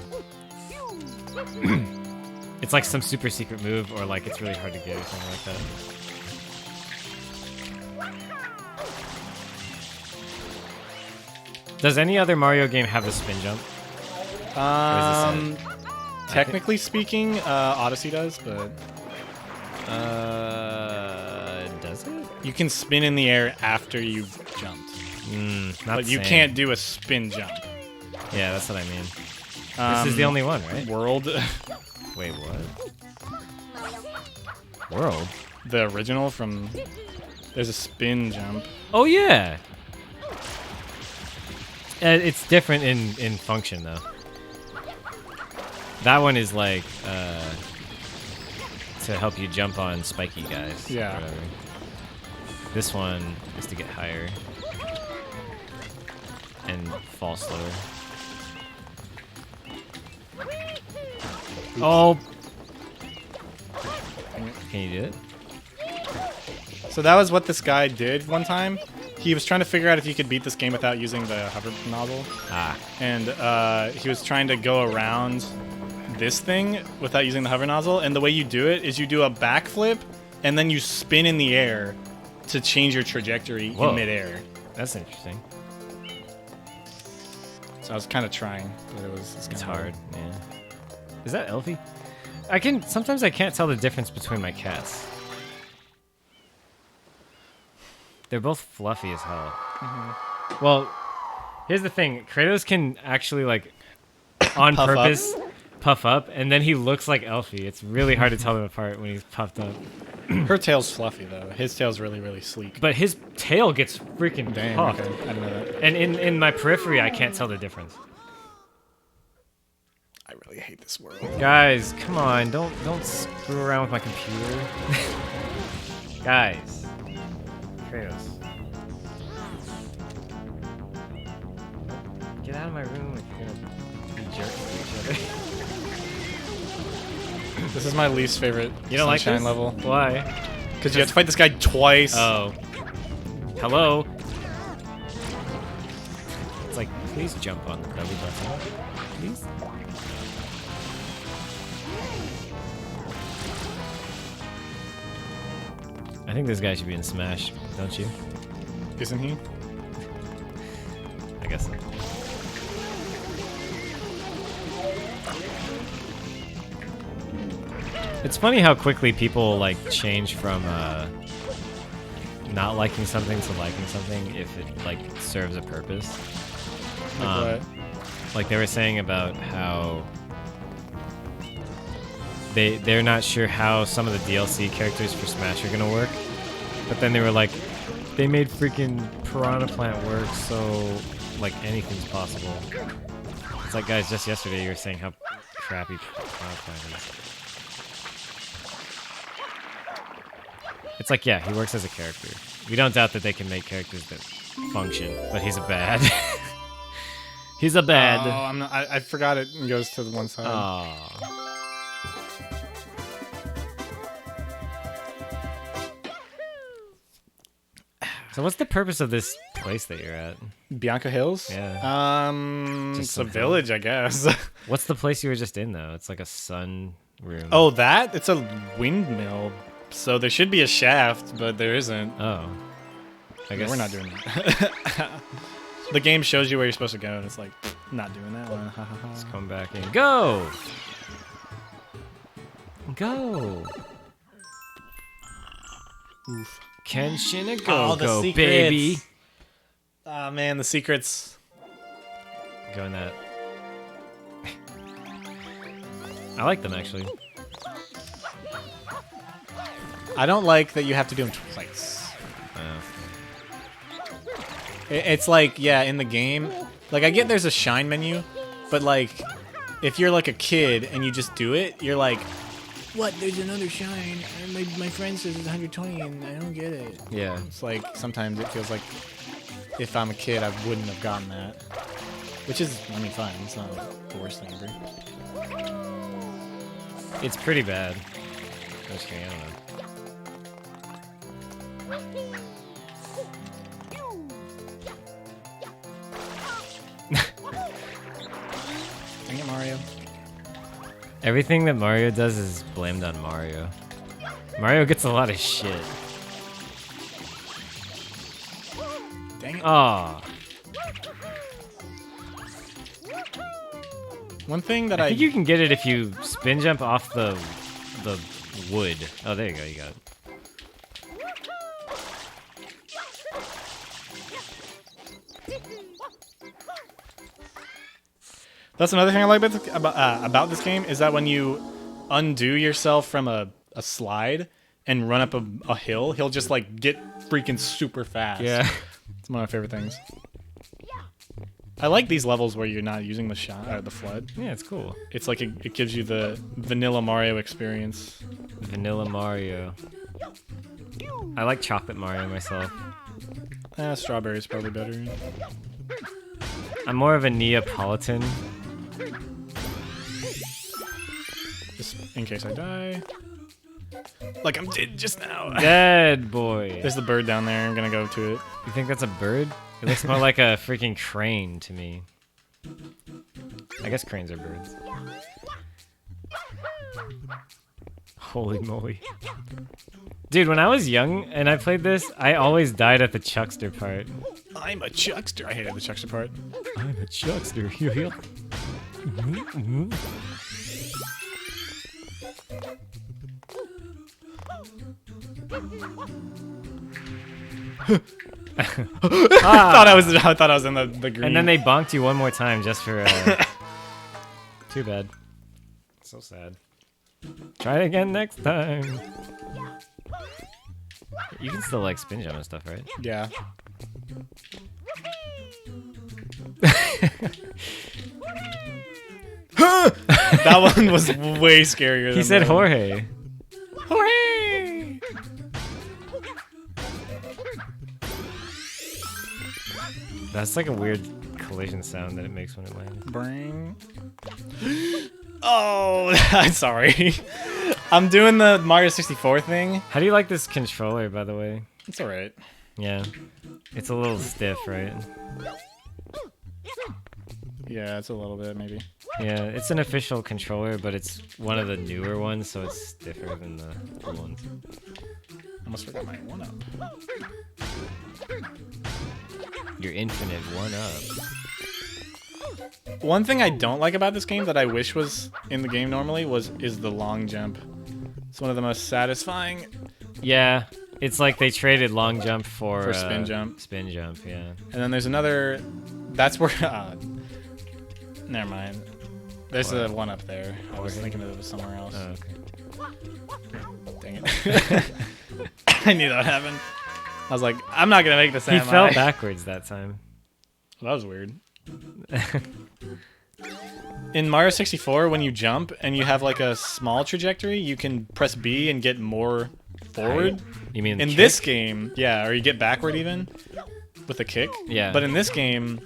It's like some super secret move or like it's really hard to get or something like that. Does any other Mario game have a spin jump? Technically speaking, Odyssey does, but Does it? you can spin in the air after you've jumped. Not But the you same. can't do a spin jump. Yeah, that's what I mean. This is the only one, right? World, Wait, what? World? the original from. There's a spin jump. Oh yeah. It's different in function though. That one is like to help you jump on spiky guys. or Yeah. whatever. This one is to get higher and fall slower. Oh. Can you do it? So that was what this guy did one time. He was trying to figure out if you could beat this game without using the hover nozzle. Ah. And he was trying to go around this thing without using the hover nozzle. And the way you do it is you do a backflip and then you spin in the air to change your trajectory Whoa. in midair. That's interesting. So I was kind of trying, but it's It's hard. Yeah. Is that Elfie? Sometimes I can't tell the difference between my cats. They're both fluffy as hell. Well, here's the thing. Kratos can actually like on Puff up. purpose puff up, and then he looks like Elfie. It's really hard to tell them apart when he's puffed up. Her tail's fluffy though. His tail's really, really sleek. But his tail gets freaking Damn, puffed. okay. I didn't know that. And in my periphery, I can't tell the difference. I really hate this world. Guys, come on, don't screw around with my computer. Guys. Kratos. Get out of my room if you're gonna be jerks to each other. This is my least favorite You don't like Sunshine this? level. Why? Because you have to fight this guy twice. Oh. Hello? It's like, please jump on the W button. Please? I think this guy should be in Smash, don't you? Isn't he? I guess so. It's funny how quickly people like change from not liking something to liking something if it like serves a purpose. Like what? Like they were saying about how they're not sure how some of the DLC characters for Smash are gonna work, but then they were like, they made freaking Piranha Plant work, so like anything's possible. It's like, guys, just yesterday you were saying how crappy Piranha Plant is. It's like, yeah, he works as a character. We don't doubt that they can make characters that function, but he's a bad. He's a bad. Oh, I'm not, I forgot it goes to the one side. Aww. So what's the purpose of this place that you're at? Bianca Hills? Yeah. It's a some village, I guess. What's the place you were just in, though? It's like a sun room. Oh, that? It's a windmill. So there should be a shaft, but there isn't. Oh. I No, guess we're not doing that. The game shows you where you're supposed to go, and it's like, not doing that one. Let's come back in. Go! Go! Oof. Kenshin a Oh, go the go, secrets. baby! Oh, man, the secrets. Go in that. I like them, actually. I don't like that you have to do them twice. It's like, yeah, in the game, like, I get there's a shine menu, but, like, if you're, like, a kid and you just do it, you're like, what, there's another shine, and my friend says it's 120, and I don't get it. Yeah. It's like, sometimes it feels like if I'm a kid, I wouldn't have gotten that. Which is, I mean, fine, it's not the worst thing ever. It's pretty bad. I'm just kidding, I don't know. Dang it, Mario. Everything that Mario does is blamed on Mario. Mario gets a lot of shit. Dang it. Aw. One thing that I think you can get it if you spin jump off the wood. Oh, there you go. You got it. That's another thing I like about this game is that when you undo yourself from a slide and run up a hill, he'll just like get freaking super fast. Yeah. It's one of my favorite things. I like these levels where you're not using the the flood. Yeah, it's cool. It's like it gives you the vanilla Mario experience. Vanilla Mario. I like chocolate Mario myself. Strawberry's probably better. I'm more of a Neapolitan. Just in case I die. Like I did just now. Dead boy. There's the bird down there. I'm gonna go to it. You think that's a bird? It looks more like a freaking crane to me. I guess cranes are birds. Holy moly. Dude, when I was young and I played this, I always died at the Chuckster part. I'm a Chuckster. I hated the Chuckster part. I'm a Chuckster. I thought I was in the green. And then they bonked you one more time just for. Too bad. So sad. Try it again next time. You can still like spin jump and stuff, right? Yeah. That one was way scarier. He than said the other one. Jorge. Jorge. That's like a weird collision sound that it makes when it lands. Bring. Oh, I'm sorry. I'm doing the Mario 64 thing. How do you like this controller, by the way? It's alright. Yeah. It's a little stiff, right? Yeah, it's a little bit maybe. Yeah, it's an official controller, but it's one of the newer ones, so it's stiffer than the old ones. Almost forgot my 1-up. Your infinite 1-up. One thing I don't like about this game that I wish was in the game normally is the long jump. It's one of the most satisfying. Yeah, it's like they traded long jump for spin jump. Spin jump, yeah. And then there's another. That's where. Never mind. There's a one up there. I was thinking it was somewhere else. Oh, okay. Dang it. I knew that would happen. I was like, I'm not gonna make this. He fell backwards that time. Well, that was weird. In Mario 64, when you jump and you have like a small trajectory, you can press B and get more forward. You mean In kick? this game, yeah, or you get backward even with a kick. Yeah. But in this game,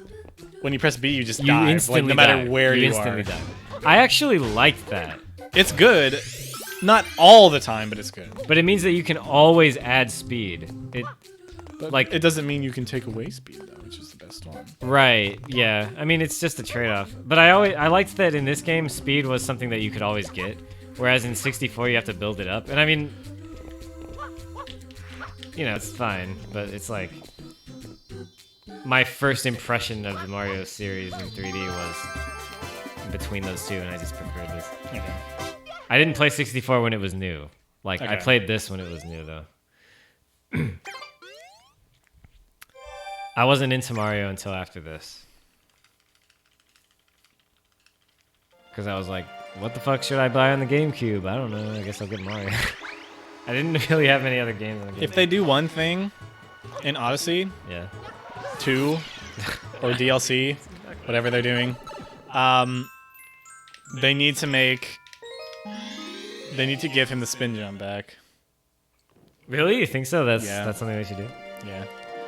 when you press B, you just You dive, instantly like no matter dive. where you instantly are. dive. I actually liked that, It's good, not all the time, but it's good. but it means that you can always add speed. It But Like- it doesn't mean you can take away speed though, which is the best one. Right, yeah. I mean, it's just a trade-off. But I liked that in this game, speed was something that you could always get, whereas in 64 you have to build it up. And I mean, you know, it's fine, but it's like my first impression of the Mario series in 3D was between those two, and I just preferred this. Okay. I didn't play 64 when it was new. Like, I Okay. played this when it was new, though. I wasn't into Mario until after this. Because I was like, what the fuck should I buy on the GameCube? I don't know. I guess I'll get Mario. I didn't really have any other games on the GameCube. If they do one thing in Odyssey, Yeah. 2, or DLC, whatever they're doing, they need to give him the spin jump back. Really? You think so? That's Yeah. that's something they should do? Yeah.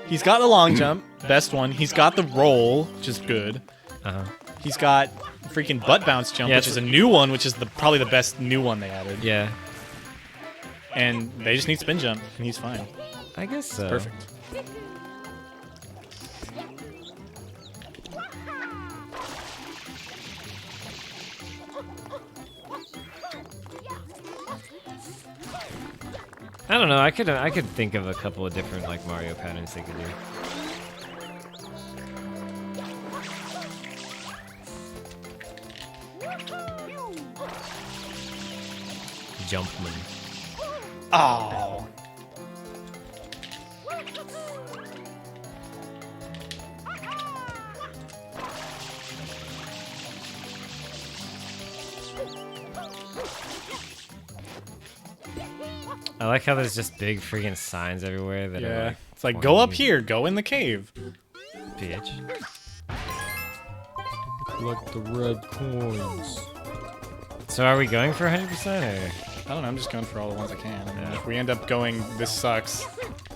He's got the long jump, best one. He's got the roll, which is good. Uh-huh. He's got freaking butt bounce jump, Yeah, which it's- is a new one, which is probably the best new one they added. Yeah. And they just need spin jump, and he's fine. I guess so. Perfect. I don't know. I could think of a couple of different like Mario patterns they could do. Jumpman. Oh. I like how there's just big freaking signs everywhere that are Yeah. like It's like, go up pointing here, go in the cave. Bitch. Collect the red coins. So are we going for 100% or? I don't know, I'm just going for all the ones I can. And if we end up going, this sucks,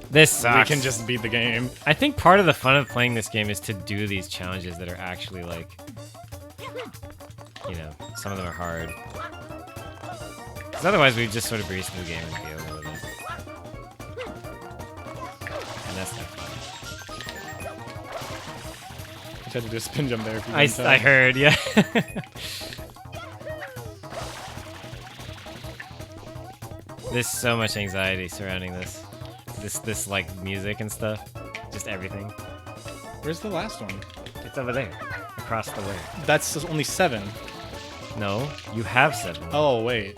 This sucks. we can just beat the game. I think part of the fun of playing this game is to do these challenges that are actually like, you know, some of them are hard. Because otherwise we just sort of breeze through the game and be over with it. And that's not fun. Just had to do a spin jump there. If you I didn't tell. heard, yeah. There's so much anxiety surrounding this. This like music and stuff. Just everything. Where's the last one? It's over there. Across the way. That's only 7. No, you have 7. Oh, wait.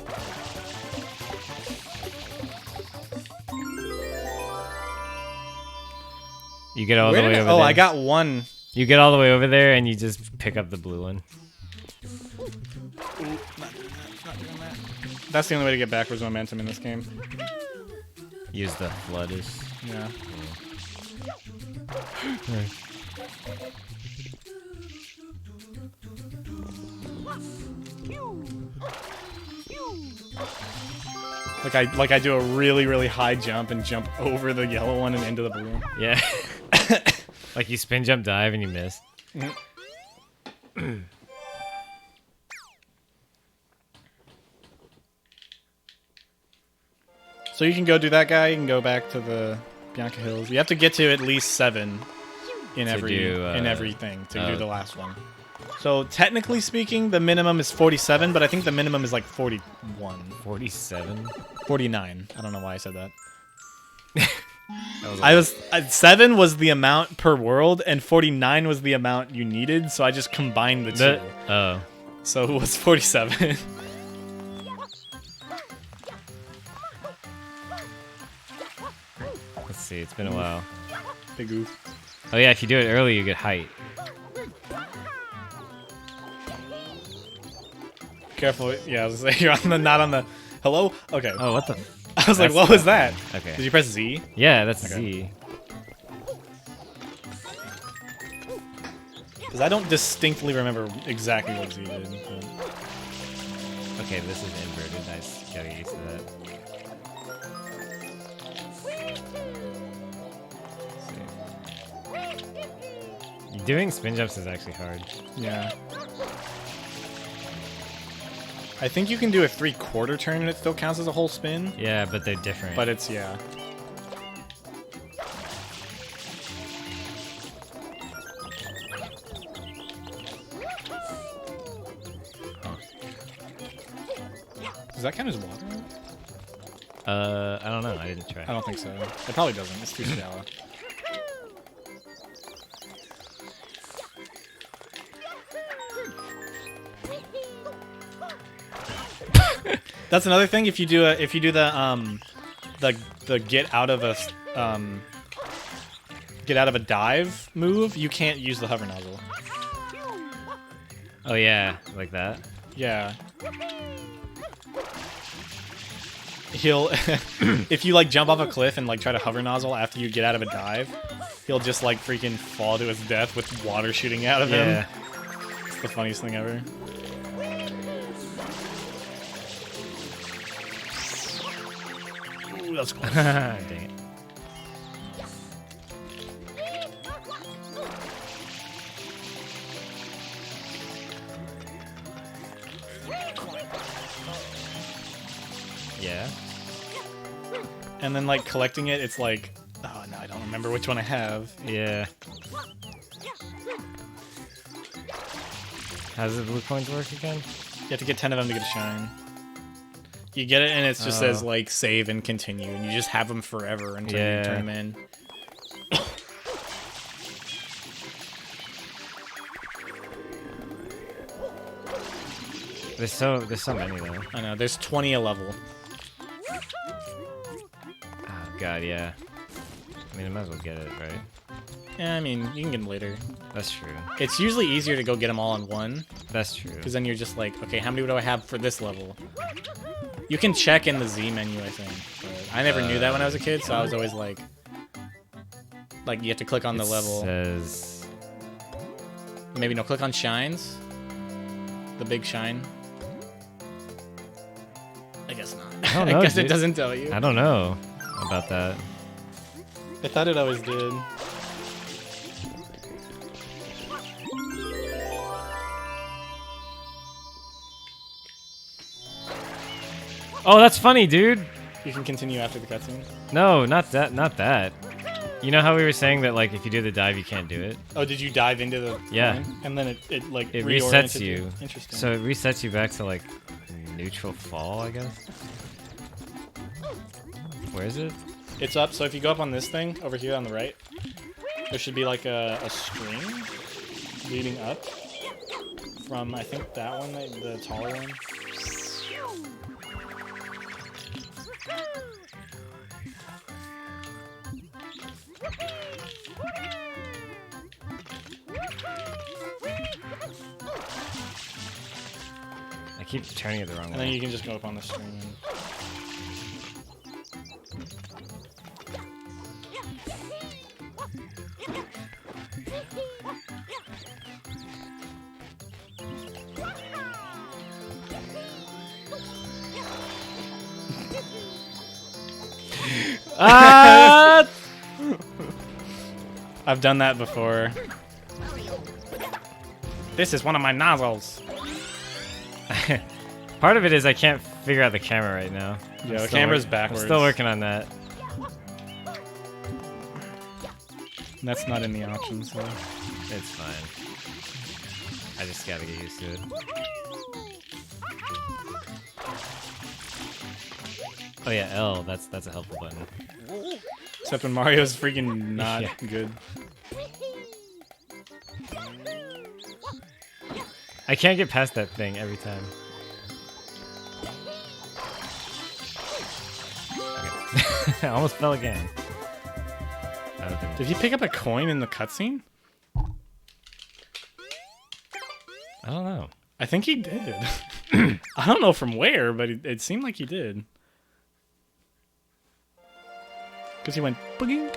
You get all Where the way did over I, there. I got one. You get all the way over there and you just pick up the blue one. That's the only way to get backwards momentum in this game. Use the flooders. Yeah. Like I do a really, really high jump and jump over the yellow one and into the blue one. Yeah. Like you spin jump dive and you miss. So you can go do that guy. You can go back to the Bianca Hills. You have to get to at least 7 in everything to do the last one. So technically speaking, the minimum is 47, but I think the minimum is like 41. 47? 49. I don't know why I said that. That was 7 was the amount per world, and 49 was the amount you needed. So I just combined the two. Oh. So it was 47. Let's see. It's been a while. Big oof. Oh yeah, if you do it early, you get height. Careful. Yeah, I was like, you're on the not on the. Hello. Okay. Oh, what the? I was like, that's what was that? Okay. Did you press Z? Yeah, that's Okay. Z. Because I don't distinctly remember exactly what Z did. But... Okay, this is inverted. I just gotta get used to that. Let's see. Doing spin jumps is actually hard. Yeah. I think you can do a 3/4 turn and it still counts as a whole spin. Yeah, but they're different. But it's, yeah. Does that count as water? I don't know. I didn't try. I don't think so. It probably doesn't. It's too shallow. That's another thing. If you do the get out of a dive move, you can't use the hover nozzle. Oh yeah, like that. Yeah. He'll if you like jump off a cliff and like try to hover nozzle after you get out of a dive, he'll just like freaking fall to his death with water shooting out of Yeah. him. It's the funniest thing ever. Ooh, that's close. Dang it. Yeah. And then like collecting it, it's like, oh no, I don't remember which one I have. Yeah. How does the blue coins work again? You have to get 10 of them to get a shine. You get it and it just says like save and continue, and you just have them forever until you turn them in. There's so many though. I know, there's 20 a level. Oh god, yeah. I mean, I might as well get it, right? Yeah, I mean, you can get them later. That's true. It's usually easier to go get them all in one, That's true. because then you're just like, okay, how many do I have for this level? You can check in the Z menu, I think. But I never knew that when I was a kid, so I was always like you have to click on the level. Says Maybe no, click on shines. The big shine. I guess not. I don't know, I guess it dude. doesn't tell you. I don't know about that. I thought it always did. Oh, that's funny, dude. You can continue after the cutscene. No, not that. Not that. You know how we were saying that like if you do the dive, you can't do it. Oh, did you dive into the Yeah. thing? And then it like It reoriented resets you. Interesting. So it resets you back to like neutral fall, I guess. Where is it? it's up. So if you go up on this thing over here on the right, there should be like a string leading up from I think that one, the taller one. I keep turning it the wrong And then way. you can just go up on the string. And... Ah! I've done that before. This is one of my nozzles. Part of it is I can't figure out the camera right now. Yeah, I'm the still camera's I'm backwards. still working on that. That's not in the options, though. It's fine. I just gotta get used to it. Oh yeah, L. That's a helpful button. Except when Mario's freaking not Yeah. good. I can't get past that thing every time. Okay. I almost fell again. That would've been- Did he pick up a coin in the cutscene? I don't know. I think he did. I don't know from where, but it seemed like he did. Because he went booging.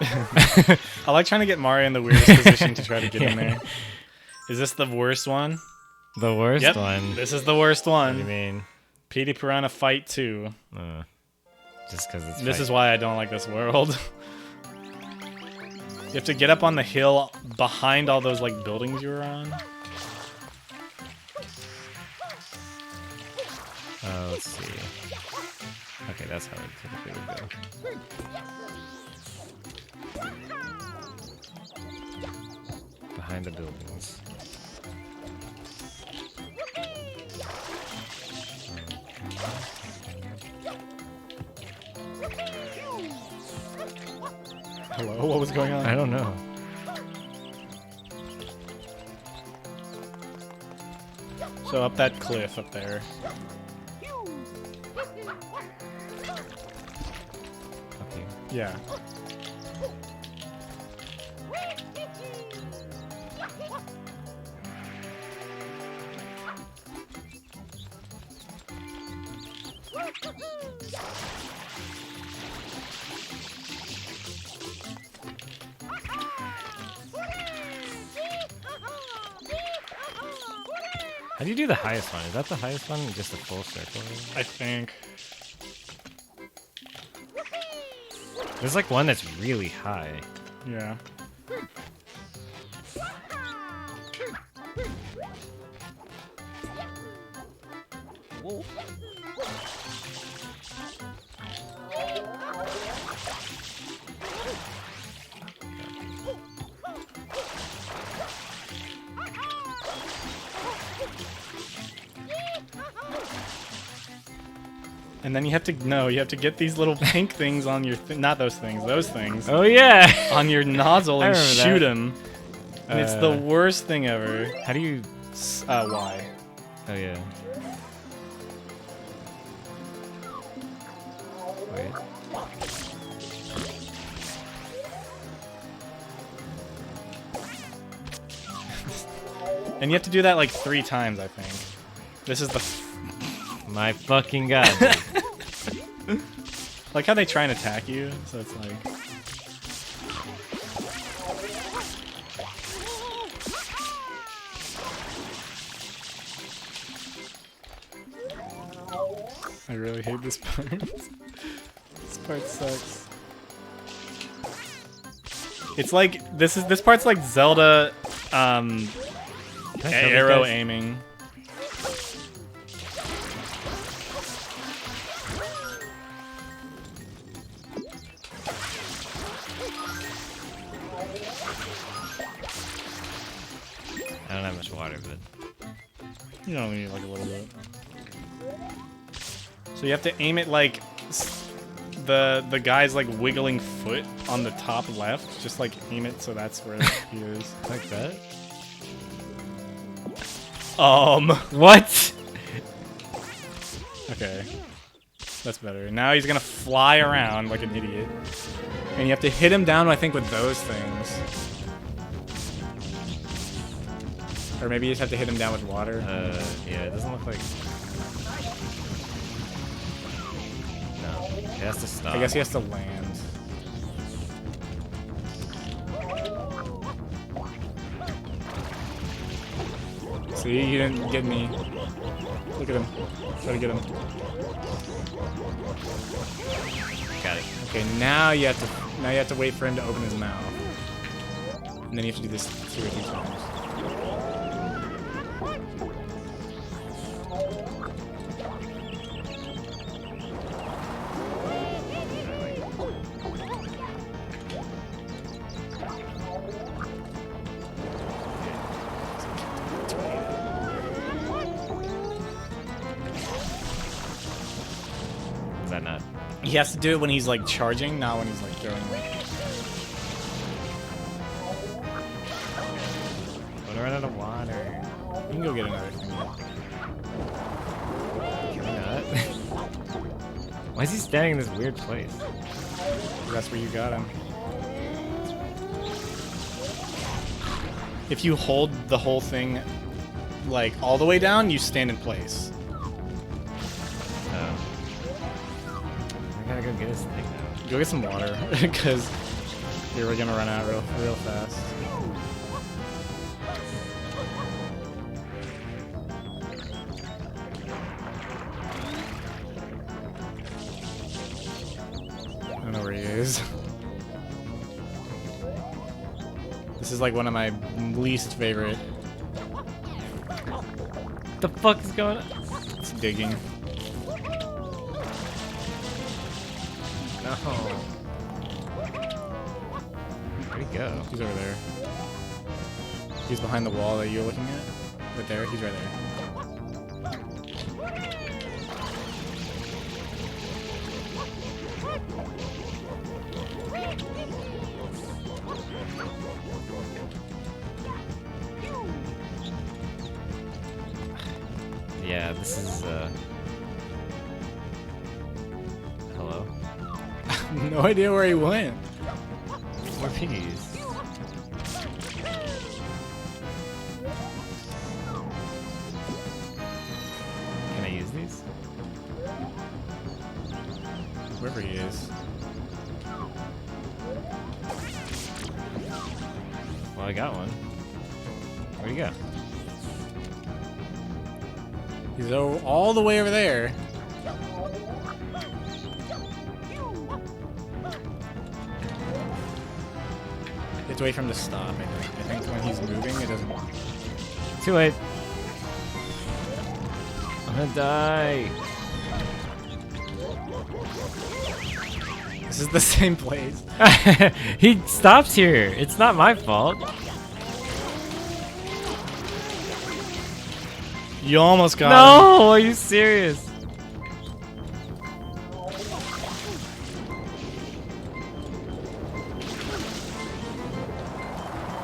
I like trying to get Mario in the weirdest position to try to get in there. Is this the worst one? The worst Yep. one. This is the worst What do you one. mean? Petey Piranha Fight 2. Just because it's. This is why I don't like this world. You have to get up on the hill behind all those like buildings you were on. Let's see. Okay, that's how it typically would go. Behind the buildings. Hello, what was going on? I don't know. So up that cliff up there. Okay. Yeah. How do you do the highest one? Is that the highest one? Just a full circle? I think. There's like one that's really high. Yeah. And then you have to get these little pink things on your not those things Oh yeah! on your nozzle I and remember shoot that. them. And it's the Uh, worst thing ever. How do you? Why? Oh yeah. Wait. And you have to do that like 3 times, I think. This is the My fucking god. like how they try and attack you, so it's like I really hate this part. This part sucks. It's like this part's like Zelda Can I kill these arrow guys? aiming. I don't have much water, but You only need like a little bit. So you have to aim it like the guy's like wiggling foot on the top left. Just like aim it so that's where he is. like that. What? Okay. That's better. Now he's gonna fly around like an idiot. And you have to hit him down, I think, with those things. Or maybe you just have to hit him down with water. Yeah, it doesn't look like. No, it has to stop. I guess he has to land. See, he didn't get me. Look at him. Try to get him. Got it. Okay, now you have to wait for him to open his mouth. And then you have to do this 2 or 3 times. Is that not? He has to do it when he's like charging, not when he's like throwing it. I'm gonna run out of water. You can go get another thing. Can we not? Why is he standing in this weird place? That's where you got him. If you hold the whole thing like all the way down, you stand in place. Oh. I gotta go get his thing now. Go get some water, because we're gonna run out real fast. I don't know where he is. This is like one of my least favorite. What the fuck is going on? It's digging. No. Where'd he go? He's over there. He's behind the wall that you're looking at. Right there. He's right there. Yeah, this is hello? No idea where he went. More piggies. Can I use these? Wherever he is. Well, I got one. Where'd he go? He's all the way over there. It's wait for him to stop, I think. I think when he's moving, it doesn't. Too late. I'm gonna die. This is the same place. He stops here. It's not my fault. You almost got him. No, are you serious?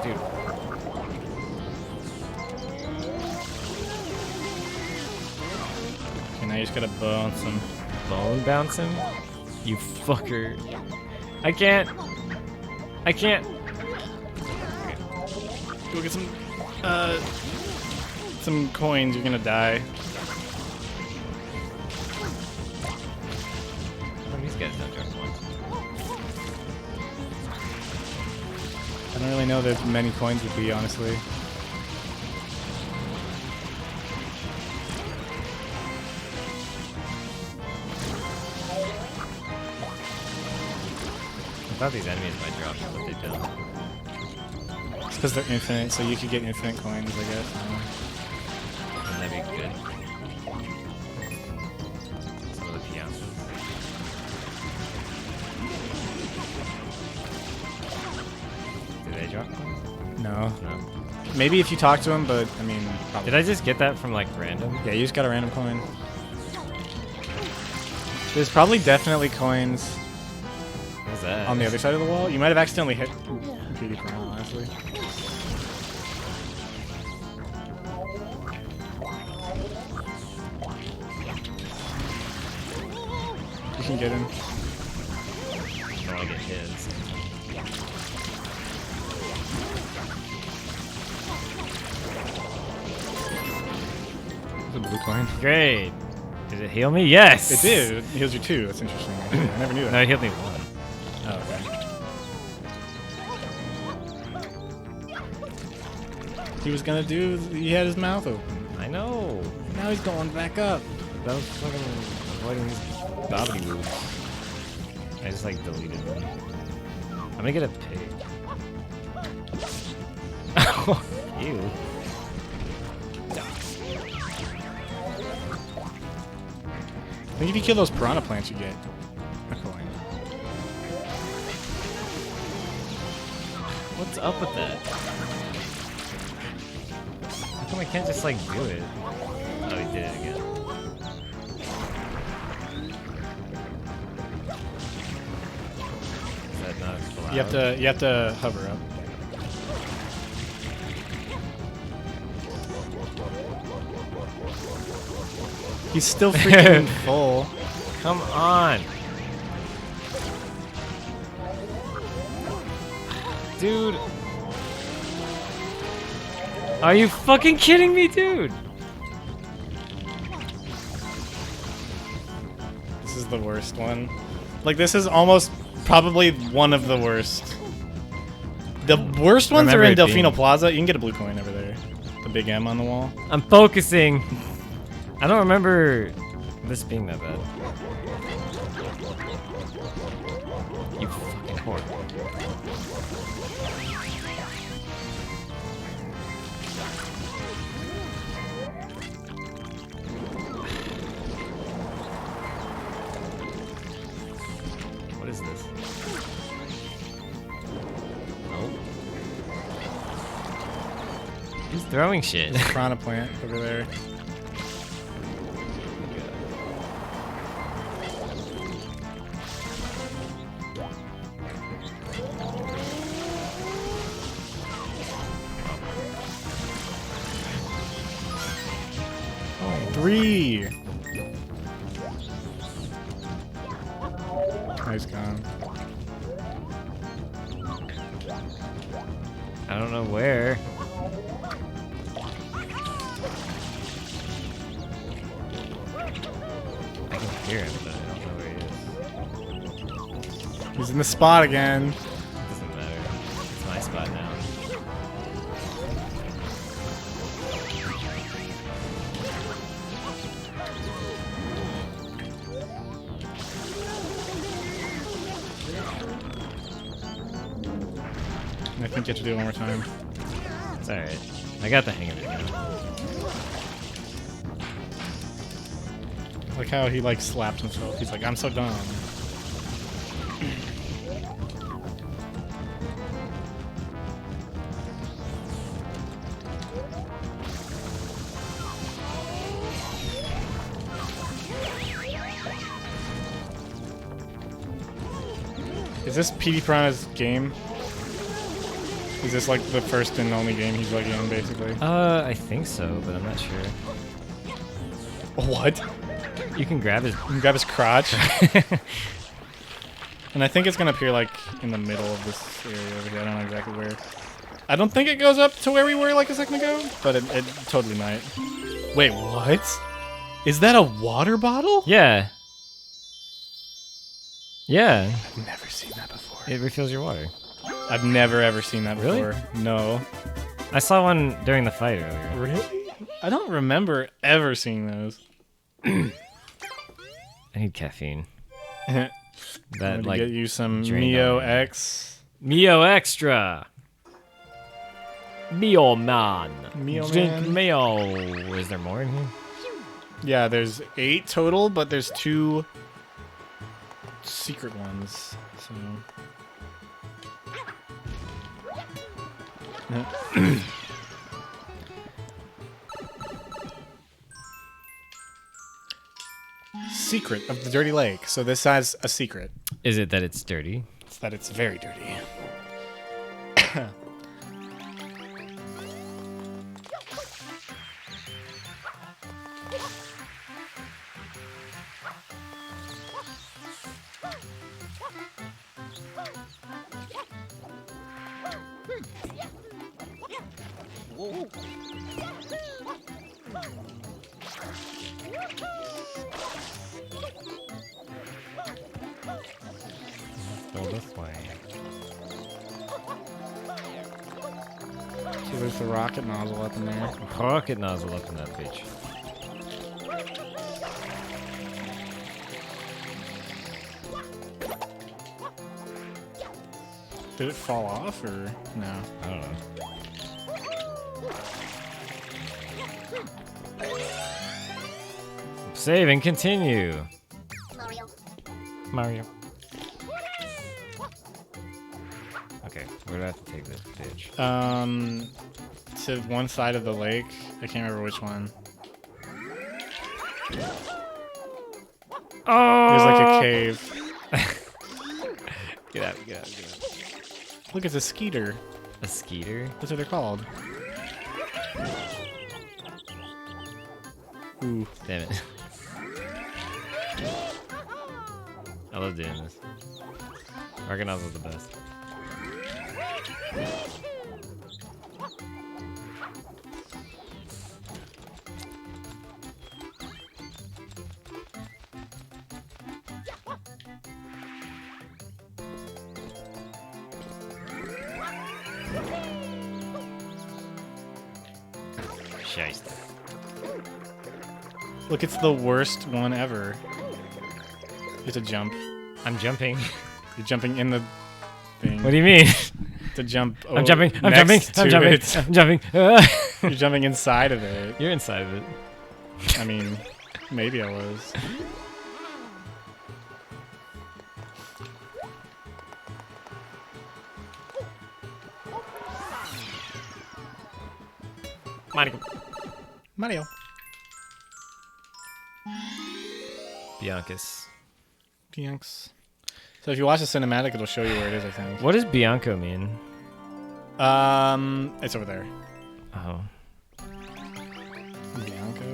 Dude, Okay, now you just gotta bounce him. bone bouncing? You fucker. I can't. I can't. Go get some coins. You're gonna die. Oh, these guys don't drop one. I don't really know that many coins would be, honestly. I thought these enemies might drop, but they don't. It's because they're infinite, so you could get infinite coins, I guess. Wouldn't that be good? Some of the pianos. Do they drop coins? No. No. Maybe if you talk to him, but I mean, probably. Did I just get that from like random? Yeah, you just got a random coin. There's probably definitely coins What was that? on the other side of the wall. You might have accidentally hit Petey Crown, honestly. You can get him. I don't want to get his. It's a blue coin. Great. Did it heal me? Yes. It did. It heals you too. That's interesting. I never knew that. No, it healed me one. Oh, okay. He was gonna do. He had his mouth open. I know. Now he's going back up. That was fucking avoiding these bobbity moves. I just like deleted them. I'm gonna get a pig. Ew. I think if you kill those piranha plants, you get a coin. What's up with that? How come I can't just like do it? Oh, he did it again. Is that not allowed? You have to hover up. He's still freaking full. Come on. Dude. Are you fucking kidding me, dude? This is the worst one. Like, this is almost probably one of the worst. The worst ones are in Remember it Delfino being- Plaza. You can get a blue coin over there. The big M on the wall. I'm focusing. I don't remember this being that bad. You fucking whore. What is this? Nope. Who's throwing shit? Piranha plant over there. Three. Nice gone. I don't know where. I can hear him, but I don't know where he is. He's in the spot again. Doesn't matter. It's my spot now. I think you have to do it one more time. It's alright. I got the hang of it now. Like how he like slapped himself. He's like, I'm so dumb. Is this PD Piranha's game? Is this like the first and only game he's like in, basically? I think so, but I'm not sure. What? You can grab his. You can grab his crotch. And I think it's gonna appear like in the middle of this area over here. I don't know exactly where. I don't think it goes up to where we were like a second ago, but it totally might. Wait, what? Is that a water bottle? Yeah. Yeah. I've never seen that before. It refills your water. I've never ever seen that Really? before. No. I saw one during the fight earlier. Really? I don't remember ever seeing those. I need caffeine. I'm That gonna like get you some drained Mio on me. X. Mio Extra. Mio Man. Mio Drink Man. Mio. Is there more in here? Yeah, there's 8 total, but there's 2 secret ones. So. Secret of the Dirty Lake. So this has a secret. Is it that it's dirty? It's that it's very dirty. Go this way. See, there's the rocket nozzle up in there. Rocket nozzle up in that bitch. Did it fall off or no? I don't know. Save and continue. Mario. Okay, where do I have to take this bitch? To one side of the lake. I can't remember which one. Oh! There's like a cave. Get out, get out, get out. Look, it's a skeeter. A skeeter? That's what they're called. Ooh. Damn it. I love doing this. Rocket nozzle's the best. Shiesty. Look, it's the worst one ever. It's a jump. I'm jumping. You're jumping in the thing. What do you mean? To jump. I'm jumping. I'm jumping. next I'm to jumping. it. I'm jumping. You're jumping inside of it. You're inside of it. I mean, maybe I was. Mario. Mario. Biancus. Bianx. So if you watch the cinematic, it'll show you where it is, I think. What does Bianco mean? It's over there. Oh. Bianco.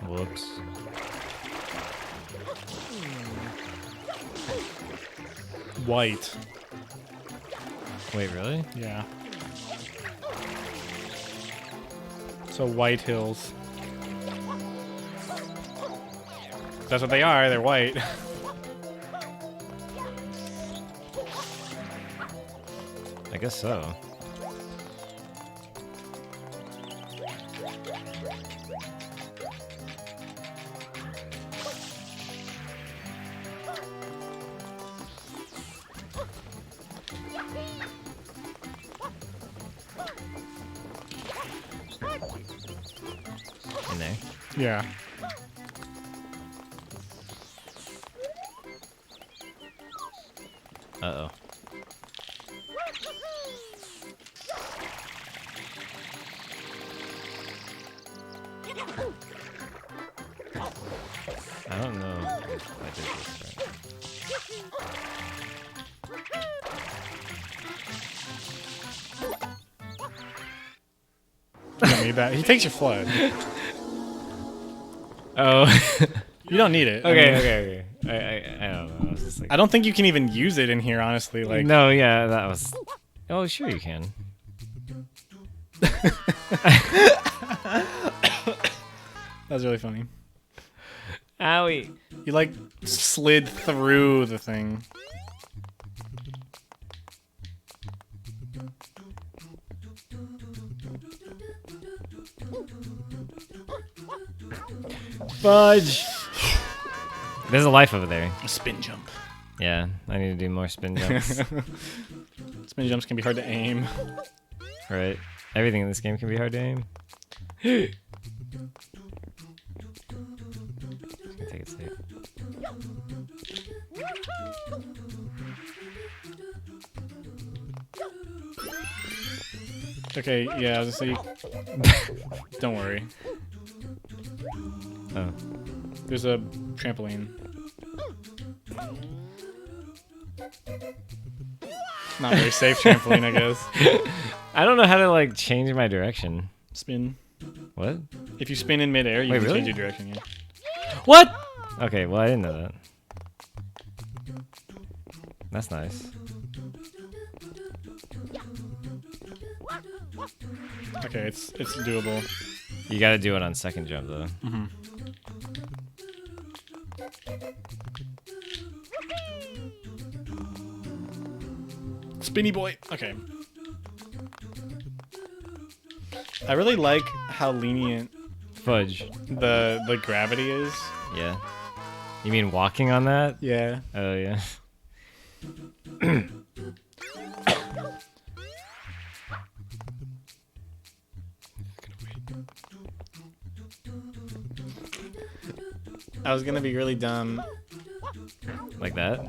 Whoops. White. Wait, really? Yeah. So White Hills. That's what they are. They're white. I guess so. In there. Yeah. Uh-oh. I don't know if I did this right. You don't need that. He takes your flood. Oh. You don't need it. I Okay, mean, okay, okay. I don't know. I was just like, I don't think you can even use it in here, honestly. Like, no, yeah, that was. Oh, sure you can. that was really funny. Owie. You like slid through the thing. Fudge. There's a life over there. A spin jump. Yeah, I need to do more spin jumps. Spin jumps can be hard to aim. Right. Everything in this game can be hard to aim. Take it safe. Okay, yeah, I was gonna say. Don't worry. Oh. There's a trampoline. Not very safe trampoline, I guess. I don't know how to like change my direction. Spin. What? If you spin in midair, you Wait, can really? change your direction. Yeah. What? Okay, well I didn't know that. That's nice. Okay, it's doable. You gotta do it on second jump though. Spinny boy. Okay. I really like how lenient Fudge. the gravity is. Yeah. You mean walking on that? Yeah. Oh yeah. I was gonna be really dumb. Like that?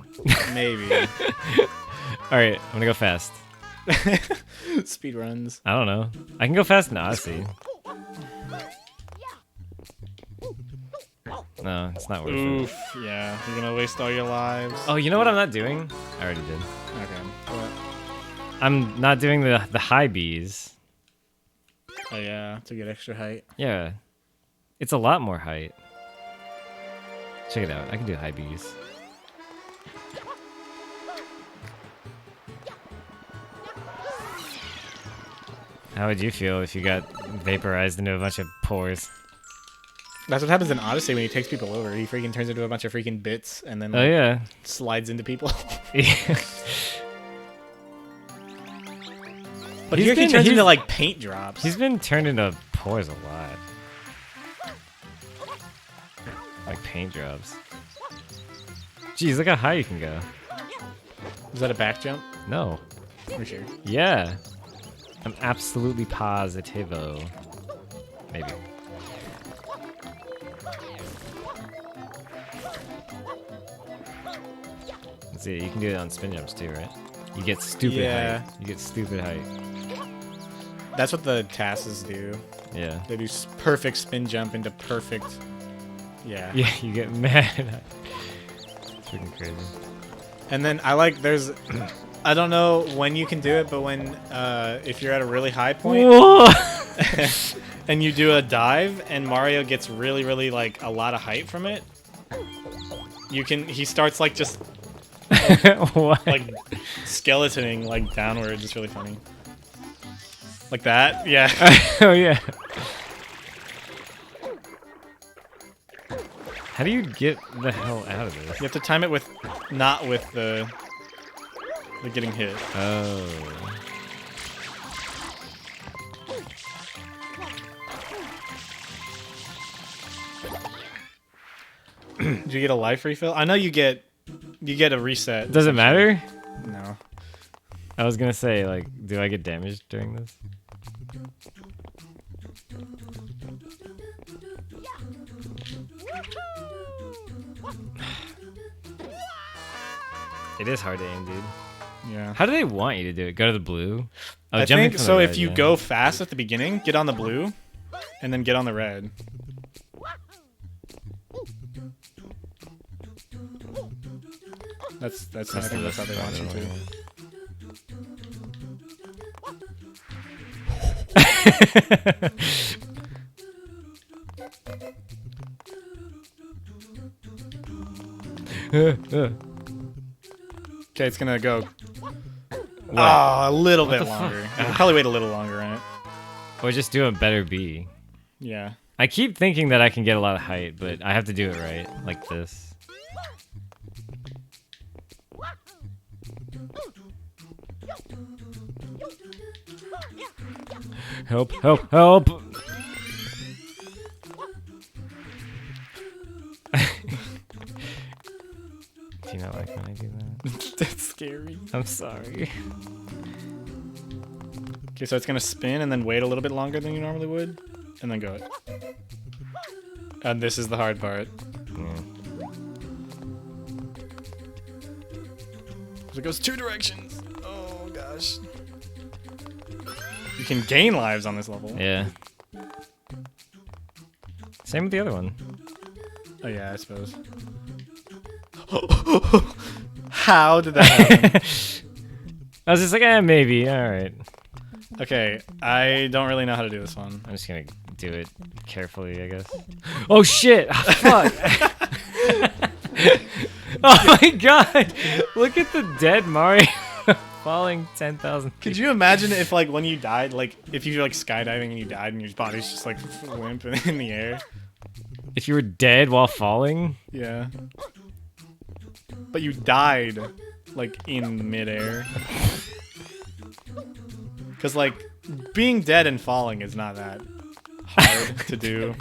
Maybe. Alright, I'm gonna go fast. Speed runs. I don't know. I can go fast in Odyssey. No, it's not worth it. Oof. Yeah. You're gonna waste all your lives. Oh, you know what I'm not doing? I already did. Okay. What? I'm not doing the high Bs. Oh yeah. To get extra height. Yeah. It's a lot more height. Check it out. I can do high Bs. How would you feel if you got vaporized into a bunch of pores? That's what happens in Odyssey when he takes people over. He freaking turns into a bunch of freaking bits and then Oh yeah. slides into people. But But here he turns into like paint drops. He's been turned into pores a lot. Like paint drops. Jeez, look how high you can go. Is that a back jump? No. For sure. Yeah. I'm absolutely positivo. Maybe. Let's see, you can do it on spin jumps too, right? You get stupid Yeah. height. You get stupid height. That's what the TASs do. Yeah. They do perfect spin jump into perfect. Yeah. Yeah, you get mad height. It's freaking crazy. And then I like there's. I don't know when you can do it, but when if you're at a really high point Whoa! and you do a dive and Mario gets really like a lot of height from it, you can. He starts like just What? like skeletoning like downwards. It's really funny. Like that, yeah. Oh yeah. How do you get the hell out of this? You have to time it with not with the getting hit. Oh. Did you get a life refill? I know you get a reset. Does it matter? No. I was gonna say, like, do I get damaged during this? It is hard to aim, dude. Yeah. How do they want you to do it? Go to the blue? Oh, I jumping think from the so. red, If you yeah. go fast at the beginning, get on the blue, and then get on the red. That's I think that's how they want you to. Okay, it's gonna go. What? A little bit the fuck? longer. You can probably wait a little longer on it. Or just do a better B. Yeah. I keep thinking that I can get a lot of height, but I have to do it right, like this. Help, help, help! Do you not like when I do that? That's scary. I'm sorry. Okay, so it's gonna spin and then wait a little bit longer than you normally would, and then go it. And this is the hard part. Yeah. So it goes two directions. Oh gosh. You can gain lives on this level. Yeah. Same with the other one. Oh yeah, I suppose. How did that happen? I was just like, maybe. All right. Okay, I don't really know how to do this one. I'm just gonna do it carefully, I guess. Oh shit! Oh, fuck! Oh my god! Look at the dead Mario. Fuck falling 10,000 feet. Could you imagine if, like, when you died, like, if you were, like, skydiving and you died and your body's just, like, limp in the air? If you were dead while falling? Yeah. But you died, like, in midair. Because, like, being dead and falling is not that hard to do.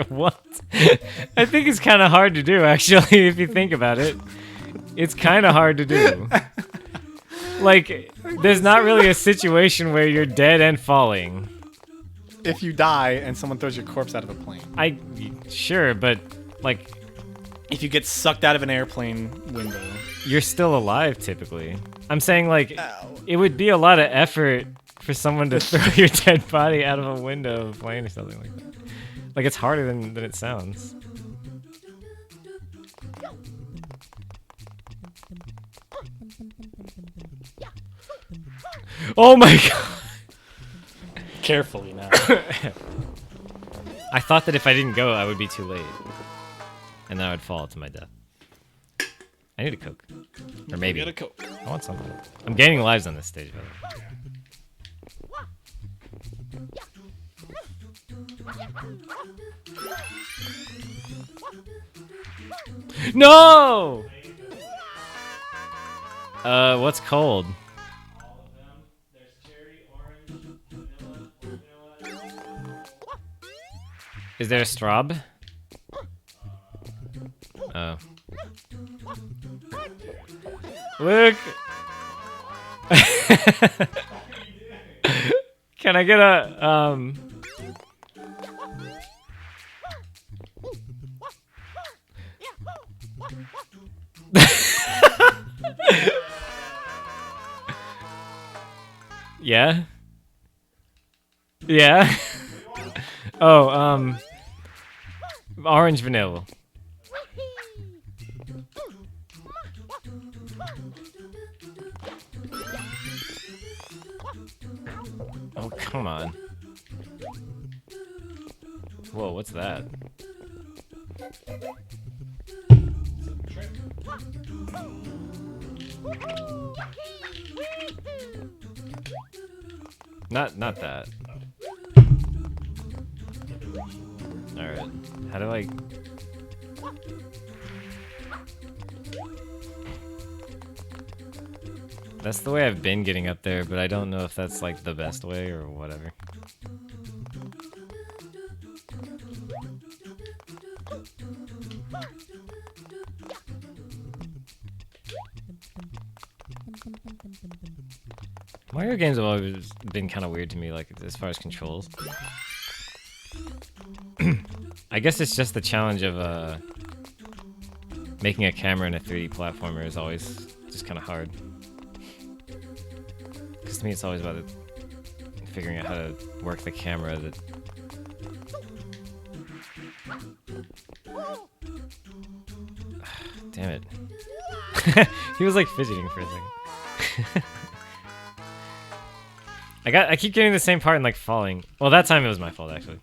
What? I think it's kind of hard to do, actually, if you think about it. It's kind of hard to do. Like, there's not really a situation where you're dead and falling. If you die and someone throws your corpse out of a plane. Sure, but, like... If you get sucked out of an airplane window. You're still alive, typically. I'm saying, like, it would be a lot of effort for someone to throw your dead body out of a window of a plane or something like that. Like, it's harder than it sounds. Oh my god! Carefully now. I thought that if I didn't go, I would be too late. And then I would fall to my death. I need a Coke. Or maybe. Get a Coke. I want something. I'm gaining lives on this stage, by the way. No! What's cold? Is there a straw? Oh. Look! Can I get a, Yeah? Yeah? Oh, orange vanilla. Oh, come on. Whoa, what's that? Not that. Alright. How do I... That's the way I've been getting up there, but I don't know if that's like the best way or whatever. Mario games have always been kind of weird to me, like as far as controls. I guess it's just the challenge of making a camera in a 3D platformer is always just kind of hard. Because to me, it's always about figuring out how to work the camera. Damn it. He was like fidgeting for a second. I keep getting the same part and like falling. Well, that time it was my fault actually.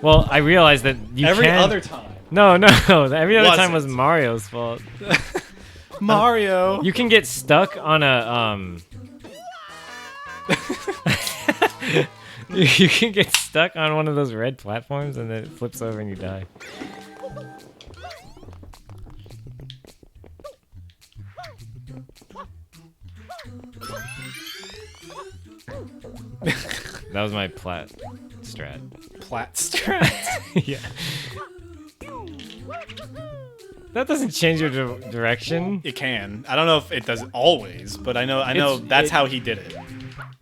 Well, I realized that you Every can... other time. No. Every other time was Wasn't. Mario's fault. Mario. You can get stuck on a You can get stuck on one of those red platforms and then it flips over and you die. That was my plat strat. Plat strat. Yeah. That doesn't change your direction. It can. I don't know if it does always, but I know that's how he did it.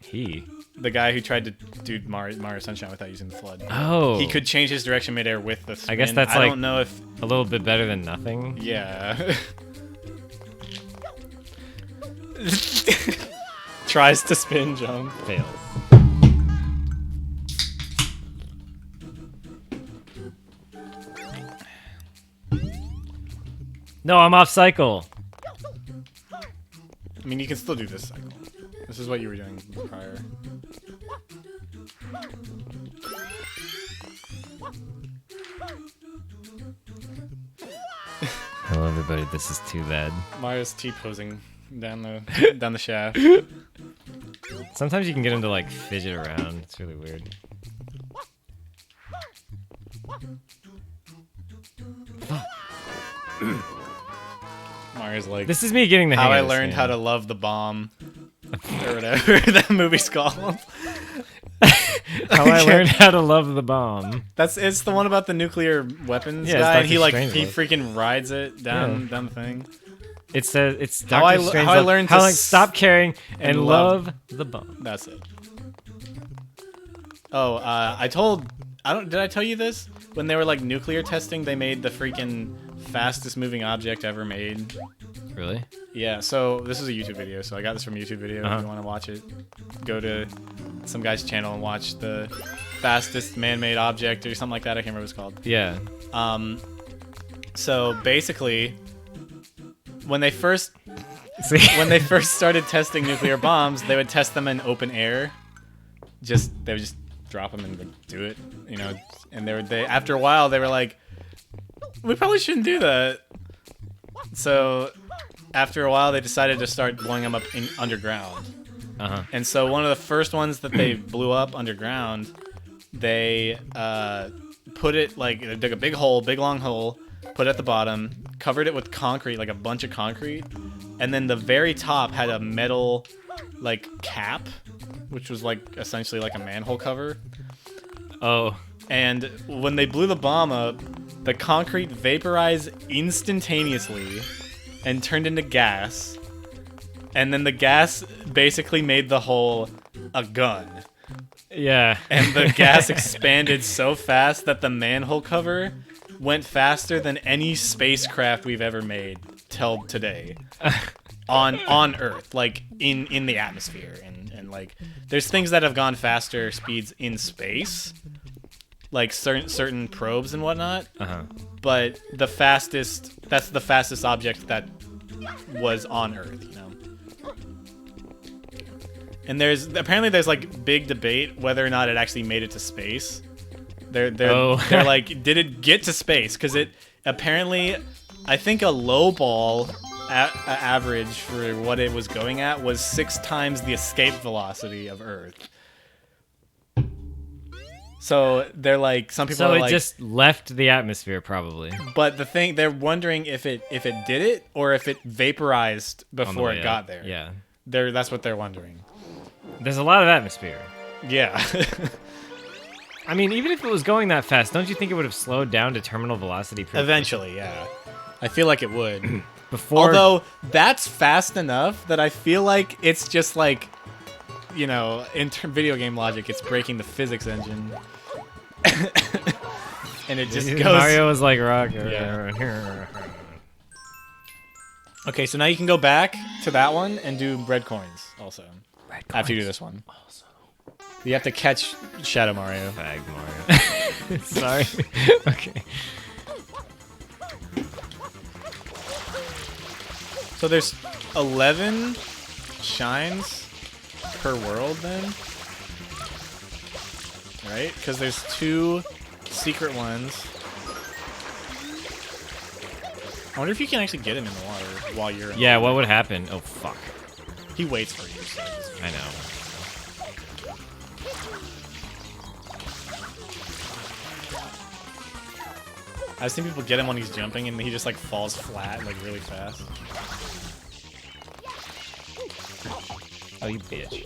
He. The guy who tried to do Mario Sunshine without using the flood. Oh. He could change his direction midair with the spin. I guess that's I like don't know if... a little bit better than nothing. Yeah. Tries to spin jump. Fails. No, I'm off cycle. I mean, you can still do this cycle. This is what you were doing prior. Hello, everybody. This is Too Bad. Mario's T-posing down the shaft. Sometimes you can get him to like fidget around. It's really weird. Mario's like, This is me getting the hang how I of this learned game. how to love the bomb, or whatever that movie's called. How I learned how to love the bomb. It's the one about the nuclear weapons Yeah, it's guy, and he Dr. he Strangelove. freaking rides it down the thing. It says it's How I- Dr. how I Strangelove. learned to how I s- stop caring and and love love. the bomb. That's it. Oh, did I tell you this? When they were like nuclear testing, they made the freaking fastest moving object ever made. Really? Yeah, so this is a YouTube video, so I got this from a YouTube video. If you want to watch it, go to some guy's channel and watch the fastest man-made object or something like that. I can't remember what it's called. Yeah. So basically, when they first See? started testing nuclear bombs, they would test them in open air. They would just drop them and do it, you know. And they after a while they were like, we probably shouldn't do that. So after a while they decided to start blowing them up underground. Uh-huh. And so one of the first ones that they blew up underground, they put it like they dug a big long hole, put it at the bottom, covered it with concrete, like a bunch of concrete, and then the very top had a metal like cap, which was like essentially like a manhole cover. Oh. And when they blew the bomb up, the concrete vaporized instantaneously and turned into gas. And then the gas basically made the hole a gun. Yeah. And the gas expanded so fast that the manhole cover went faster than any spacecraft we've ever made till today. on Earth, like in the atmosphere. And like there's things that have gone faster speeds in space, like certain probes and whatnot. Uh-huh. But that's the fastest object that was on Earth, you know. And there's like big debate whether or not it actually made it to space. They're like, did it get to space? Because it apparently, I think a low ball average for what it was going at was 6 times the escape velocity of Earth. So they're like, some people So are it like, just left the atmosphere, probably. but the thing they're wondering if it did it or if it vaporized on the before way it got up. there. Yeah. That's what they're wondering. There's a lot of atmosphere. Yeah. I mean, even if it was going that fast, don't you think it would have slowed down to terminal velocity pretty Eventually, yeah. I feel like it would. before? Although that's fast enough that I feel like it's just like, you know, in video game logic, it's breaking the physics engine. And it just goes. Mario was like rock. Yeah. Okay, so now you can go back to that one and do red coins also. After you do this one. You have to catch Shadow Mario. Fag Mario. Sorry. Okay. So there's 11 shines per world then? Right? Because there's 2 secret ones. I wonder if you can actually get him in the water while you're in Yeah, the water. what would happen? Oh, fuck. He waits for you. So just- I know. I've seen people get him when he's jumping and he just like falls flat like really fast. Oh, you bitch.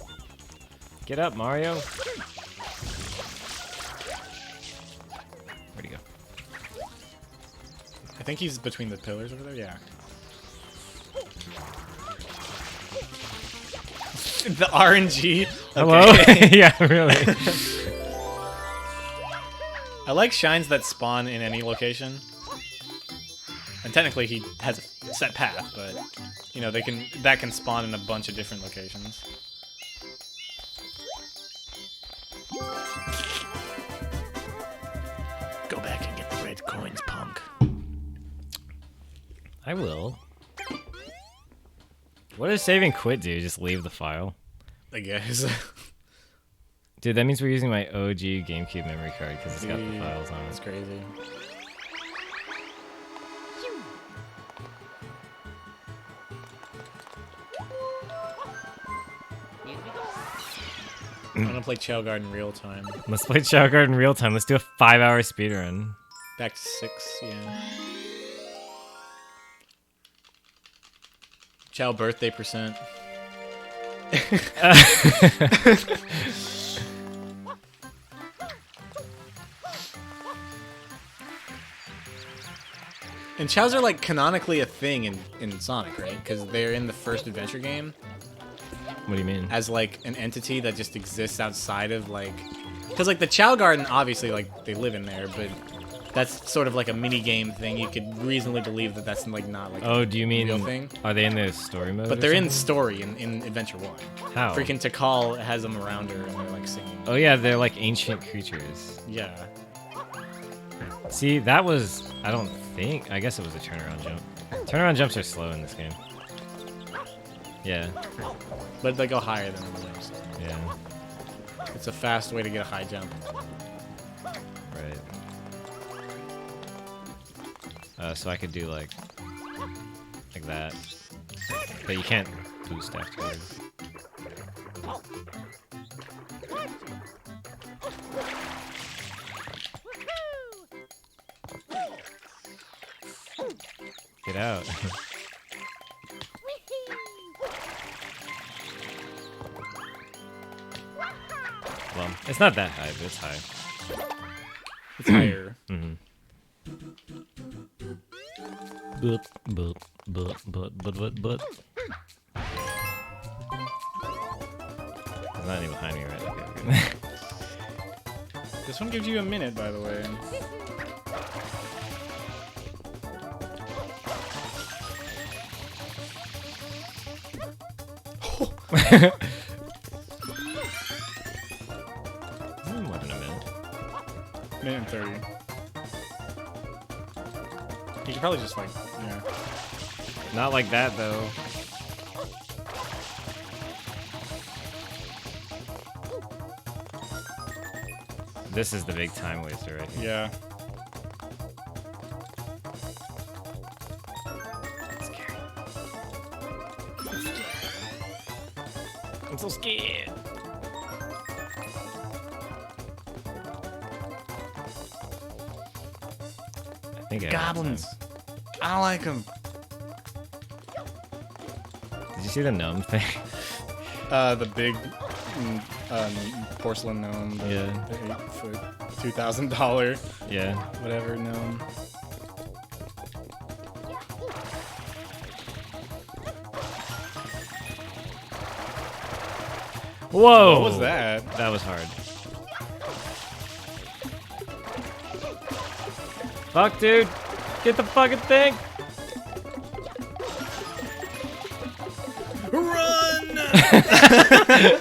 Get up, Mario. Where'd he go? I think he's between the pillars over there. Yeah. The RNG. Hello? Okay. Yeah, really. I like shines that spawn in any location. And technically he has a set path, but you know, that can spawn in a bunch of different locations. Go back and get the red coins, punk. I will. What does save and quit do? Just leave the file? I guess. Dude, that means we're using my OG GameCube memory card because it's got the files on That's it. crazy. I'm gonna play Chao Guard in real time. Let's play Chao Guard in real time. Let's do a 5-hour speedrun. Back to 6, yeah. Chao birthday percent. And Chows are like canonically a thing in Sonic, right? Because they're in the first adventure game What do you mean? as like an entity that just exists outside of like, because like the Chao Garden obviously like they live in there, but that's sort of like a mini game thing. You could reasonably believe that that's like not like Oh, do you mean real thing. Are they in the story mode? But or they're in something? story in Adventure 1. How? Freaking Tikal has them around her and they're like singing. Oh yeah, they're like ancient creatures. Yeah. See, that was I don't think. I guess it was a turnaround jump. Turnaround jumps are slow in this game. Yeah, But they go higher than the others. yeah, It's a fast way to get a high jump. right. So I could do like that, but you can't boost afterwards. Get out. Well, it's not that high, but it's high. It's higher. But. There's not any behind me, right? Okay. This one gives you a minute, by the way. More than a minute. Minute and 30. You could probably just like, yeah. Not like that, though. This is the big time waster right here. Yeah. Scary. I'm so scared. I think I have Goblins. time. I don't like them. Did you see the gnome thing? The big porcelain gnome. The, Yeah. The 8-foot, $2,000, Yeah. whatever gnome. Whoa! What was that? That was hard. Fuck, dude. Get the fucking thing. Run!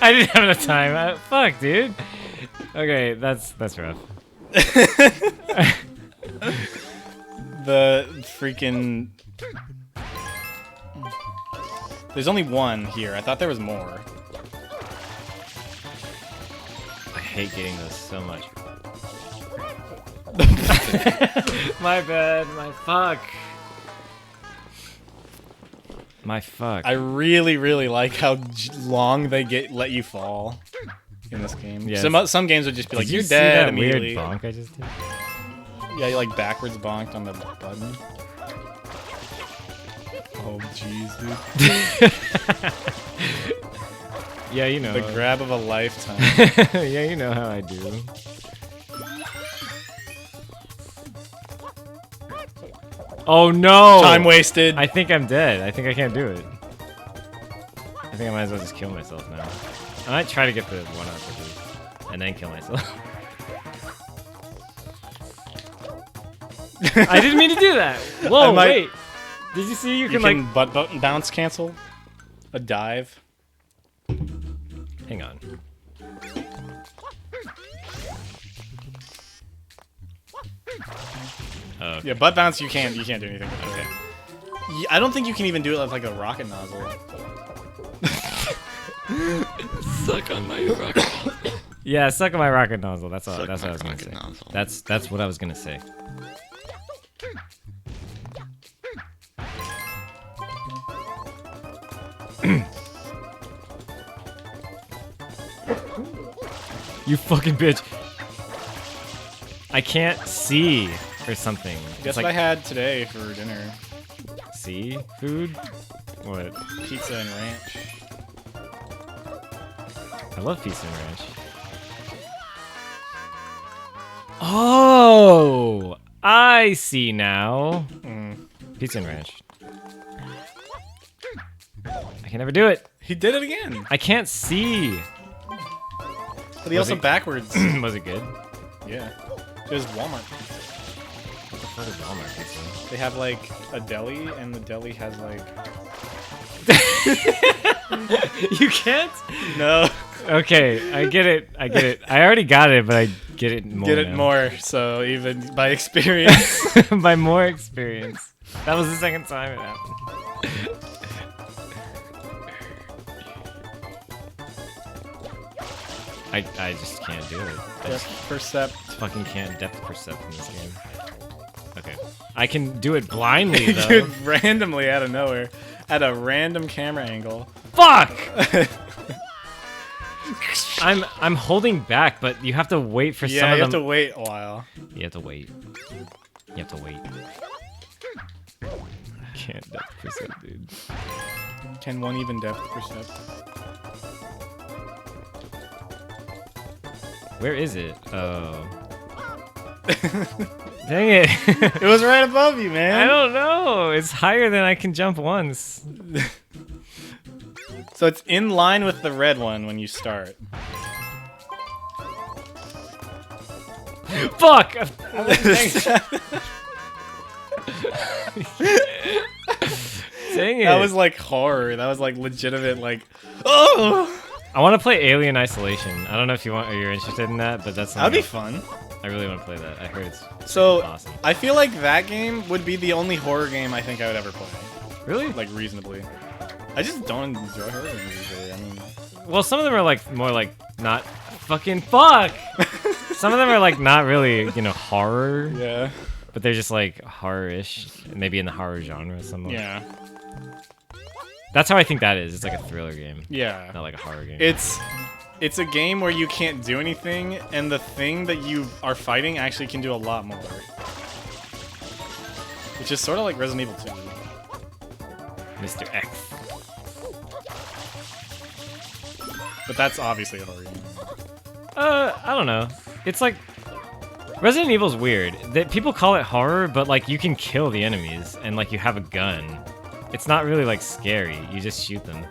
I didn't have enough time. Fuck, dude. Okay, that's rough. The freaking. There's only one here. I thought there was more. I hate getting those so much. My bad. My fuck. My fuck. I really, really like how long they let you fall in this game. Yes. Some games would just be like, Did you're you see dead that immediately. weird bonk I just did? Yeah, you like backwards bonked on the button. Oh jeez, dude. Yeah, you know. The grab of a lifetime. Yeah, you know how I do. Oh no! Time wasted. I think I'm dead. I think I can't do it. I think I might as well just kill myself now. I might try to get the one up at least, and then kill myself. I didn't mean to do that. Whoa, might- wait. Did you see you You can can like? butt button bounce cancel. A dive. Hang on. Oh, okay. Yeah, butt bounce you can't do anything with it. Okay. Yeah, I don't think you can even do it with like a rocket nozzle. Suck on my rocket. Yeah, suck on my rocket nozzle. That's all. Suck That's what I my was gonna rocket say. nozzle. That's what I was gonna say. You fucking bitch. I can't see or something. Guess It's what I like had today for dinner? see food. What? Pizza and ranch. I love pizza and ranch. Oh, I see now. Pizza and ranch. I can never do it. He did it again. I can't see. But he also backwards. Was it good? Yeah. It was Walmart. What is Walmart pizza? They have like a deli, and the deli has like. You can't? No. Okay, I get it. I get it. I already got it, but I get it more. Get it now. more. So even by experience. By more experience. That was the second time it happened. I just can't do it. I just Percept. fucking can't depth percept in this game. Okay. I can do it blindly Dude, though. randomly out of nowhere, at a random camera angle. Fuck! I'm holding back, but you have to wait for some Yeah, of you have them. to wait a while. You have to wait. You have to wait. Can't depth percept, dude. Can one even depth percept? Where is it? Oh. Dang it. It was right above you, man. I don't know. It's higher than I can jump once. So it's in line with the red one when you start. Fuck! Dang it. That was like horror. That was like legitimate, like, oh! I want to play Alien Isolation. I don't know if you want or you're interested in that, but that's That'd be something fun. I really want to play that. I heard it's So awesome. I feel like that game would be the only horror game I think I would ever play. Really? Like reasonably. I just don't enjoy horror games usually. I mean, Well, some of them are like more like not fucking fuck. Some of them are like not really, horror, yeah, but they're just like horror-ish, maybe in the horror genre. Somewhat. yeah, That's how I think that is. It's like a thriller game, yeah. not like a horror game. It's a game where you can't do anything, and the thing that you are fighting actually can do a lot more. Which is sort of like Resident Evil 2. Mr. X. But that's obviously a horror game. I don't know. It's like Resident Evil's weird. That people call it horror, but like you can kill the enemies and like you have a gun. It's not really like scary. You just shoot them.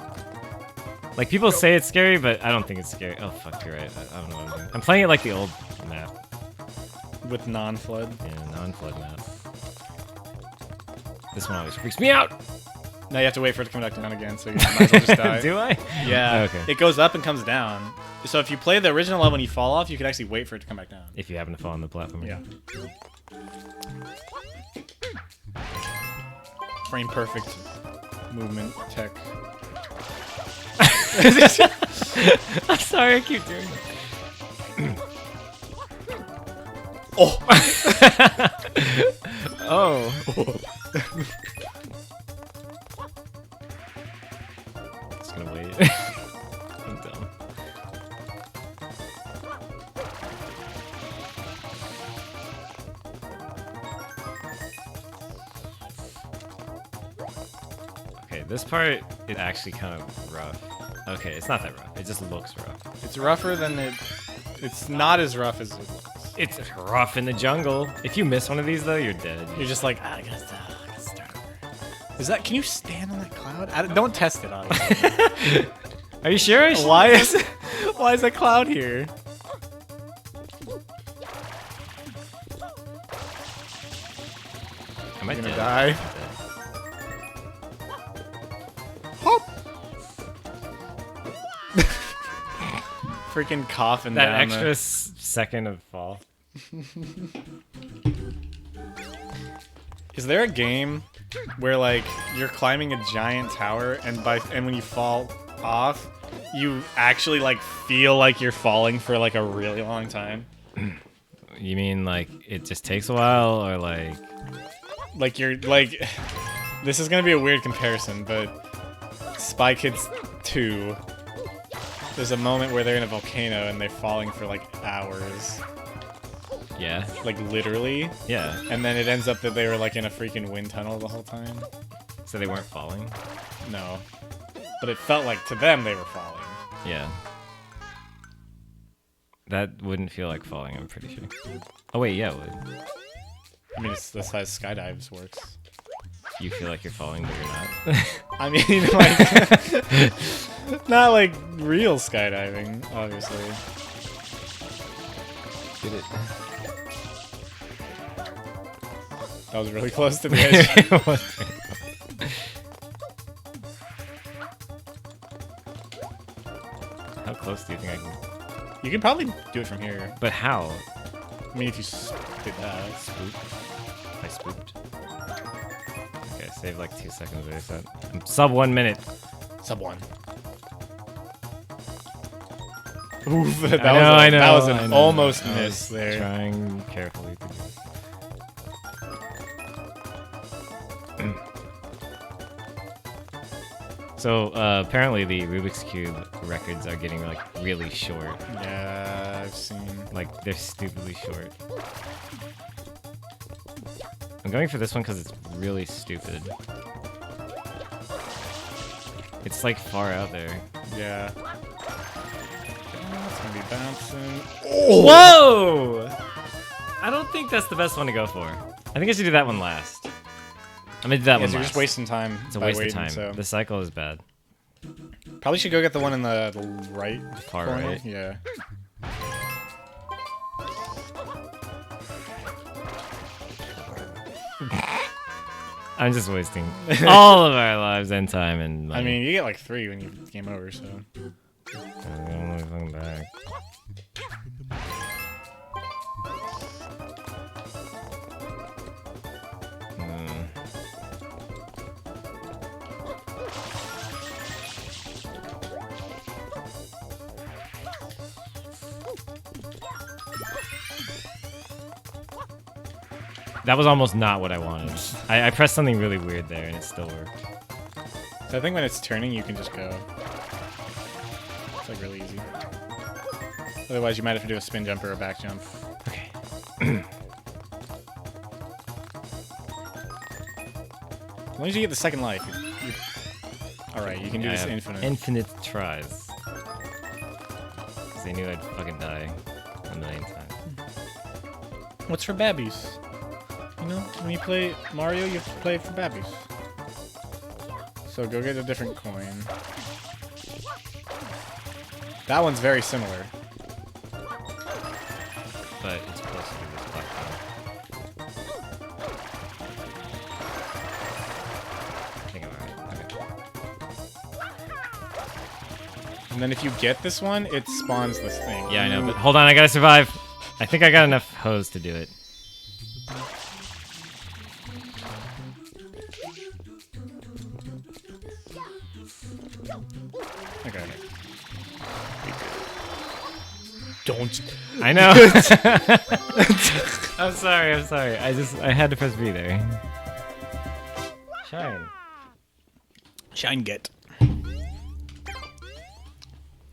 Like people say it's scary, but I don't think it's scary. Oh fuck, you're right. I don't know what I'm doing. I'm playing it like the old map. With non-flood. Yeah, non-flood map. This one always freaks me out. Now you have to wait for it to come back down again, so you might as well just die. Do I? Yeah. Okay. It goes up and comes down. So if you play the original level and you fall off, you can actually wait for it to come back down. If you happen to fall on the platform. Yeah. Frame perfect movement tech. I'm sorry, I keep doing it. Oh! Oh. Just gonna wait. I'm dumb. Okay, this part is actually kind of rough. Okay, it's not that rough. It just looks rough. It's rougher than it... It's not as rough as it looks. It's rough in the jungle. If you miss one of these, though, you're dead. You're just like, I gotta start over. Is that... Can you stand on that cloud? Don't test it, obviously. Are you sure? I should- Why is that cloud here? Am I You're gonna dead? die. Freaking coughing That down extra the... second of fall. Is there a game where like you're climbing a giant tower and when you fall off, you actually like feel like you're falling for like a really long time? You mean like it just takes a while, or Like you're like this is gonna be a weird comparison, but Spy Kids 2. there's a moment where they're in a volcano and they're falling for like hours, Yeah. like literally, Yeah. and then it ends up that they were like in a freaking wind tunnel the whole time. So they weren't falling. No, but it felt like to them they were falling. Yeah. That wouldn't feel like falling, I'm pretty sure. Oh wait, yeah, it would. I mean, it's that's how skydives works. You feel like you're falling, but you're not. I mean, like, not like real skydiving, obviously. Get it. That was really close to the edge. How close do you think I can? You can probably do it from here. But how? I mean, if you did that. Spook. I spooked. Okay, save like 2 seconds there. So I'm sub 1 minute. Sub 1. Oof, that I know. That was I an know. almost I was miss there. Trying carefully to do. So apparently the Rubik's Cube records are getting like really short. Yeah, I've seen. Like they're stupidly short. I'm going for this one because it's really stupid. It's like far out there. Yeah. It's gonna be bouncing. Whoa! I don't think that's the best one to go for. I think I should do that one last. I'm gonna do that Yeah, one you're last. just wasting time. It's a by waste waiting, of time. So. The cycle is bad. Probably should go get the one in the right. Far corner. right. Yeah. I'm just wasting all of our lives and time and money. I mean, you get like 3 when you game over, so. I'm only fucking back. That was almost not what I wanted. I pressed something really weird there and it still worked. So I think when it's turning, you can just go. It's like really easy. Otherwise, you might have to do a spin jump or a back jump. Okay. As long as you get the second life. Alright, you can do I this have infinite. Infinite tries. Because they knew I'd fucking die a million times. What's for babbies? You know, when you play Mario, you have to play for babbies. So go get a different coin. That one's very similar. But it's supposed to be this platform. I think I'm alright. Okay. And then if you get this one, it spawns this thing. Yeah, I know, but hold on, I gotta survive. I think I got enough hose to do it. Okay. Don't. I know. I'm sorry. I had to press B there. Shine. Shine get.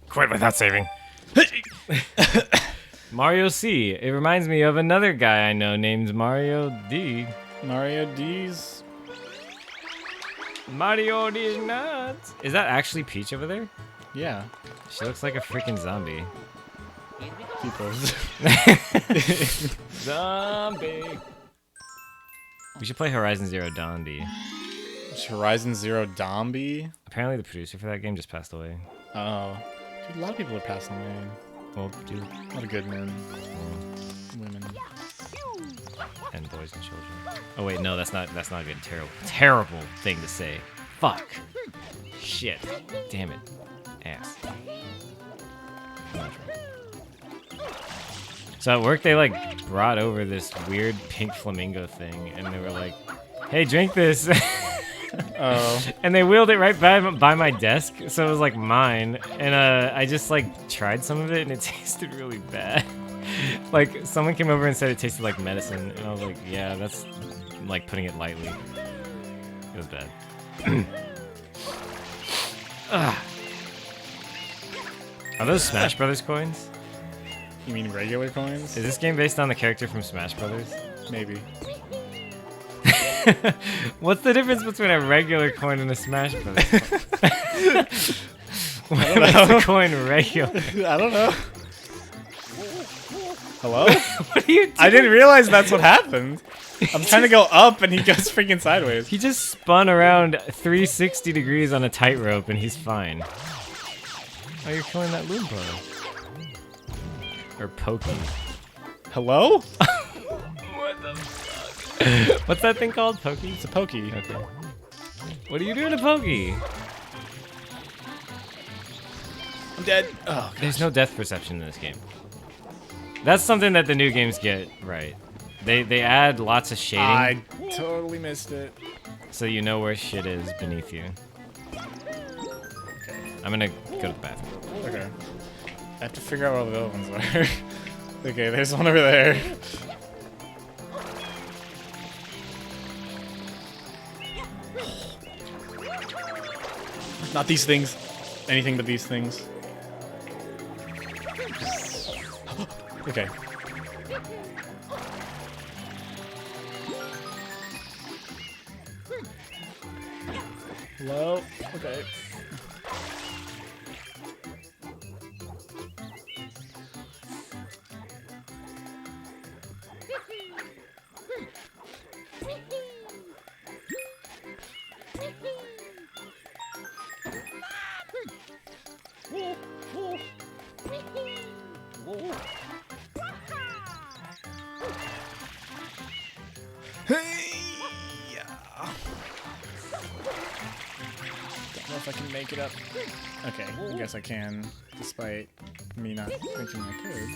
Quit without saving. Mario C. It reminds me of another guy I know named Mario D. Mario D's. Mario D is nuts. Is that actually Peach over there? Yeah. She looks like a freaking zombie. Peoples. Zombie. We should play Horizon Zero Dawn B. Horizon Zero Dawn. Apparently the producer for that game just passed away. Oh. Dude, a lot of people are passing away. Well, dude. A lot of good men. Women. And boys and children. Oh wait, no, that's not a good. Terrible thing to say. Fuck. Shit. Damn it. Ass. So at work they like brought over this weird pink flamingo thing and they were like, hey, drink this. Oh. And they wheeled it right by my desk, so it was like mine. And I just like tried some of it and it tasted really bad. Like someone came over and said it tasted like medicine, and I was like, yeah, that's like putting it lightly. It was bad. Ugh. Are those Smash Brothers coins? You mean regular coins? Is this game based on the character from Smash Brothers? Maybe. What's the difference between a regular coin and a Smash Brothers coin? What makes a coin regular? I don't know. Hello? What are you doing? I didn't realize that's what happened. I'm trying to go up and he goes freaking sideways. He just spun around 360 degrees on a tightrope and he's fine. Oh, you're killing that Loompa. Or Pokey. Hello? What the fuck? What's that thing called? Pokey? It's a pokey. Okay. What are you doing to Pokey? I'm dead. Oh, There's no depth perception in this game. That's something that the new games get right. They add lots of shading I totally missed it. so you know where shit is beneath you. I'm gonna go to the bathroom. Okay. I have to figure out where all the other ones are. Okay, there's one over there. Not these things. Anything but these things. Okay. Hello? Okay. Don't know if I can make it up. Okay, I guess I can, despite me not thinking I could.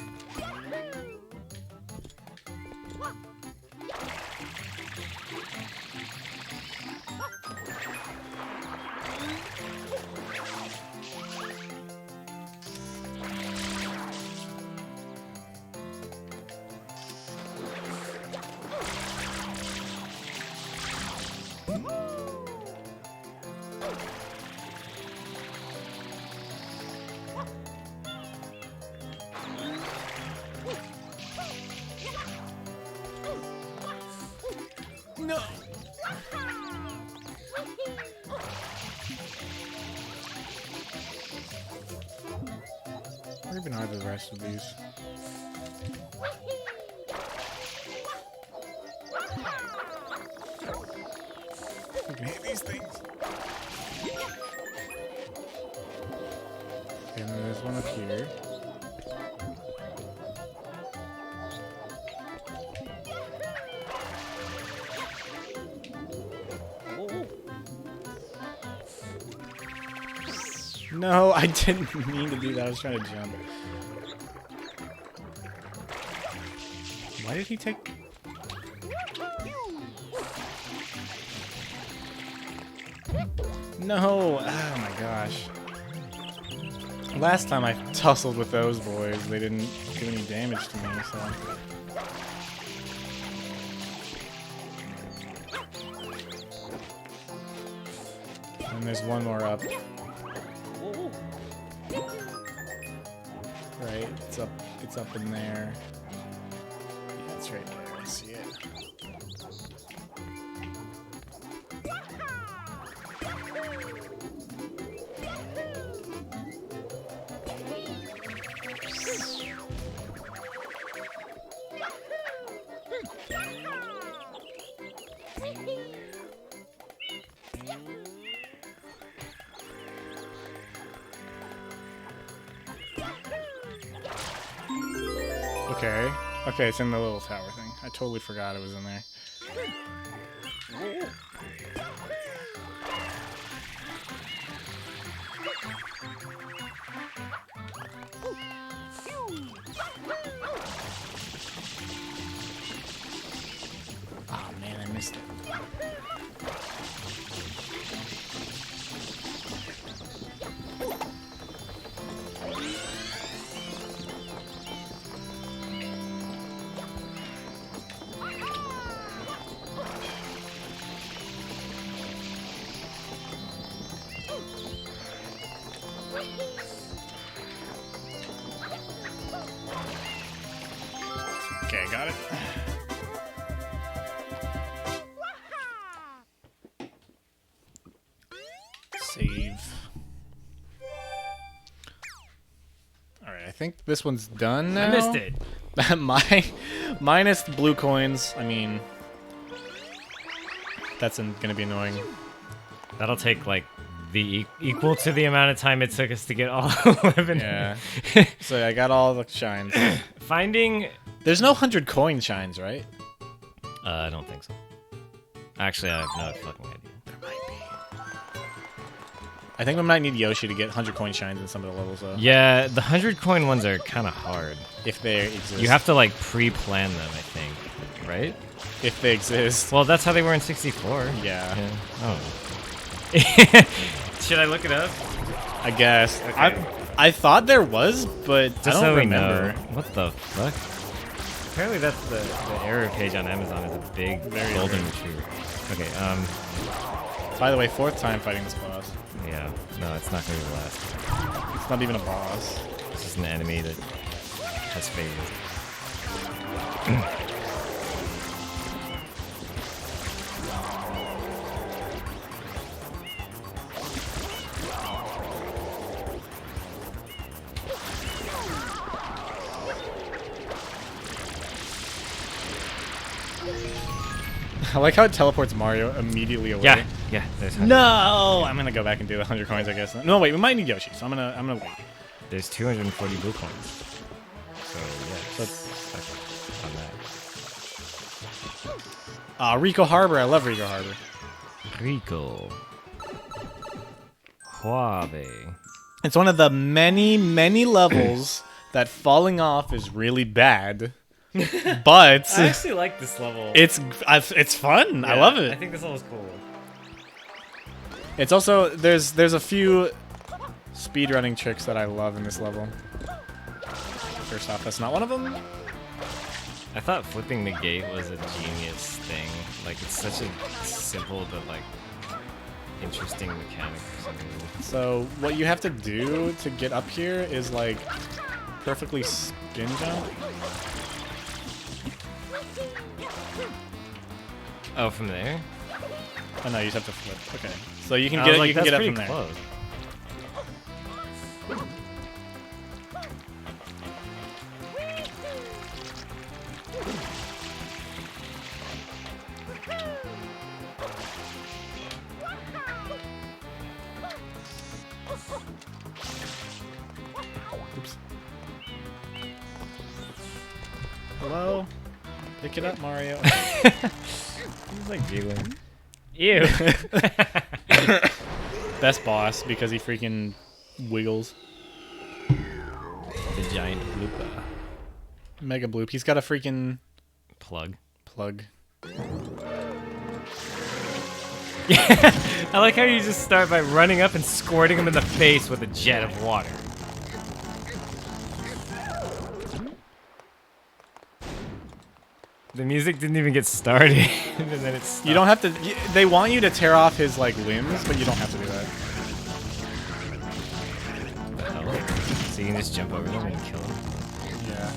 No! What even are the rest of these? I can hit these things. And then there's one up here. No, I didn't mean to do that. I was trying to jump. Why did he take... No! Oh my gosh. Last time I tussled with those boys, they didn't do any damage to me, so... And there's one more up. Right, it's up in there. Yeah, it's right there, I see it. Okay. Okay, it's in the little tower thing. I totally forgot it was in there. Oh man, I missed it. Okay, got it. Save. Alright, I think this one's done now. I missed it. Minus the blue coins. I mean, that's gonna be annoying. That'll take like the equal to the amount of time it took us to get all 11. Yeah. So I got all the shines. Finding. There's no 100 coin shines, right? I don't think so. Actually, I have no fucking idea. There might be. I think we might need Yoshi to get 100 coin shines in some of the levels, though. Yeah, the 100 coin ones are kind of hard. If they exist. You have to like pre-plan them, I think, right? If they exist. Well, that's how they were in 64. Yeah. Oh. Should I look it up? I guess. Okay. I thought there was, but Just I don't so remember. we know. What the fuck? Apparently that's the error page on Amazon is a big Very golden rare. retriever. Okay, By the way, 4th time fighting this boss. yeah. No, it's not gonna be the last. It's not even a boss. It's just an enemy that has phases. I like how it teleports Mario immediately away. Yeah, yeah. There's No, I'm gonna go back and do the 100 coins, I guess. No, wait, we might need Yoshi, so I'm gonna wait. There's 240 blue coins. So yeah, Let's- on that. Rico Harbor. I love Rico Harbor. Rico. Huave. It's one of the many, many levels that falling off is really bad, but I actually like this level. it's fun. I love it. I think this level's cool. It's also there's a few speedrunning tricks that I love in this level. First off, that's not one of them. I thought flipping the gate was a genius thing. Like, it's such a simple but, like, interesting mechanic for some reason. So what you have to do to get up here is like perfectly spin jump. Oh, from there? Oh no, you just have to flip. Okay, so you can I get was like, you can that's get up pretty from there. close. Oops. Hello. Pick it up, Mario. He's like giggling. Ew. Best boss because he freaking wiggles. The giant bloopa. Mega Bloop. He's got a freaking Plug. plug. I like how you just start by running up and squirting him in the face with a jet of water. The music didn't even get started, and then it stopped. You don't have to. They want you to tear off his like limbs, but you don't have to do that. What the hell? So you can just jump over them and kill him? Yeah.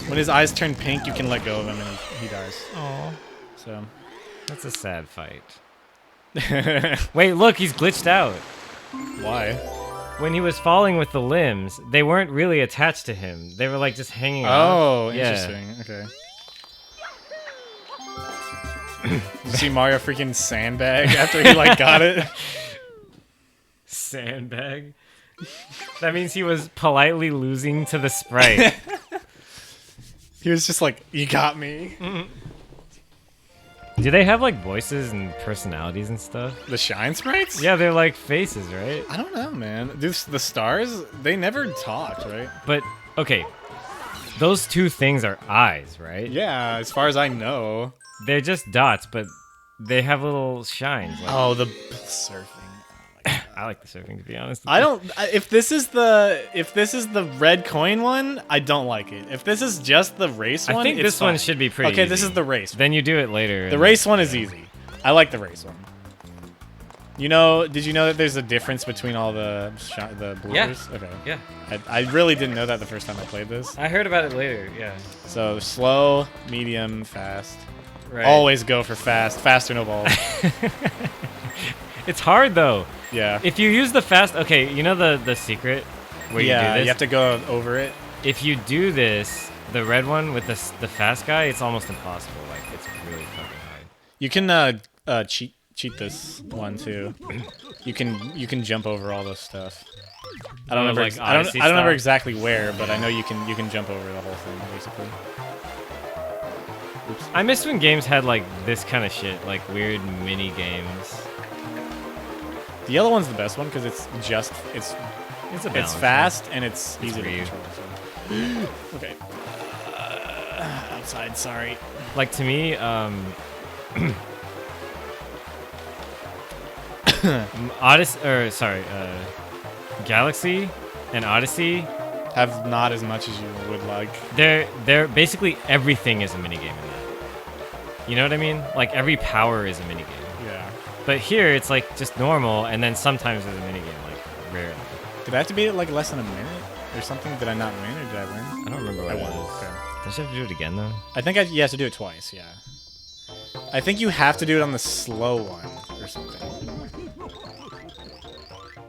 When his eyes turn pink, you can let go of him and he dies. Oh, So. that's a sad fight. Wait, look, he's glitched out. Why? When he was falling with the limbs, they weren't really attached to him. They were like just hanging out. Oh, Yeah. interesting. Okay. You see Mario freaking sandbag after he like got it? Sandbag. That means he was politely losing to the sprite. He was just like, "You got me." Do they have like voices and personalities and stuff? The Shine Sprites? Yeah, they're like faces, right? I don't know, man. The stars, they never talked, right? But okay, those two things are eyes, right? Yeah, as far as I know. They're just dots, but they have little shines. Like, Oh, the surfing. I like the surfing, to be honest. I don't. If this is the red coin one, I don't like it. If this is just the race one, I think it's this one fine. should be pretty. Okay, this easy. is the race. Then you do it later. The race one is easy. I like the race one. You know, did you know that there's a difference between all the bloopers? Okay. Yeah. I really didn't know that the first time I played this. I heard about it later. Yeah. So slow, medium, fast. Right. Always go for fast. Faster, no balls. It's hard though. Yeah. If you use the fast, okay, you know the secret where you do this. You have to go over it. If you do this, the red one with the fast guy, it's almost impossible. Like it's really fucking hard. You can cheat this one too. You can jump over all this stuff. I don't remember. Like I don't Odyssey remember style? exactly where, but I know you can jump over the whole thing basically. Oops. I miss when games had like this kind of shit, like weird mini games. The yellow one's the best one because it's It's a it's balance, fast and it's easy to for you. control. So. Okay. Outside. Sorry. Like to me, Galaxy and Odyssey, Have not as much as you would like. they're basically everything is a minigame in that. You know what I mean? Like every power is a minigame. Yeah. But here it's like just normal, and then sometimes there's a minigame, like rarely. Did I have to beat it like less than a minute or something? Did I not win or did I win? I don't remember what I it won. was. Okay. Don't you have to do it again though? I think you have to do it twice. Yeah. I think you have to do it on the slow one or something.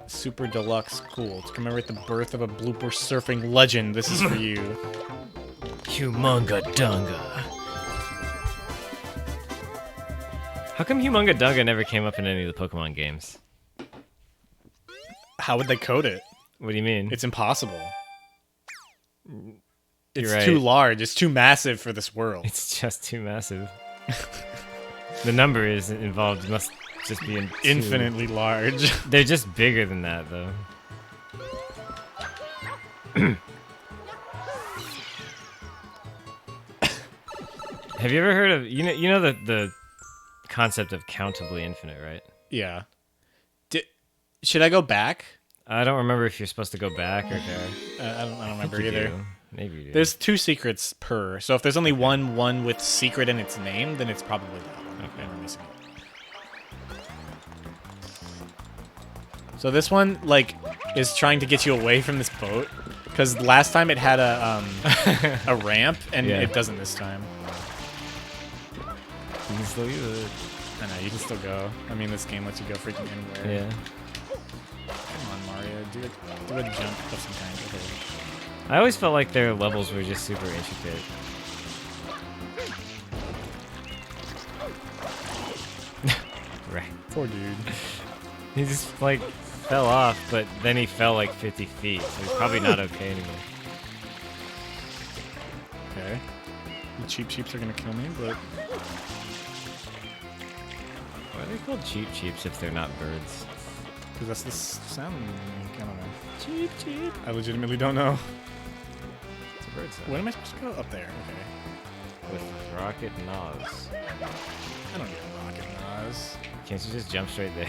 Super deluxe, cool. To commemorate the birth of a blooper surfing legend, this is for you. Humunga Dunga. How come Humunga Dunga never came up in any of the Pokemon games? How would they code it? What do you mean? It's impossible. It's You're right. too large. It's too massive for this world. It's just too massive. The number is involved must just be Infinitely large. They're just bigger than that, though. Have you ever heard of you know the concept of countably infinite, right? Yeah. Should I go back? I don't remember if you're supposed to go back or I don't remember you either. do. Maybe you do. There's 2 secrets per. So if there's only one with secret in its name, then it's probably that one. Okay. And we're missing it. So this one like is trying to get you away from this boat because last time it had a ramp and Yeah. it doesn't this time. You can still use it. I know you can still go. I mean, this game lets you go freaking anywhere. Yeah. Come on, Mario, do a jump of some kind. Okay. I always felt like their levels were just super intricate. Right. Poor dude. He just like fell off, but then he fell like 50 feet, so he's probably not okay anymore. Okay. The cheaps are gonna kill me, but Why are they called cheaps if they're not birds? because that's the sound. I don't know. Cheap. I legitimately don't know. It's a bird sound. When am I supposed to go? Up there. Okay. With Rocket Nos. I don't need a rocket Nas. Can't you just jump straight there?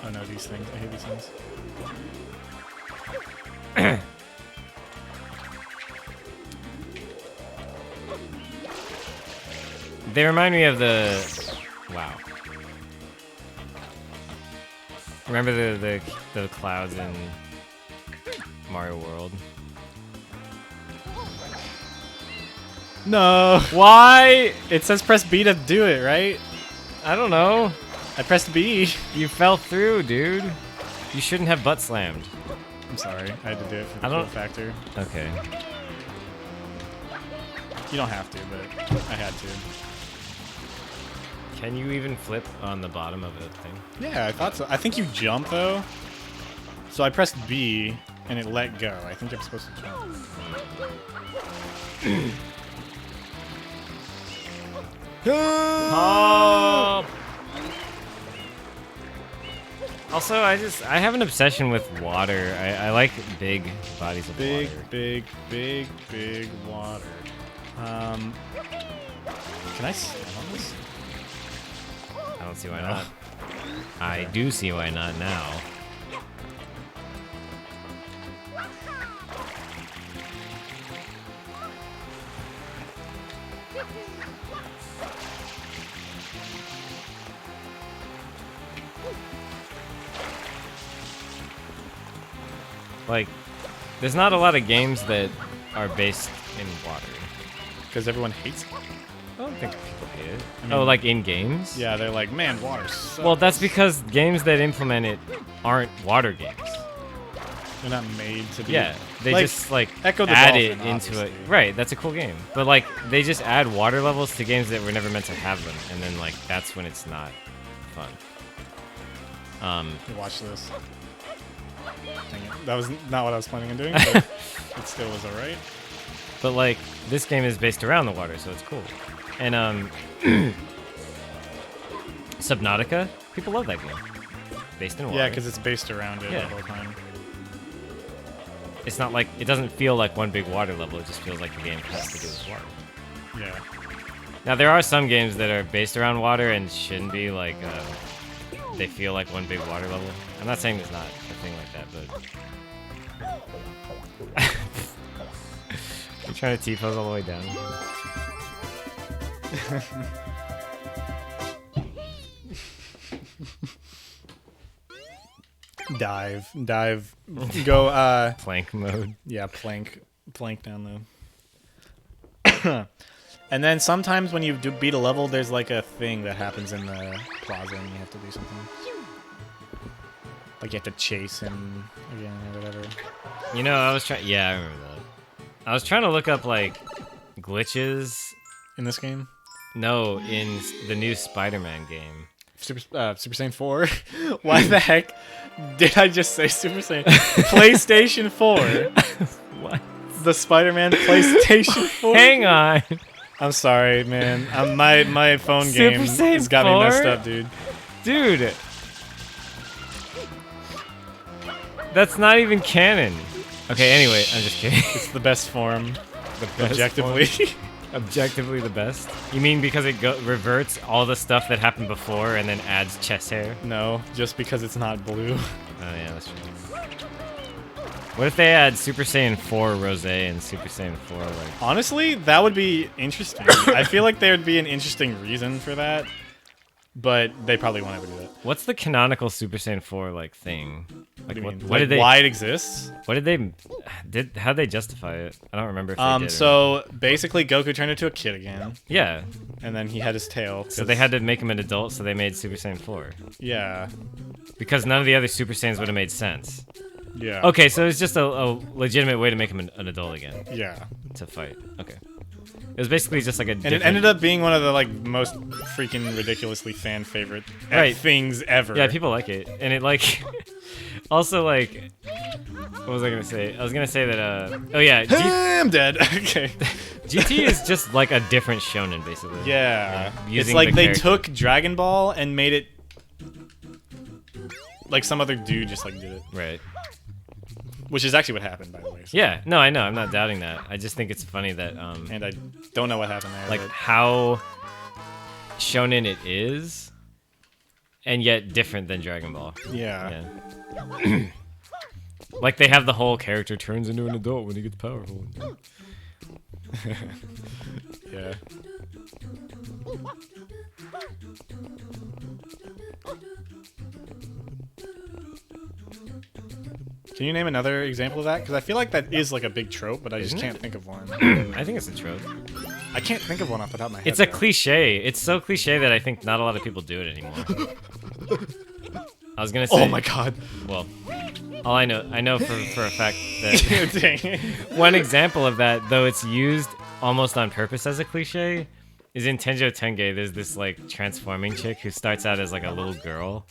Oh no, these things. I hate these things. They remind me of the... Wow. Remember the clouds in Mario World? No. Why? It says press B to do it, right? I don't know. I pressed B. You fell through, dude. You shouldn't have butt slammed. I'm sorry. I had to do it for the I cool don't- factor. Okay. You don't have to, but I had to. Can you even flip on the bottom of the thing? Yeah, I thought so. I think you jump though. So I pressed B and it let go. I think I'm supposed to jump. Oh. Also, I have an obsession with water. I like big bodies of Big, water. big water. Can I stand on this? I don't see why No. not. I do see why not now. Like, there's not a lot of games that are based in water. Because everyone hates it. I don't think people hate it. mean- Oh, like in games? Yeah, they're like, man, water sucks. Well, that's because games that implement it aren't water games. They're not made to be. Yeah, they Like, just like Echo the add Dolphin, it into it. obviously. Right, that's a cool game. But like they just add water levels to games that were never meant to have them, and then like that's when it's not fun. Watch this. Dang it. That was not what I was planning on doing, but it still was alright. But like this game is based around the water, so it's cool. And Subnautica, people love that game. Based in water. Yeah, because it's based around it Yeah. the whole time. it's not like it doesn't feel like one big water level. It just feels like the game has to do with water. Yeah. Now there are some games that are based around water and shouldn't be like they feel like one big water level. I'm not saying there's not a thing like that, but you're trying to T-pose all the way down. Dive. Go, Plank mode. yeah, plank down the. And then sometimes when you do beat a level, there's like a thing that happens in the plaza and you have to do something. Like you have to chase him again or whatever. You know, I was trying. Yeah, I remember that. I was trying to look up like glitches. In this game? No, in the new Spider-Man game. Super Saiyan 4? Why the heck did I just say Super Saiyan? PlayStation 4. What? The Spider-Man PlayStation 4? Hang on. I'm sorry, man. My phone Super game Saiyan has got me 4? messed up, dude. Dude. That's not even canon. Okay, anyway, I'm just kidding. It's the best form, The best objectively. Objectively the best? You mean because it reverts all the stuff that happened before and then adds chest hair? No, just because it's not blue. Oh yeah, that's true. What if they add Super Saiyan 4 Rose and Super Saiyan 4 like... Honestly, that would be interesting. I feel like there would be an interesting reason for that, but they probably won't ever do that. What's the canonical Super Saiyan 4 like thing? Like What do you mean? what Like, did they why it exists? what did they how'd they justify it? I don't remember if they did or So basically Goku turned into a kid again, not. Yeah. and then he had his tail. So they had to make him an adult, so they made Super Saiyan 4. Yeah. Because none of the other Super Saiyans would have made sense. Yeah. Okay, so it's just a legitimate way to make him an adult again Yeah. to fight. Okay. It was basically just like a And it ended up being one of the like most freaking ridiculously fan favorite Right. things ever. Yeah, people like it. And it like also like what was I gonna say? I was gonna say that oh yeah, I'm dead. Okay. GT is just like a different shonen basically. Yeah. It's using like the they character. took Dragon Ball and made it like some other dude just like did it. Right. Which is actually what happened, by the way. So- Yeah, no, I know. I'm not doubting that. I just think it's funny that And I don't know what happened there. like but how shonen it is and yet different than Dragon Ball. yeah. Yeah. Like they have the whole character turns into an adult when he gets powerful. Yeah. Can you name another example of that? Because I feel like that is like a big trope, but I just Isn't can't it? think of one. I think it's a trope. I can't think of one off the top of my head. It's a though. cliche. It's so cliche that I think not a lot of people do it anymore. I was gonna say. Oh my god. Well, all I know for a fact that Dang. one example of that, though it's used almost on purpose as a cliche, is in Tenjo Tenge. There's this like transforming chick who starts out as like a little girl.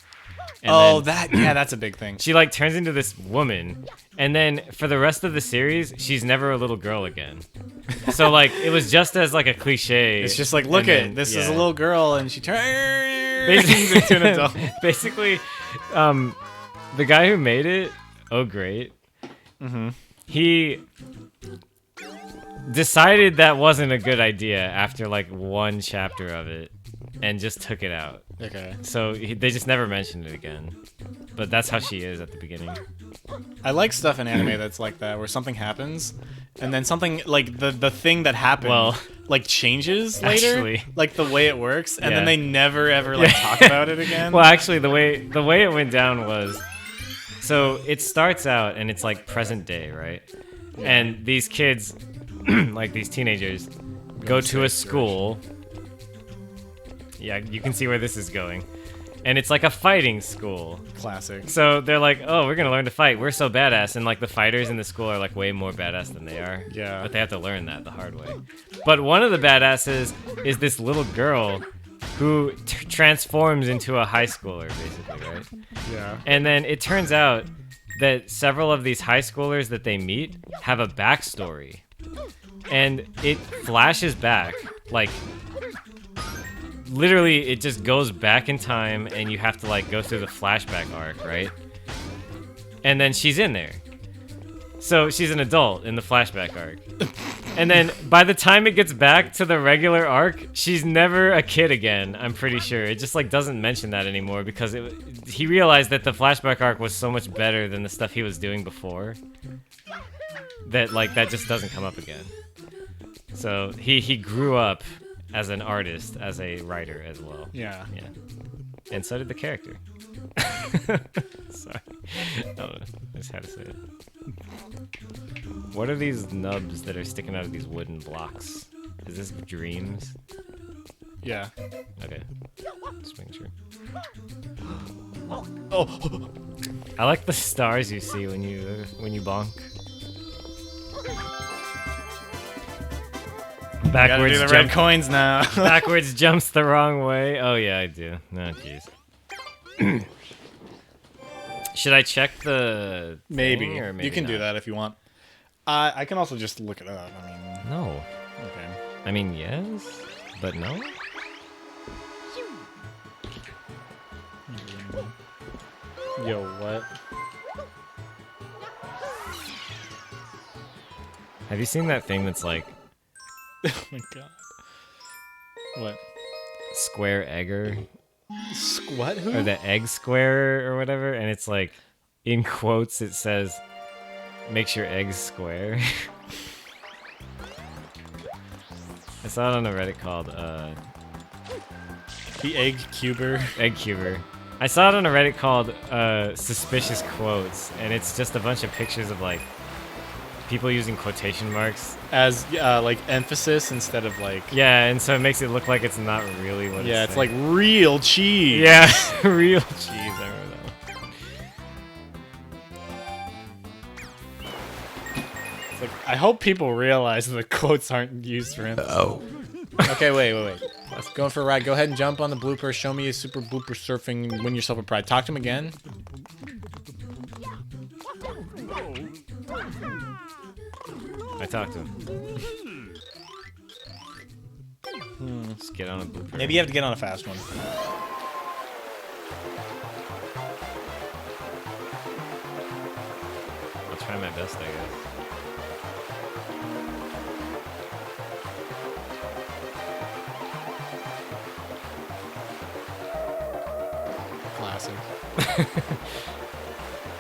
And Oh, then that's a big thing. she like turns into this woman, and then for the rest of the series, she's never a little girl again. So like it was just as like a cliche. It's just like, look and at then- this is a yeah. little girl, and she turns Basically, into an adult. basically, the guy who made it, oh great, he decided that wasn't a good idea after like one chapter of it, and just took it out. Okay. So they just never mentioned it again. But that's how she is at the beginning. I like stuff in anime that's like that, where something happens, and then something like the thing that happened Well, like changes later, actually- like the way it works, and Yeah. then they never ever like talk about it again. Well, actually, the way it went down was So it starts out and it's like present day, right? And these kids, like these teenagers, go to a school. Yeah, you can see where this is going. And it's like a fighting school. Classic. So they're like, oh, we're gonna learn to fight. We're so badass. And like the fighters in the school are like way more badass than they are. Yeah. But they have to learn that the hard way. But one of the badasses is this little girl who transforms into a high schooler, basically, right? Yeah. And then it turns out that several of these high schoolers that they meet have a backstory. And it flashes back, like, literally it just goes back in time and you have to like go through the flashback arc, right? And then she's in there. So she's an adult in the flashback arc. And then by the time it gets back to the regular arc, she's never a kid again, I'm pretty sure. It just like doesn't mention that anymore because he realized that the flashback arc was so much better than the stuff he was doing before. That like that just doesn't come up again. So he grew up as an artist, as a writer as well. Yeah. Yeah. And so did the character. Sorry. I don't know. I just had to say it. What are these nubs that are sticking out of these wooden blocks? Is this dreams? Yeah. Okay. Just making sure. Oh. I like the stars you see when you bonk. Gotta Backwards do the jump. red coins now. Backwards jumps the wrong way. Oh yeah, I do. Oh jeez. Should I check the Maybe. thing, or maybe You can do not? that if you want. I can also just look it up. I mean, No. okay. I mean yes, but no. Yo, what? Have you seen that thing that's like Oh my god. What? square egger What? Who? or the egg square or whatever, and it's like in quotes it says makes your eggs square. I saw it on a Reddit called The egg cuber. Egg Cuber. I saw it on a Reddit called Suspicious Quotes, and it's just a bunch of pictures of like people using quotation marks. As like emphasis instead of like. Yeah, and so it makes it look like it's not really what Yeah, it's it's like saying. real cheese. Yeah, real cheese. I remember that one. It's like, I hope people realize that the quotes aren't used for emphasis. Oh. Okay, wait. Let's go for a ride. Go ahead and jump on the blooper. Show me a super blooper surfing. Win yourself a pride. Talk to him again. I talked to him. Let's get on a blooper. Maybe you have to get on a fast one. I'll try my best, I guess. Classic.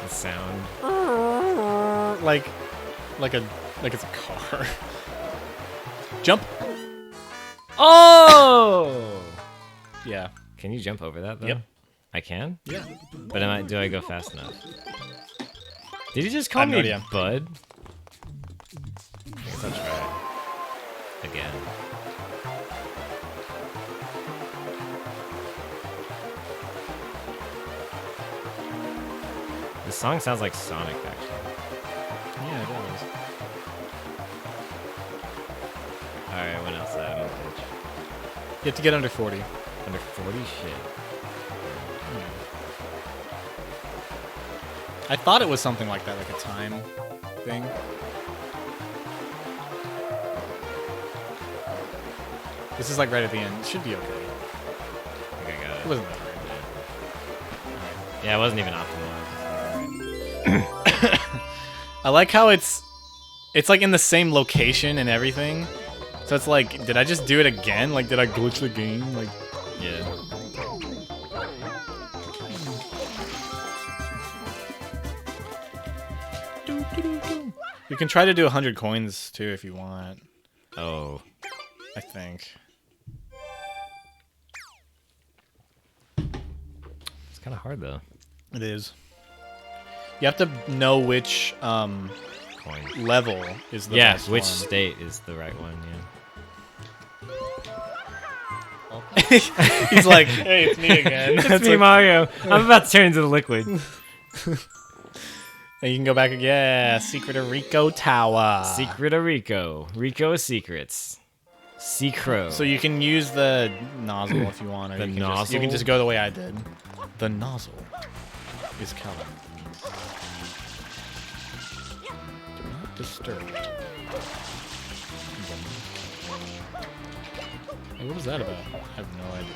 The sound. Like it's a car. Jump. Oh! Yeah. Can you jump over that though? Yep. I can? Yeah. But do I go fast enough? Did he just call have no me idea. Bud? I guess I'll try it. Again. This song sounds like Sonic, actually. Yeah, it does. Alright, what else? I don't know. You have to get under 40. Under 40? Shit. I thought it was something like that, like a time thing. This is like right at the end. It should be okay. I think I got It it. wasn't that hard. Yeah, it wasn't even optimal. I like how it's like in the same location and everything. So it's like, did I just do it again? Like, did I glitch the game? Like, Yeah. you can try to do 100 coins too if you want. Oh. I think. It's kind of hard, though. It is. You have to know which Coin. level is the Yeah, best which one. state is the right one? He's like, hey, it's me again. Yeah. It's me, Mario. I'm about to turn into the liquid. And you can go back. Yeah, Secret of Rico Tower. Secret of Rico. Rico of Secrets. Secro. So you can use the nozzle if you want, or The you can just nozzle? go the way I did. The nozzle is coming. Do not disturb. Hey, what was that about? I have no idea.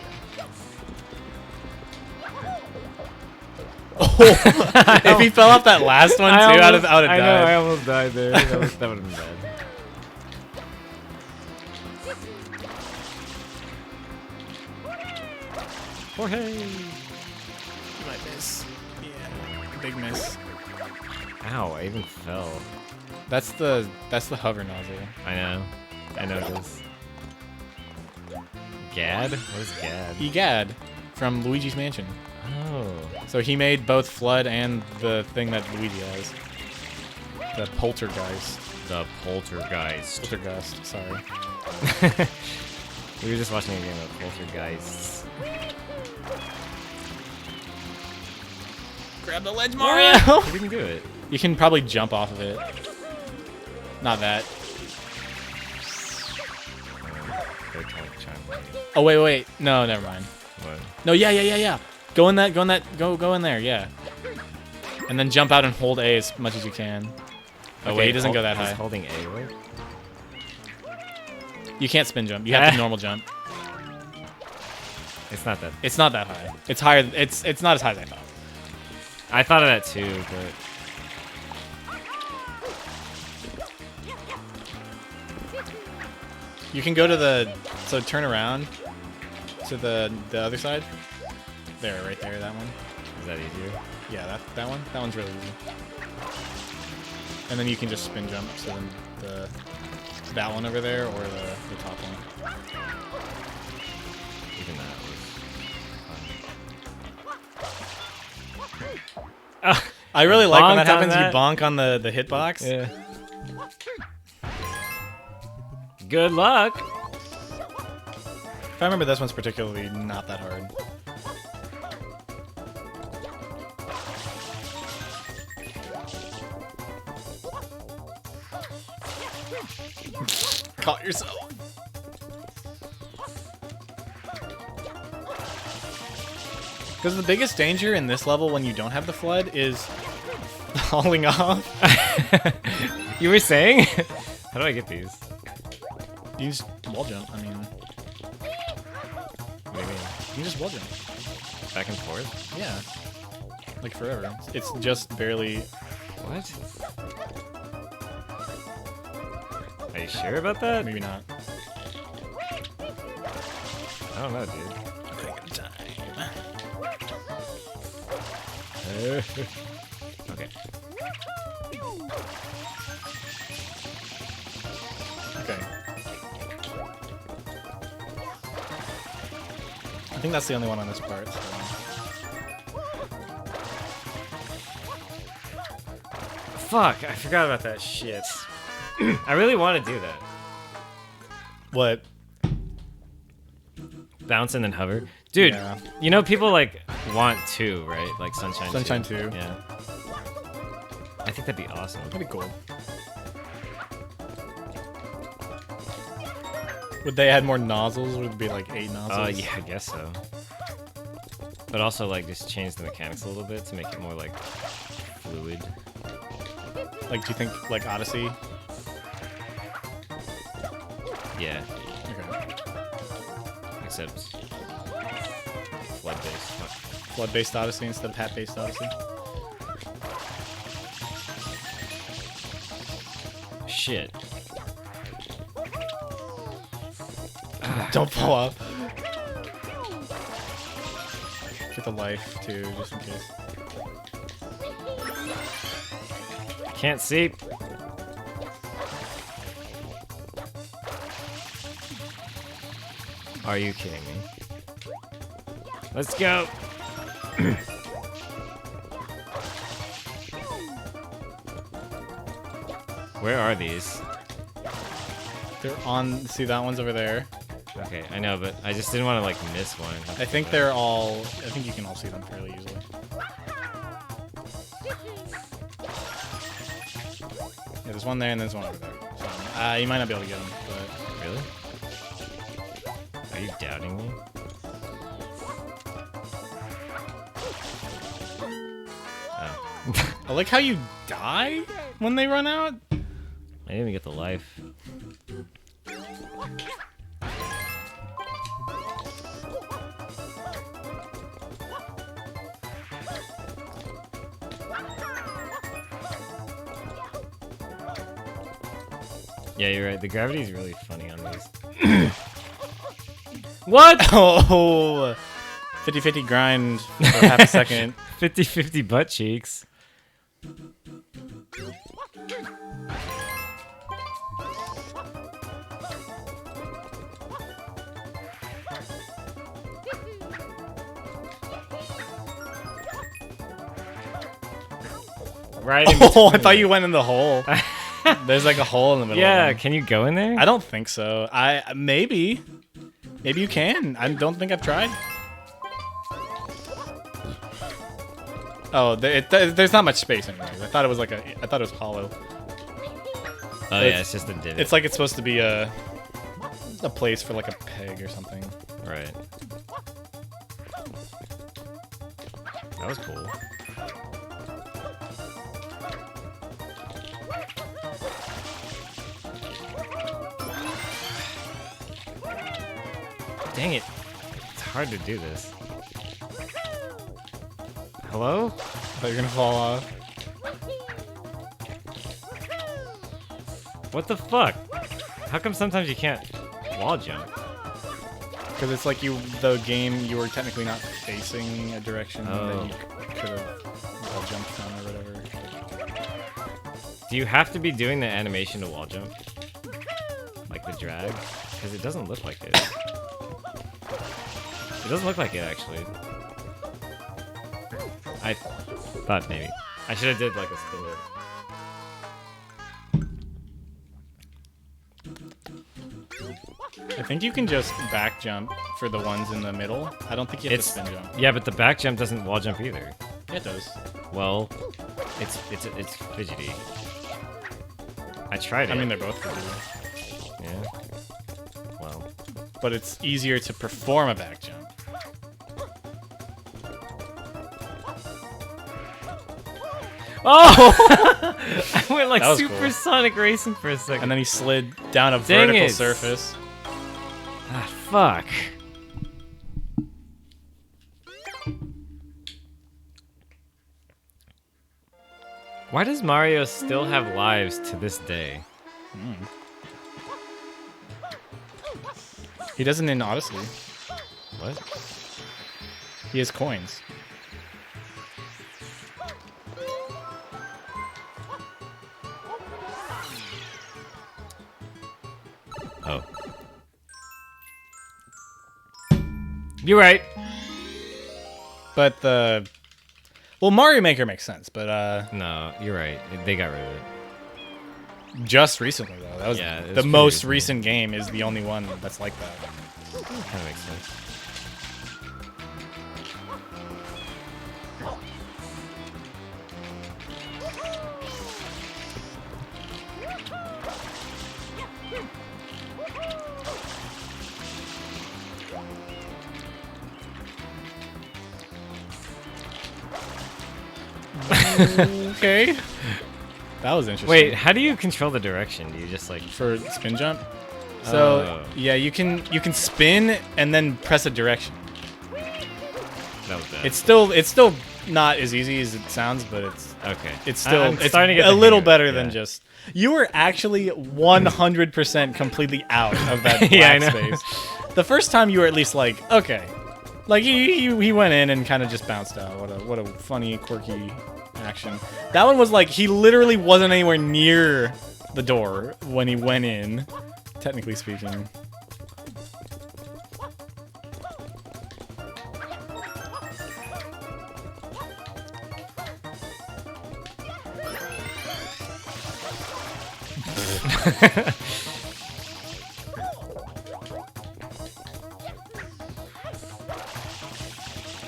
Oh, if he fell off that last one too, I would have I know, I died. almost died there. That would have been bad. Jorge! Might miss. Yeah, big miss. Ow, I even fell. That's the hover nozzle. I know this. Gad? What is Gad? Egad from Luigi's Mansion. Oh. So he made both Flood and the thing that Luigi has. The Poltergeist. The Poltergeist. Poltergeist, sorry. We were just watching a game of Poltergeists. Grab the ledge, We can do it. You can probably jump off of it. Not that. Go chime. Oh, wait. No, never mind. What? No, yeah. Go in there, yeah. And then jump out and hold A as much as you can. Okay, he doesn't go that He's high. holding A, right? You can't spin jump. You have to normal jump. It's not that. It's not that high. It's higher. It's not as high as I thought. I thought of that too, but You can go to the turn around to the other side. There, right there, that one. is that easier? Yeah, that one. That one's really easy. And then you can just spin jump. So then that one over there or the top one. Even that was I really like when that Bonked on happens. that. You bonk on the hitbox. Yeah. Good luck. If I remember, this one's particularly not that hard. Caught yourself. Because the biggest danger in this level when you don't have the flood is falling off. You were saying? How do I get these? You just wall jump. I mean, What do you mean? you can just wall jump. Back and forth? Yeah. Like forever. It's just barely. What? Are you sure about that? Maybe not. I don't know, dude. Okay. Okay. I think that's the only one on this part. So. Fuck, I forgot about that shit. I really want to do that. What? Bounce and then hover. Dude, Yeah. you know people like want two, right? Like Sunshine 2. Sunshine 2. Yeah. I think that'd be awesome. That'd be cool. Would they add more nozzles? Would it be like 8 nozzles? Yeah, I guess so. But also like just change the mechanics a little bit to make it more like fluid. Like, do you think like Odyssey? Yeah, Okay. except flood-based. Flood-based Odyssey instead of hat-based Odyssey. Shit. Don't fall off. Get the life too, just in case. Can't see. Are you kidding me? Let's go. Where are these? They're on. See, that one's over there. Okay, I know, but I just didn't want to like miss one. I think they're all. I think you can all see them fairly easily. Yeah, there's one there and there's one over there. So, you might not be able to get them, but Really? Are you doubting me? Oh. I like how you die when they run out. I didn't even get the life. Yeah, you're right. The gravity is really funny on these. What? Oh, 50-50 grind for half a second. 50-50 butt cheeks. Right. in Oh, I between. thought you went in the hole. There's like a hole in the middle. Yeah, of them. can you go in there? I don't think so. Maybe you can. I don't think I've tried. Oh, there's not much space anyway. I thought it was hollow. Oh yeah, it's just a divot. It's like it's supposed to be a place for like a peg or something. Right. That was cool. Dang it. It's hard to do this. Hello? I thought you were gonna fall off. What the fuck? How come sometimes you can't wall jump? Because it's like the game you were technically not facing a direction that you could have wall jumped from or whatever. Do you have to be doing the animation to wall jump? Like the drag? Because it doesn't look like it. It doesn't look like it, actually. I thought maybe. I should have did like a spin it. I think you can just back jump for the ones in the middle. I don't think you have to spin jump. Yeah, but the back jump doesn't wall jump either. Yeah, it does. Well, it's fidgety. I tried it. I mean, they're both fidgety. Yeah. Well. But it's easier to perform a back jump. Oh! I went like That was cool. supersonic racing for a second. And then he slid down a Dang vertical it. surface. Ah, fuck. Why does Mario still have lives to this day? He doesn't in Odyssey. What? He has coins. Oh. You're right. But well, Mario Maker makes sense, but No, you're right. They got rid of it. just recently though. That was Yeah, it was the pretty most recently. recent game is the only one that's like that. Kind of makes sense. Okay. That was interesting. Wait, how do you control the direction? Do you just like? For spin jump. So Oh. yeah, you can spin and then press a direction. That was bad. It's still not as easy as it sounds, but it's okay. still I'm it's starting to get a the hang little of it, better yeah. than just. You were actually 100% completely out of that black Yeah, I know. space. The first time you were at least like, okay, like he went in and kind of just bounced out. What a funny, quirky action. That one was like he literally wasn't anywhere near the door when he went in. Technically speaking.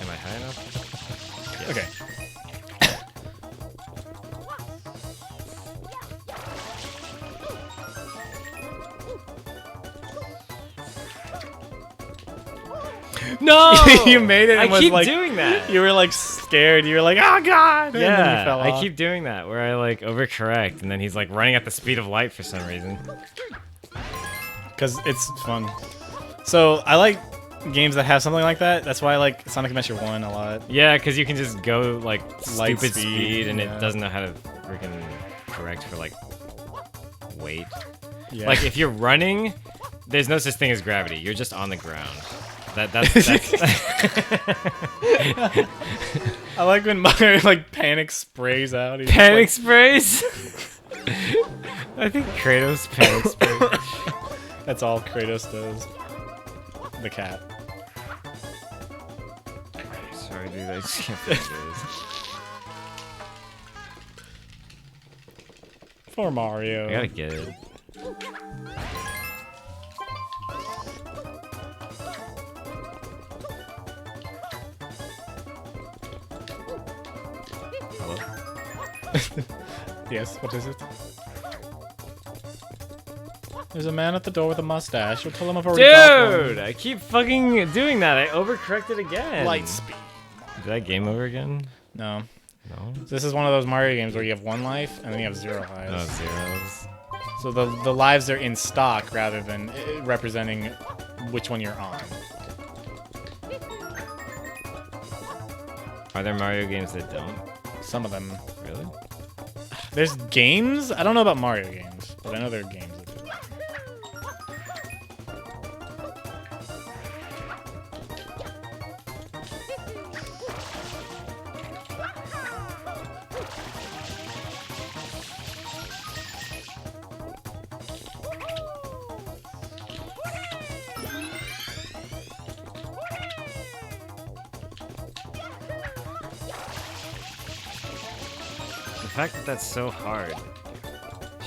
Am I high enough? Yes. Okay. No! You made it and I was keep like- doing that. You were like scared. You were like, oh god. And then you Yeah, fell I off. keep doing that where I like overcorrect and then he's like running at the speed of light for some reason. Because it's fun. So I like games that have something like that. That's why I like Sonic Adventure 1 a lot. Yeah, because you can just go like Light stupid speed, speed, and yeah. it doesn't know how to freaking correct for like weight. Yeah. Like if you're running, there's no such thing as gravity. You're just on the ground. That's I like when Mario like panic sprays out. He's just panic like- sprays. I think Kratos panic sprays. That's all Kratos does. The cat. Sorry, dude. I just can't finish this. For Mario. I gotta get it. Hello? Yes, what is it? There's a man at the door with a mustache. You'll tell him I've already got one. Dude, I keep fucking doing that. I overcorrected again. Light speed. Did I game over again? No. No. This is one of those Mario games where you have 1 life and then you have 0 Oh, lives. zeros. So the lives are in stock rather than representing which one you're on. Are there Mario games that don't? Some of them. Really? There's games? I don't know about Mario games, but I know there are games that do. The fact that that's so hard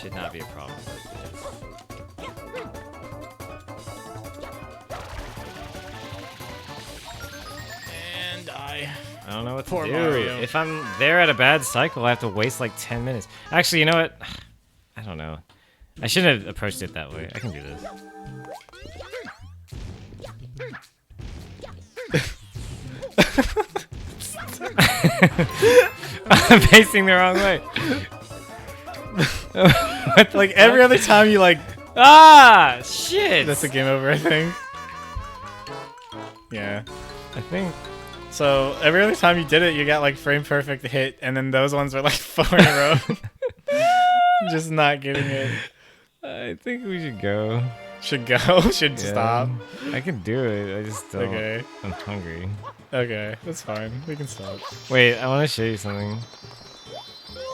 should not be a problem, but it is. And I. I don't know what to Poor do. Mario. If I'm there at a bad cycle, I have to waste like 10 minutes. Actually, you know what? I don't know. I shouldn't have approached it that way. I can do this. I'm facing the wrong way. Like every other time you like. Ah, shit. That's a game over, I think. Yeah. I think. So every other time you did it, you got like frame perfect hit, and then those ones were like 4 in a row. Just not getting it. I think we should go. Should go. Should Yeah. stop. I can do it. I just don't. Okay. I'm hungry. Okay, that's fine. We can stop. Wait, I want to show you something.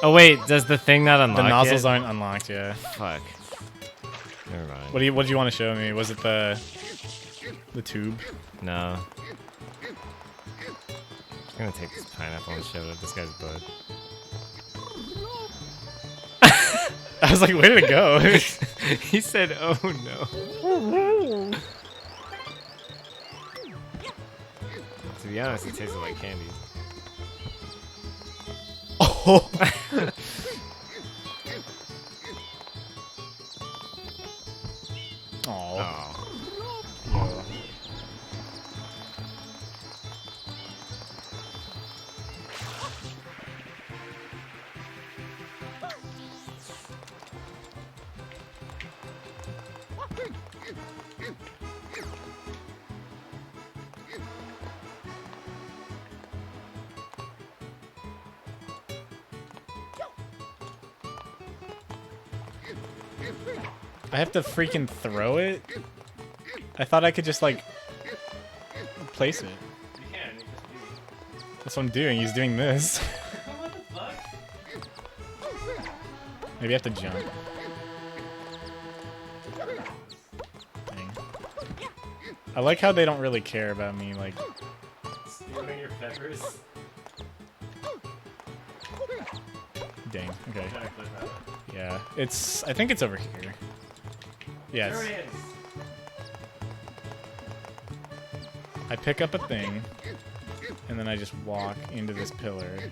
Oh wait, does the thing not unlock The nozzles yet? aren't unlocked yet. Fuck. Never mind. What do you want to show me? Was it the tube? No. I'm gonna take this pineapple and shove it up this guy's butt. I was like, where did it go? He said, "Oh no." To be honest, it tasted like candy. Oh. Aw. Oh. I have to freaking throw it? I thought I could just like place it. That's what I'm doing. He's doing this. Maybe I have to jump. Dang. I like how they don't really care about me, like. Stealing your peppers. Dang. Okay. Yeah. It's. I think it's over here. Yes. There it is. I pick up a thing, and then I just walk into this pillar.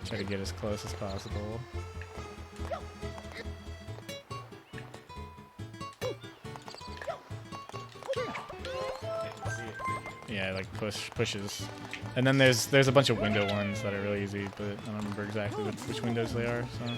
Try to get as close as possible. Yeah, like pushes. And then there's a bunch of window ones that are really easy, but I don't remember exactly which windows they are, so.